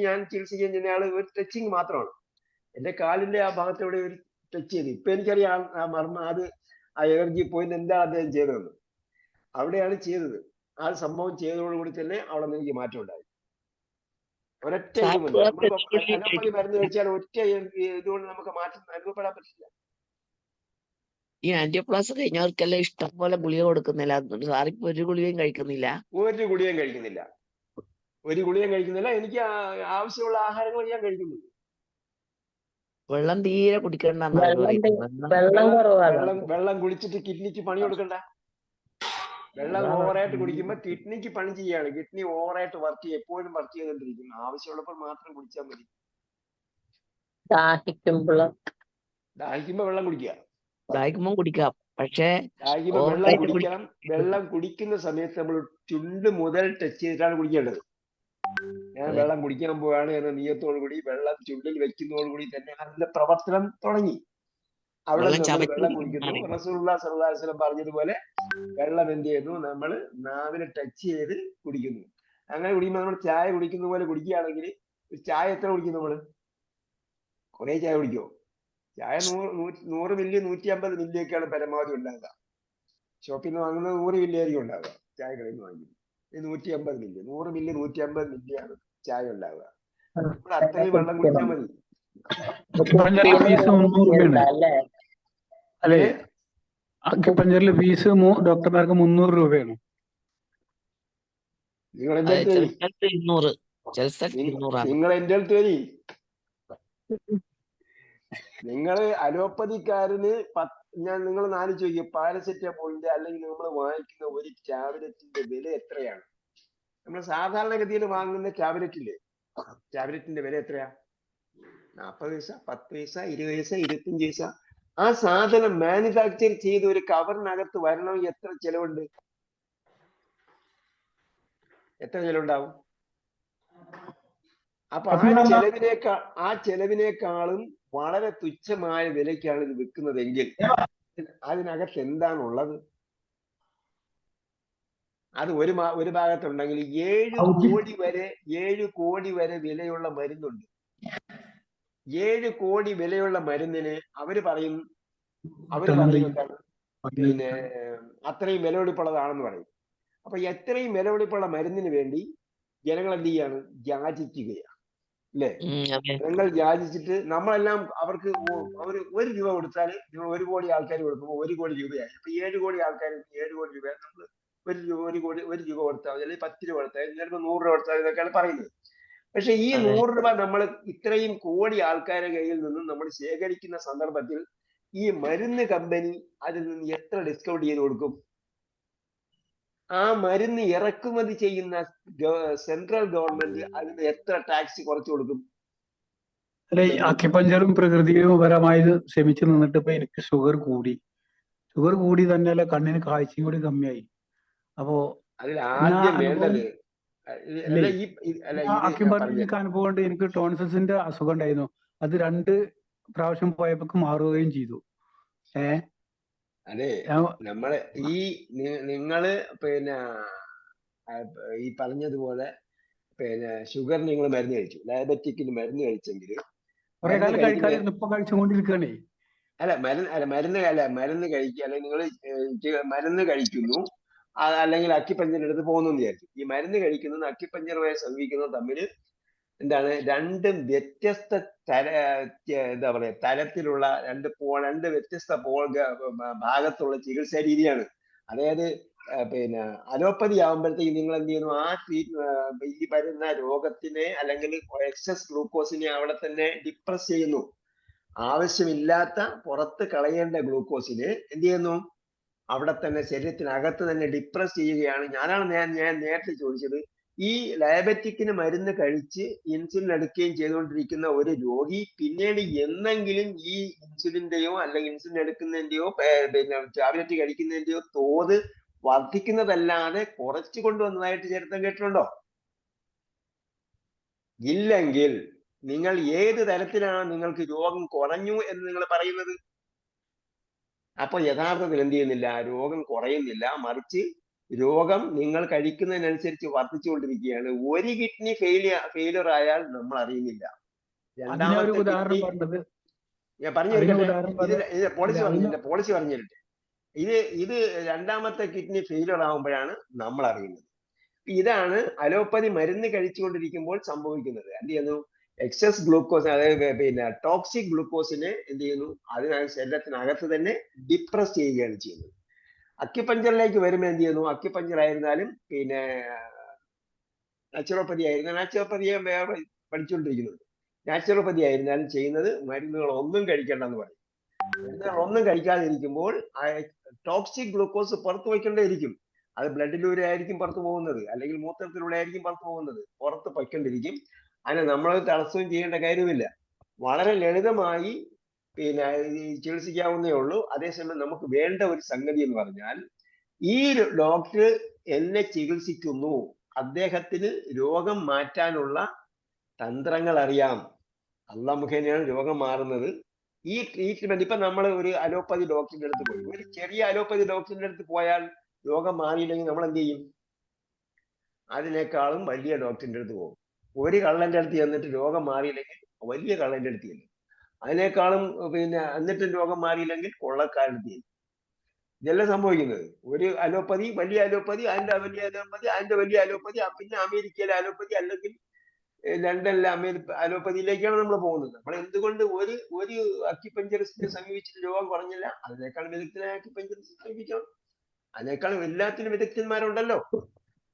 ഞാൻ ചികിത്സ ചെയ്യുന്ന ആള് ഒരു ടച്ചിങ് മാത്രമാണ്. എന്റെ കാലിന്റെ ആ ഭാഗത്തൂടെ ഒരു ടച്ച് ചെയ്ത്. ഇപ്പൊ എനിക്കറിയാം ആ മർമ്മം, അത് ആ എനർജി പോയിന്റ് എന്താണ് അദ്ദേഹം ചെയ്തതെന്ന്. അവിടെയാണ് ചെയ്തത്. ആ സംഭവം ചെയ്തതോടുകൂടി തന്നെ അവിടെ നിന്ന് എനിക്ക് മാറ്റം ഉണ്ടായി. ഒരൊറ്റ ഇതുമില്ല. അലോപ്പതി മരുന്ന് കഴിച്ചാൽ ഒറ്റ ഇതുകൊണ്ട് നമുക്ക് മാറ്റം അനുഭവപ്പെടാൻ പറ്റില്ല. ഈ ആന്റിപ്ലാസ് കഴിഞ്ഞവർക്കെല്ലാം ഇഷ്ടം പോലെ ഗുളിക കൊടുക്കുന്നില്ല. സാറിപ്പോ ഒരു ഗുളികയും കഴിക്കുന്നില്ല. ഒരു ഗുളികയും കഴിക്കുന്നില്ല. എനിക്ക് ആവശ്യമുള്ള ആഹാരങ്ങൾ ഞാൻ കഴിക്കുന്നുണ്ട്. വെള്ളം തീരെ കുടിക്കണ്ടെന്ന് വെള്ളം കുടിച്ചിട്ട് കിഡ്നിക്ക് പണി കൊടുക്കണ്ട. വെള്ളം ഓവറായിട്ട് കുടിക്കുമ്പോൾ കിഡ്നിക്ക് പണി ചെയ്യാണ്. കിഡ്നി ഓവറായിട്ട് എപ്പോഴും വർക്ക് ചെയ്തോണ്ടിരിക്കും. ആവശ്യമുള്ളപ്പോൾ മാത്രം കുടിച്ചാൽ മതി. ദാഹിക്കുമ്പോ വെള്ളം കുടിക്കുക. ദാഹിക്കുമ്പോൾ കുടിക്കാം, പക്ഷേ വെള്ളം കുടിക്കണം. വെള്ളം കുടിക്കുന്ന സമയത്ത് നമ്മൾ ചുണ്ട് മുതൽ ടച്ച് ചെയ്തിട്ടാണ് കുടിക്കേണ്ടത്. ഞാൻ വെള്ളം കുടിക്കാൻ പോവാണ് എന്ന നിയത്തോടു കൂടി വെള്ളം ചുണ്ടിൽ വെക്കുന്നതോടുകൂടി തന്നെ അതിന്റെ പ്രവർത്തനം തുടങ്ങി. അവിടെ നമ്മൾ വെള്ളം കുടിക്കുന്നു. റസൂലുള്ളാഹി സ്വല്ലല്ലാഹു അലൈഹി വസല്ലം പറഞ്ഞതുപോലെ വെള്ളം എന്ത് ചെയ്യുന്നു? നമ്മൾ നാവിനെ ടച്ച് ചെയ്ത് കുടിക്കുന്നു. അങ്ങനെ കുടിക്കുമ്പോൾ നമ്മൾ ചായ കുടിക്കുന്ന പോലെ കുടിക്കുകയാണെങ്കിൽ, ചായ എത്ര കുടിക്കും നമ്മൾ? കുറെ ചായ കുടിക്കുമോ? ചായ 100 മില്ലി 150 മില്ലിയൊക്കെയാണ് പരമാവധി ഉണ്ടാകുക. ഷോപ്പിൽ നിന്ന് വാങ്ങുന്നത് 100 മില്ലി ആയിരിക്കും ഉണ്ടാകുക. ചായ കടയിൽ നിന്ന് വാങ്ങിക്കുന്നത് 150 മില്ലി, 100 മില്ലി 150 മില്ലിയാണ് ചായ ഉണ്ടാവുക. നമ്മൾ അത്രയും വെള്ളം കുടിച്ചാൽ മതി. അല്ലെ, അക്യുപഞ്ചറിൽ ഫീസ് ഡോക്ടർമാർക്ക് 300 രൂപയാണ്. നിങ്ങൾ എന്റെ അടുത്ത് വരി. നിങ്ങൾ അലോപ്പതിക്കാരന് നിങ്ങൾ 4 ചോദിക്കും. പാരസെറ്റമോളിന്റെ അല്ലെങ്കിൽ നമ്മൾ വാങ്ങിക്കുന്ന ഒരു ടാബ്ലറ്റിന്റെ വില എത്രയാണ്? നമ്മൾ സാധാരണഗതിയിൽ വാങ്ങുന്ന ടാബ്ലറ്റിന്റെ വില എത്രയാ? 40 പൈസ, 10 പൈസ, 20 പൈസ, 25 പൈസ. ആ സാധനം മാനുഫാക്ചർ ചെയ്ത് ഒരു കവറിനകത്ത് വരണമെങ്കിൽ എത്ര ചെലവുണ്ട്? എത്ര ചെലവുണ്ടാവും? അപ്പൊ ആ ചെലവിനേക്കാളും വളരെ തുച്ഛമായ വിലയ്ക്കാണ് ഇത് വിൽക്കുന്നതെങ്കിൽ അതിനകത്ത് എന്താണുള്ളത്? അത് ഒരു ഭാഗത്തുണ്ടെങ്കിൽ 7 കോടി വരെ വിലയുള്ള മരുന്നുണ്ട്. 7 കോടി വിലയുള്ള മരുന്നിന് അവര് പറയും എന്താണ്, പിന്നെ അത്രയും വിലപിടിപ്പുള്ളതാണെന്ന് പറയും. അപ്പൊ എത്രയും വിലപിടിപ്പുള്ള മരുന്നിന് വേണ്ടി ജനങ്ങൾ എന്ത് ചെയ്യാണ്? യാചിക്കുകയാണ്, അല്ലേ? ജനങ്ങൾ യാചിച്ചിട്ട് നമ്മളെല്ലാം അവർക്ക് അവര് 1 രൂപ കൊടുത്താൽ 1 കോടി ആൾക്കാർ കൊടുക്കുമ്പോൾ 1 കോടി രൂപയായി. അപ്പൊ 7 കോടി ആൾക്കാർ 7 കോടി രൂപ നമ്മൾ 1 രൂപ കൊടുത്താൽ മതി, അല്ലെങ്കിൽ 10 രൂപ കൊടുത്താൽ, ചിലപ്പോൾ 100 രൂപ കൊടുത്താൽ എന്നൊക്കെയാണ് പറയുന്നത്. പക്ഷെ ഈ 100 രൂപ നമ്മൾ ഇത്രയും കോടി ആൾക്കാരുടെ കയ്യിൽ നിന്നും നമ്മൾ ശേഖരിക്കുന്ന സന്ദർഭത്തിൽ ഈ മരുന്ന് കമ്പനി അതിൽ നിന്ന് എത്ര ഡിസ്കൗണ്ട് ചെയ്ത് കൊടുക്കും? ആ മരുന്ന് ഇറക്കുമതി ചെയ്യുന്ന സെൻട്രൽ ഗവൺമെന്റ് അതിന് എത്ര ടാക്സ് കുറച്ചു കൊടുക്കും? അല്ലെ, അക്യുപഞ്ചറും പ്രകൃതിപരമായി ശ്രമിച്ചു നിന്നിട്ട് ഇപ്പൊ എനിക്ക് ഷുഗർ കൂടി തന്നെയല്ല, കണ്ണിന് കാഴ്ചയും കൂടി കമ്മിയായി. അപ്പോ അതിൽ ആദ്യം വേണ്ടത് അക്യുപഞ്ചർ അനുഭവം കൊണ്ട് എനിക്ക് ടോൺസിൽസിന്റെ അസുഖം ഉണ്ടായിരുന്നു. അത് 2 പ്രാവശ്യം പോയപ്പോ മാറുകയും ചെയ്തു. അതെ, നമ്മള് നിങ്ങള് പിന്നെ ഈ പറഞ്ഞതുപോലെ പിന്നെ ഷുഗർ നിങ്ങൾ മരുന്ന് കഴിച്ചു, ഡയബറ്റിക്കിന് മരുന്ന് കഴിച്ചെങ്കിൽ കുറെ കാലം കഴിക്കാതിരുന്നു, ഇപ്പൊ കഴിച്ചുകൊണ്ടിരിക്കുകയാണേ. മരുന്ന് കഴിക്കുക, അല്ലെങ്കിൽ നിങ്ങൾ മരുന്ന് കഴിക്കുന്നു, അല്ലെങ്കിൽ അക്യുപഞ്ചറിന്റെ അടുത്ത് പോകുന്നു എന്ന് വിചാരിച്ചു. ഈ മരുന്ന് കഴിക്കുന്നതും അക്യുപഞ്ചറുമായി സമീപിക്കുന്നതും തമ്മിൽ എന്താണ്? 2 വ്യത്യസ്ത എന്താ പറയാ തരത്തിലുള്ള 2 വ്യത്യസ്ത ഭാഗത്തുള്ള ചികിത്സാ രീതിയാണ്. അതായത് പിന്നെ അലോപ്പതി ആകുമ്പോഴത്തേക്ക് നിങ്ങൾ എന്ത് ചെയ്യുന്നു? ഈ വരുന്ന രോഗത്തിനെ അല്ലെങ്കിൽ എക്സസ് ഗ്ലൂക്കോസിനെ അവിടെ തന്നെ ഡിപ്രസ് ചെയ്യുന്നു. ആവശ്യമില്ലാത്ത പുറത്ത് കളയേണ്ട ഗ്ലൂക്കോസിനെ എന്ത് ചെയ്യുന്നു? അവിടെ തന്നെ ശരീരത്തിനകത്ത് തന്നെ ഡിപ്രസ് ചെയ്യുകയാണ്. ഞാൻ നേരത്തെ ചോദിച്ചത്, ഈ ഡയബറ്റിക്കിന് മരുന്ന് കഴിച്ച് ഇൻസുലിൻ എടുക്കുകയും ചെയ്തുകൊണ്ടിരിക്കുന്ന ഒരു രോഗി പിന്നീട് എന്നെങ്കിലും ഈ ഇൻസുലിന്റെയോ അല്ലെങ്കിൽ ഇൻസുലിൻ എടുക്കുന്നതിന്റെയോ പിന്നെ ടാബ്ലറ്റ് കഴിക്കുന്നതിന്റെയോ തോത് വർദ്ധിക്കുന്നതല്ലാതെ കുറച്ചു കൊണ്ടുവന്നതായിട്ട് ചരിത്രം കേട്ടിട്ടുണ്ടോ? ഇല്ലെങ്കിൽ നിങ്ങൾ ഏത് തരത്തിലാണ് നിങ്ങൾക്ക് രോഗം കുറഞ്ഞു എന്ന് നിങ്ങൾ പറയുന്നത്? അപ്പൊ യഥാർത്ഥത്തിൽ എന്ത് ചെയ്യുന്നില്ല? രോഗം കുറയുന്നില്ല, മറിച്ച് രോഗം നിങ്ങൾ കഴിക്കുന്നതിനനുസരിച്ച് വർദ്ധിച്ചുകൊണ്ടിരിക്കുകയാണ്. 1 കിഡ്നി ഫെയിലിയർ ആയാൽ നമ്മൾ അറിയുന്നില്ല. രണ്ടാമത്തെ കിഡ്നി, ഞാൻ പറഞ്ഞു തരട്ടെ, പോളിസി പറഞ്ഞു തരട്ടെ. ഇത് രണ്ടാമത്തെ കിഡ്നി ഫെയിലിയർ ആകുമ്പോഴാണ് നമ്മൾ അറിയുന്നത്. ഇതാണ് അലോപ്പതി മരുന്ന് കഴിച്ചുകൊണ്ടിരിക്കുമ്പോൾ സംഭവിക്കുന്നത്. എന്ത് ചെയ്യുന്നു? എക്സസ് ഗ്ലൂക്കോസ്, അതായത് പിന്നെ ടോക്സിക് ഗ്ലൂക്കോസിനെ എന്ത് ചെയ്യുന്നു? അതിനകത്ത് ശരീരത്തിനകത്ത് തന്നെ ഡിപ്രസ് ചെയ്യുകയാണ് ചെയ്യുന്നത്. അക്യുപഞ്ചറിലേക്ക് വരുമ്പോൾ എന്ത് ചെയ്യുന്നു? അക്യുപഞ്ചർ ആയിരുന്നാലും പിന്നെ നാച്ചുറോപ്പതി ആയിരുന്നാലും, നാച്ചുറോപ്പതിയെ പഠിച്ചുകൊണ്ടിരിക്കുന്നുണ്ട്. നാച്ചുറോപ്പതി ആയിരുന്നാലും ചെയ്യുന്നത് മരുന്നുകളൊന്നും കഴിക്കേണ്ടെന്ന് പറയും. മരുന്നുകളൊന്നും കഴിക്കാതിരിക്കുമ്പോൾ ടോക്സിക് ഗ്ലൂക്കോസ് പുറത്തു വയ്ക്കേണ്ടിയിരിക്കും. അത് ബ്ലഡിലൂടെ ആയിരിക്കും പുറത്തു പോകുന്നത്, അല്ലെങ്കിൽ മൂത്രത്തിലൂടെ ആയിരിക്കും പുറത്തു പോകുന്നത്, പുറത്ത് പൊയ്ക്കൊണ്ടിരിക്കും. അതിന് നമ്മൾ തടസ്സവും ചെയ്യേണ്ട കാര്യമില്ല. വളരെ ലളിതമായി പിന്നെ ചികിത്സിക്കാവുന്നേ ഉള്ളൂ. അതേസമയം നമുക്ക് വേണ്ട ഒരു സംഗതി എന്ന് പറഞ്ഞാൽ, ഈ ഡോക്ടർ എന്നെ ചികിത്സിക്കുന്നു, അദ്ദേഹത്തിന് രോഗം മാറ്റാനുള്ള തന്ത്രങ്ങൾ അറിയാം. അള്ളാഹ് മുഖേനയാണ് രോഗം മാറുന്നത്. ഈ ട്രീറ്റ്മെന്റ് ഇപ്പൊ നമ്മൾ ഒരു അലോപ്പതി ഡോക്ടറിന്റെ അടുത്ത് പോയി, ഒരു ചെറിയ അലോപ്പതി ഡോക്ടറിന്റെ അടുത്ത് പോയാൽ രോഗം മാറിയില്ലെങ്കിൽ നമ്മൾ എന്ത് ചെയ്യും? അതിനേക്കാളും വലിയ ഡോക്ടറിന്റെ അടുത്ത് പോകും. ഒരു കള്ളന്റെ അടുത്ത് ചെന്നിട്ട് രോഗം മാറിയില്ലെങ്കിൽ വലിയ കള്ളന്റെ അടുത്ത് ചെല്ലും. അതിനേക്കാളും പിന്നെ എന്നിട്ടും രോഗം മാറിയില്ലെങ്കിൽ കൊള്ളക്കാരുടെ അടുത്ത് ചെല്ലും. ഇതെല്ലാം സംഭവിക്കുന്നത് ഒരു അലോപ്പതി, വലിയ അലോപ്പതി, അതിന്റെ വലിയ അലോപ്പതി, അതിന്റെ വലിയ അലോപ്പതി, പിന്നെ അമേരിക്കയിലെ അലോപ്പതി, അല്ലെങ്കിൽ ലണ്ടനിലെ അലോപ്പതിയിലേക്കാണ് നമ്മൾ പോകുന്നത്. നമ്മൾ എന്തുകൊണ്ട് ഒരു അക്യുപഞ്ചറിസ്റ്റിനെ സമീപിച്ചിട്ട് രോഗം കുറഞ്ഞില്ല? അതിനേക്കാൾ വിദഗ്ധനായ അക്യുപഞ്ചറിസ്റ്റിനെ സമീപിക്കണം. അതിനേക്കാളും എല്ലാത്തിനും വിദഗ്ധന്മാരുണ്ടല്ലോ.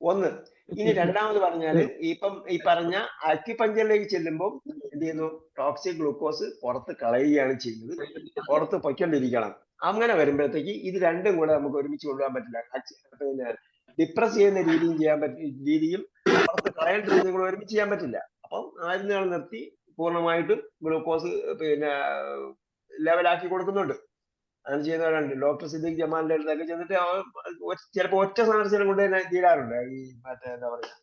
ഒന്ന്. ഇനി രണ്ടാമത് പറഞ്ഞാല്, ഇപ്പം ഈ പറഞ്ഞ അക്യുപഞ്ചറിലേക്ക് ചെല്ലുമ്പോൾ എന്ത് ചെയ്യുന്നു? ടോക്സിക് ഗ്ലൂക്കോസ് പുറത്ത് കളയുകയാണ് ചെയ്യുന്നത്, പുറത്ത് പൊയ്ക്കൊണ്ടിരിക്കണം. അങ്ങനെ വരുമ്പോഴത്തേക്ക് ഇത് രണ്ടും കൂടെ നമുക്ക് ഒരുമിച്ച് കൊണ്ടുപോകാൻ പറ്റില്ല. പിന്നെ ഡിപ്രസ് ചെയ്യുന്ന രീതിയും പുറത്ത് കളയേണ്ട രീതിയും കൂടെ ഒരുമിച്ച് ചെയ്യാൻ പറ്റില്ല. അപ്പം മരുന്നുകൾ നിർത്തി പൂർണ്ണമായിട്ടും ഗ്ലൂക്കോസ് പിന്നെ ലെവലാക്കി കൊടുക്കുന്നുണ്ട്. അങ്ങനെ ചെയ്യുന്നവരുണ്ട്. ഡോക്ടർ സിദ്ദീഖ് ജമാലിന്റെ അടുത്തൊക്കെ ചെന്നിട്ട് ചിലപ്പോൾ ഒറ്റ സന്ദർശനം കൊണ്ട് തന്നെ തീരാറുണ്ട്. ഈ മറ്റേ എന്താ പറയുക,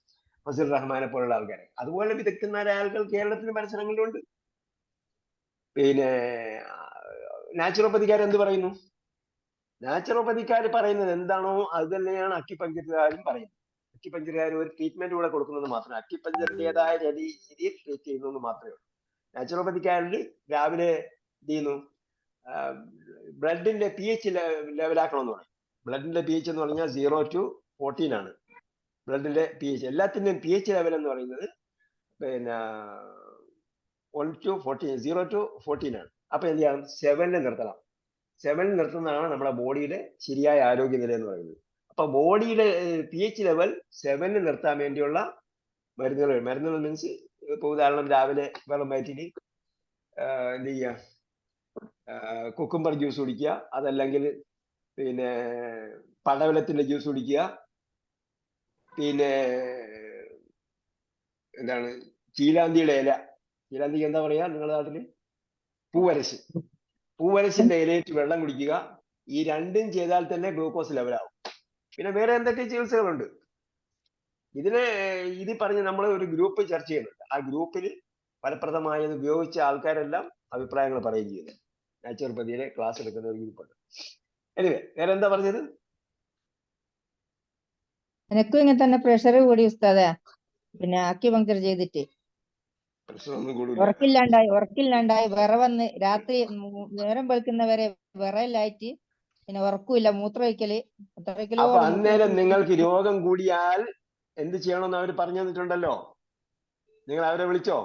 ഫസീർ റഹ്മാനെ പോലുള്ള ആൾക്കാരെ. അതുപോലെ വിദഗ്ധന്മാരായ ആളുകൾ കേരളത്തിലും പരിസരങ്ങളിലുണ്ട്. പിന്നെ നാച്ചുറോപ്പതിക്കാർ എന്ത് പറയുന്നു? നാച്ചുറോപ്പതിക്കാർ പറയുന്നത് എന്താണോ അത് തന്നെയാണ് അക്യുപഞ്ചറുകാരും പറയുന്നത്. അക്യുപഞ്ചറുകാർ ഒരു ട്രീറ്റ്മെന്റ് കൂടെ കൊടുക്കുന്നത് മാത്രമേ അക്യുപഞ്ചറിന്റേതായ രീതിയിൽ ട്രീറ്റ് ചെയ്യുന്നത് മാത്രമേ ഉള്ളൂ. നാച്ചുറോപ്പതിക്കാരിൽ രാവിലെ എന്ത് ചെയ്യുന്നു, ബ്ലഡിന്റെ pH ലെവലാക്കണമെന്ന് പറയും. ബ്ലഡിന്റെ pH എന്ന് പറഞ്ഞാൽ 0 to 14 ആണ് ബ്ലഡിന്റെ pH. എല്ലാത്തിന്റെയും pH ലെവൽ എന്ന് പറയുന്നത് പിന്നെ 1 to 14, 0 to 14 ആണ്. അപ്പൊ എന്ത് ചെയ്യണം, 7ൽ നിർത്തണം. 7ൽ നിർത്തുന്നതാണ് നമ്മുടെ ബോഡിയുടെ ശരിയായ ആരോഗ്യനില എന്ന് പറയുന്നത്. അപ്പൊ ബോഡിയുടെ pH ലെവൽ 7ൽ നിർത്താൻ വേണ്ടിയുള്ള മരുന്നുകൾ മീൻസ് ഇപ്പൊ ഉദാഹരണം രാവിലെ വെള്ളം വയറ്റിൽ എന്ത് ചെയ്യുക, കുക്കുംബർ ജ്യൂസ് കുടിക്കുക, അതല്ലെങ്കിൽ പിന്നെ പടവലത്തിന്റെ ജ്യൂസ് കുടിക്കുക, പിന്നെ എന്താണ് ചീലാന്തിയുടെ ഇല, ചീലാന്തിക്ക് എന്താ പറയാ നിങ്ങളുടെ നാട്ടില്, പൂവരശിന്റെ ഇലയിട്ട് വെള്ളം കുടിക്കുക. ഈ രണ്ടും ചെയ്താൽ തന്നെ ഗ്ലൂക്കോസ് ലെവലാവും. പിന്നെ വേറെ എന്തൊക്കെ ചികിത്സകളുണ്ട്. ഇത് പറഞ്ഞ് നമ്മൾ ഒരു ഗ്രൂപ്പ് ചർച്ച ചെയ്യുന്നുണ്ട്. ആ ഗ്രൂപ്പിൽ ഫലപ്രദമായത് ഉപയോഗിച്ച ആൾക്കാരെല്ലാം അഭിപ്രായങ്ങൾ പറയുകയും ചെയ്യുന്നു. നാച്ചുറോപ്പതിയിലെ ക്ലാസ് എടുക്കുന്ന ഒരു ഗ്രൂപ്പുണ്ട്. എനിവേ വേറെ എന്താ പറഞ്ഞത്? എനക്കും ഇങ്ങനെ തന്നെ പ്രഷർ കൂടി ഉസ്താദേ, പിന്നെ അക്യുപങ്ക്ചർ ചെയ്തിട്ട് പ്രശ്നമൊന്നും കൂടില്ല. ഉറക്കില്ലാണ്ടായി വിറ വന്ന് രാത്രി നേരം വെളുക്കുന്നവരെ വിറയിലായിട്ട് പിന്നെ ഉറക്കൂല്ല, മൂത്രമൊഴിക്കല് അപ്പൊ അന്നേരം നിങ്ങൾക്ക് രോഗം കൂടിയാൽ എന്ത് ചെയ്യണമെന്ന് അവർ പറഞ്ഞു തന്നിട്ടുണ്ടല്ലോ. നിങ്ങൾ അവരെ വിളിച്ചോ?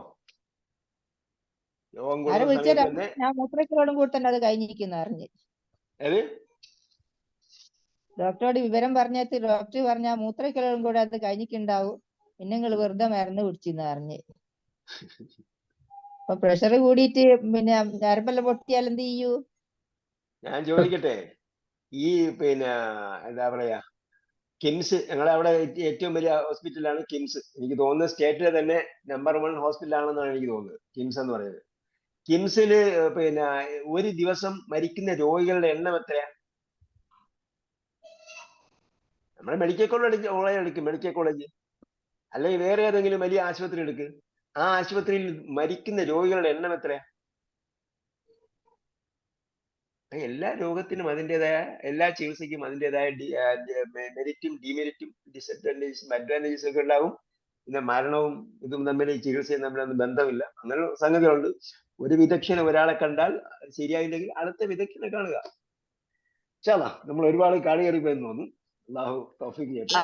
രോഗം കൂടുന്ന സമയത്ത് തന്നെ ഞാൻ മൂത്രമൊഴിക്കലോടും കൂടി തന്നെ അത് കഴിഞ്ഞിരിക്കുന്ന അറിഞ്ഞ് ഡോക്ടറോട് വിവരം പറഞ്ഞിട്ട് ഡോക്ടർ പറഞ്ഞ മൂത്രമൊഴിക്കലോടും കൂടെ അത് കഴിഞ്ഞിട്ടുണ്ടാവും, പിന്നെ നിങ്ങൾ വെറുതെ മരുന്ന് കുടിച്ചെന്ന് അറിഞ്ഞ്. അപ്പൊ പ്രഷർ കൂടിയിട്ട് പിന്നെ ഞരമ്പെല്ലാം പൊട്ടിയാൽ എന്ത് ചെയ്യൂ? ഞാൻ ചോദിക്കട്ടെ, ഈ പിന്നെ എന്താ പറയാ കിംസ്, ഞങ്ങളെ അവിടെ ഏറ്റവും വലിയ ഹോസ്പിറ്റലാണ് കിംസ്. എനിക്ക് തോന്നുന്നത് സ്റ്റേറ്റിലെ തന്നെ നമ്പർ 1 ഹോസ്പിറ്റലാണെന്നാണ് എനിക്ക് തോന്നുന്നത് കിംസ് എന്ന് പറയുന്നത്. കിംസില് പിന്നെ ഒരു ദിവസം മരിക്കുന്ന രോഗികളുടെ എണ്ണം എത്രയാ? നമ്മുടെ മെഡിക്കൽ കോളേജ് എടുക്കും, മെഡിക്കൽ കോളേജ് അല്ലെങ്കിൽ വേറെ ഏതെങ്കിലും വലിയ ആശുപത്രി എടുക്ക്. ആ ആശുപത്രിയിൽ മരിക്കുന്ന രോഗികളുടെ എണ്ണം എത്രയാ? എല്ലാ രോഗത്തിനും അതിൻ്റെതായ, എല്ലാ ചികിത്സയ്ക്കും അതിൻ്റെതായ മെരിറ്റും ഡിമെരിറ്റും ഡിസഡ്വാൻറ്റേജസും അഡ്വാൻറ്റേജസും ഒക്കെ ഉണ്ടാവും. പിന്നെ മരണവും ഇതും തമ്മിൽ, ചികിത്സയും തമ്മിലൊന്നും ബന്ധമില്ല. അങ്ങനെ സംഗതികളുണ്ട്. ഒരു വിദഗ്ധന് ഒരാളെ കണ്ടാൽ ശരിയായില്ലെങ്കിൽ അടുത്ത വിദഗ്ധനെ കാണുക. നമ്മൾ ഒരുപാട് കളി പോയെന്ന് തോന്നുന്നു. അല്ലാഹു തൗഫീഖ് ചെയ്യട്ടെ.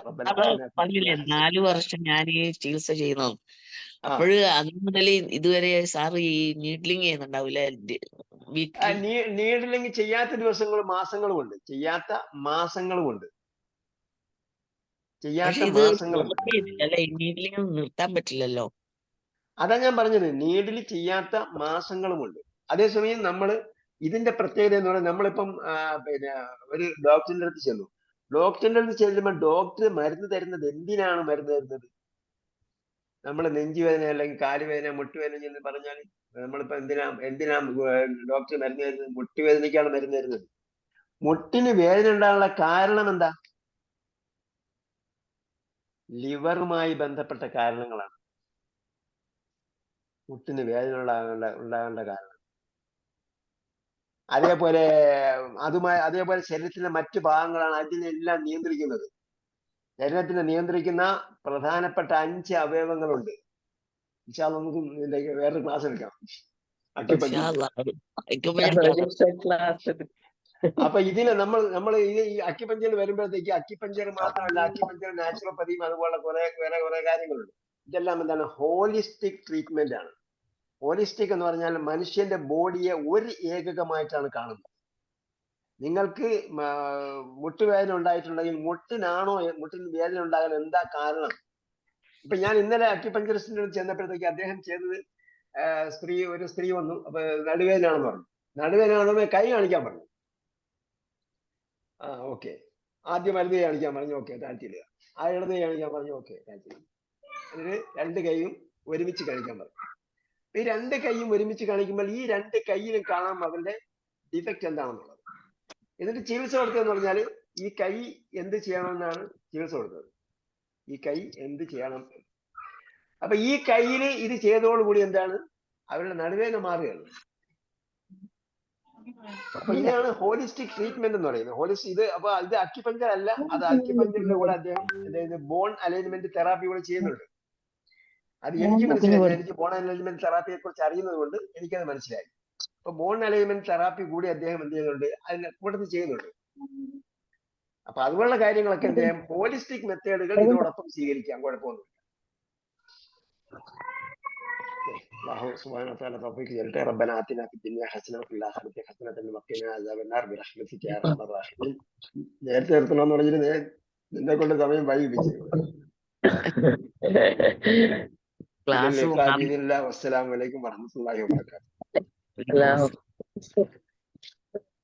പറഞ്ഞില്ലേ 4 വർഷം ഞാൻ ഈ ചികിത്സ ചെയ്യുന്നത്. അപ്പോഴ് അന്ന് മുതൽ ഇതുവരെ സാറ് ഈ നീഡ്ലിങ് ചെയ്യുന്നുണ്ടാവില്ലേ? നീഡില്ലെങ്കിൽ ചെയ്യാത്ത ദിവസങ്ങളും മാസങ്ങളും ഉണ്ട്. നീഡ്ലിങ് നിർത്താൻ പറ്റില്ലല്ലോ. അതാ ഞാൻ പറഞ്ഞത്, നീഡിൽ ചെയ്യാത്ത മാസങ്ങളുമുണ്ട്. അതേസമയം നമ്മൾ ഇതിന്റെ പ്രത്യേകത എന്ന് പറയുന്നത്, നമ്മളിപ്പം പിന്നെ ഒരു ഡോക്ടറിന്റെ അടുത്ത് ചെന്നു. ഡോക്ടറിന്റെ അടുത്ത് ചെല്ലുമ്പോൾ ഡോക്ടർ മരുന്ന് തരുന്നത് എന്തിനാണ് മരുന്ന് തരുന്നത്? നമ്മൾ നെഞ്ചുവേദന അല്ലെങ്കിൽ കാലുവേദന മുട്ടുവേദന എന്ന് പറഞ്ഞാൽ നമ്മളിപ്പോ എന്തിനാ ഡോക്ടർ മരുന്ന് തരുന്നത്? മുട്ടുവേദനയ്ക്കാണ് മരുന്ന് തരുന്നത്. മുട്ടിന് വേദന ഉണ്ടാകാനുള്ള കാരണം എന്താ? ലിവറുമായി ബന്ധപ്പെട്ട കാരണങ്ങളാണ് മുട്ടിന് വേദന ഉണ്ടാകേണ്ട കാരണം. അതേപോലെ ശരീരത്തിലെ മറ്റു ഭാഗങ്ങളാണ് അതിനെല്ലാം നിയന്ത്രിക്കുന്നത്. ശരീരത്തിനെ നിയന്ത്രിക്കുന്ന പ്രധാനപ്പെട്ട 5 അവയവങ്ങളുണ്ട്. നമുക്ക് ഇതിലേക്ക് വേറൊരു ക്ലാസ് എടുക്കാം. അപ്പൊ ഇതിന് നമ്മൾ ഈ അക്യുപഞ്ചറിൽ വരുമ്പോഴത്തേക്ക് അക്യുപഞ്ചർ മാത്രമല്ല, അക്യുപഞ്ചർ നാച്ചുറോപ്പതിയും അതുപോലെ കുറെ കാര്യങ്ങളുണ്ട്. ഇതെല്ലാം എന്താണ്? ഹോളിസ്റ്റിക് ട്രീറ്റ്മെന്റ് ആണ്. ഹോളിസ്റ്റിക് എന്ന് പറഞ്ഞാൽ മനുഷ്യന്റെ ബോഡിയെ ഒരു ഏകകമായിട്ടാണ് കാണുന്നത്. നിങ്ങൾക്ക് മുട്ടുവേദന ഉണ്ടായിട്ടുണ്ടെങ്കിൽ മുട്ടിന് വേദന ഉണ്ടാകാൻ എന്താ കാരണം? ഇപ്പൊ ഞാൻ ഇന്നലെ അക്യുപഞ്ചറിസ്റ്റിന്റെ ചെന്നപ്പോഴത്തേക്ക് അദ്ദേഹം ചെയ്തത്, ഒരു സ്ത്രീ വന്നു. അപ്പൊ നടുവേദനയാണെന്ന് പറഞ്ഞു. നടുവേദന കൈ കാണിക്കാൻ പറഞ്ഞു. ഓക്കെ. ആദ്യം വലത് കൈ കാണിക്കാൻ പറഞ്ഞു. ഓക്കെ, താഴ്ത്തിയിടുക. ഇടത് കൈ കാണിക്കാൻ പറഞ്ഞു. ഓക്കെ, താഴ്ത്തിയിടുക. അതിന് 2 കൈയും ഒരുമിച്ച് കാണിക്കാൻ പറഞ്ഞു. ഈ 2 കൈയും ഒരുമിച്ച് കാണിക്കുമ്പോൾ ഈ 2 കൈയിലും കാണാം അവരുടെ ഡിഫക്റ്റ് എന്താണെന്നുള്ളത്. എന്നിട്ട് ചികിത്സ കൊടുത്തതെന്ന് പറഞ്ഞാൽ ഈ കൈ എന്ത് ചെയ്യണമെന്നാണ് ചികിത്സ കൊടുത്തത്. ഈ കൈ എന്ത് ചെയ്യണം? അപ്പൊ ഈ കൈയിൽ ഇത് ചെയ്തതോടുകൂടി എന്താണ്? അവരുടെ നടുവേദന മാറുകയാണ്. അപ്പൊ ഇതിനാണ് ഹോളിസ്റ്റിക് ട്രീറ്റ്മെന്റ് എന്ന് പറയുന്നത്. ഇത് അപ്പൊ ഇത് അക്യുപഞ്ചർ അല്ല, അത് അക്യുപഞ്ചറിന്റെ കൂടെ അദ്ദേഹം അതായത് ബോൺ അലൈൻമെന്റ് തെറാപ്പി കൂടെ ചെയ്യുന്നുണ്ട്. അത് എനിക്ക് മനസ്സിലായി. എനിക്ക് ബോൺ അലൈൻമെന്റ് തെറാപ്പിയെ കുറിച്ച് അറിയുന്നത് കൊണ്ട് എനിക്കത് മനസ്സിലായി. അപ്പൊ ബോൺ അലൈൻമെന്റ് തെറാപ്പി കൂടി അദ്ദേഹം എന്ത് ചെയ്യുന്നുണ്ട്, അതിന്റെ കൂട്ടത്തിൽ ചെയ്യുന്നുണ്ട്. അപ്പൊ അതുപോലുള്ള കാര്യങ്ങളൊക്കെ അദ്ദേഹം ഹോളിസ്റ്റിക് മെത്തേഡുകൾ ഇതിനോടൊപ്പം സ്വീകരിക്കാം, കുഴപ്പമൊന്നുമില്ല. അല്ലാഹു സുബ്ഹാനഹു വ തആല തൗഫീഖ് ചെയ്യട്ടെ. റബ്ബനാ ആതിനാ ഫിദ് ദുനിയ ഹസന വഫിൽ ആഖിറതി ഹസനതൻ വഖിനാ അദാബന്നാർ ബിറഹ്മതിക യാ അർഹമർ റഹീമീൻ. നേരത്തെ നിർത്തണമെന്ന് പറഞ്ഞിട്ട് നിന്നെ കൊണ്ട് സമയം വൈകിപ്പിച്ചു. ക്ലാസ് അസ്സലാമു അലൈക്കും വറഹ്മത്തുള്ളാഹി വബറകാതുഹു. അല്ലാഹു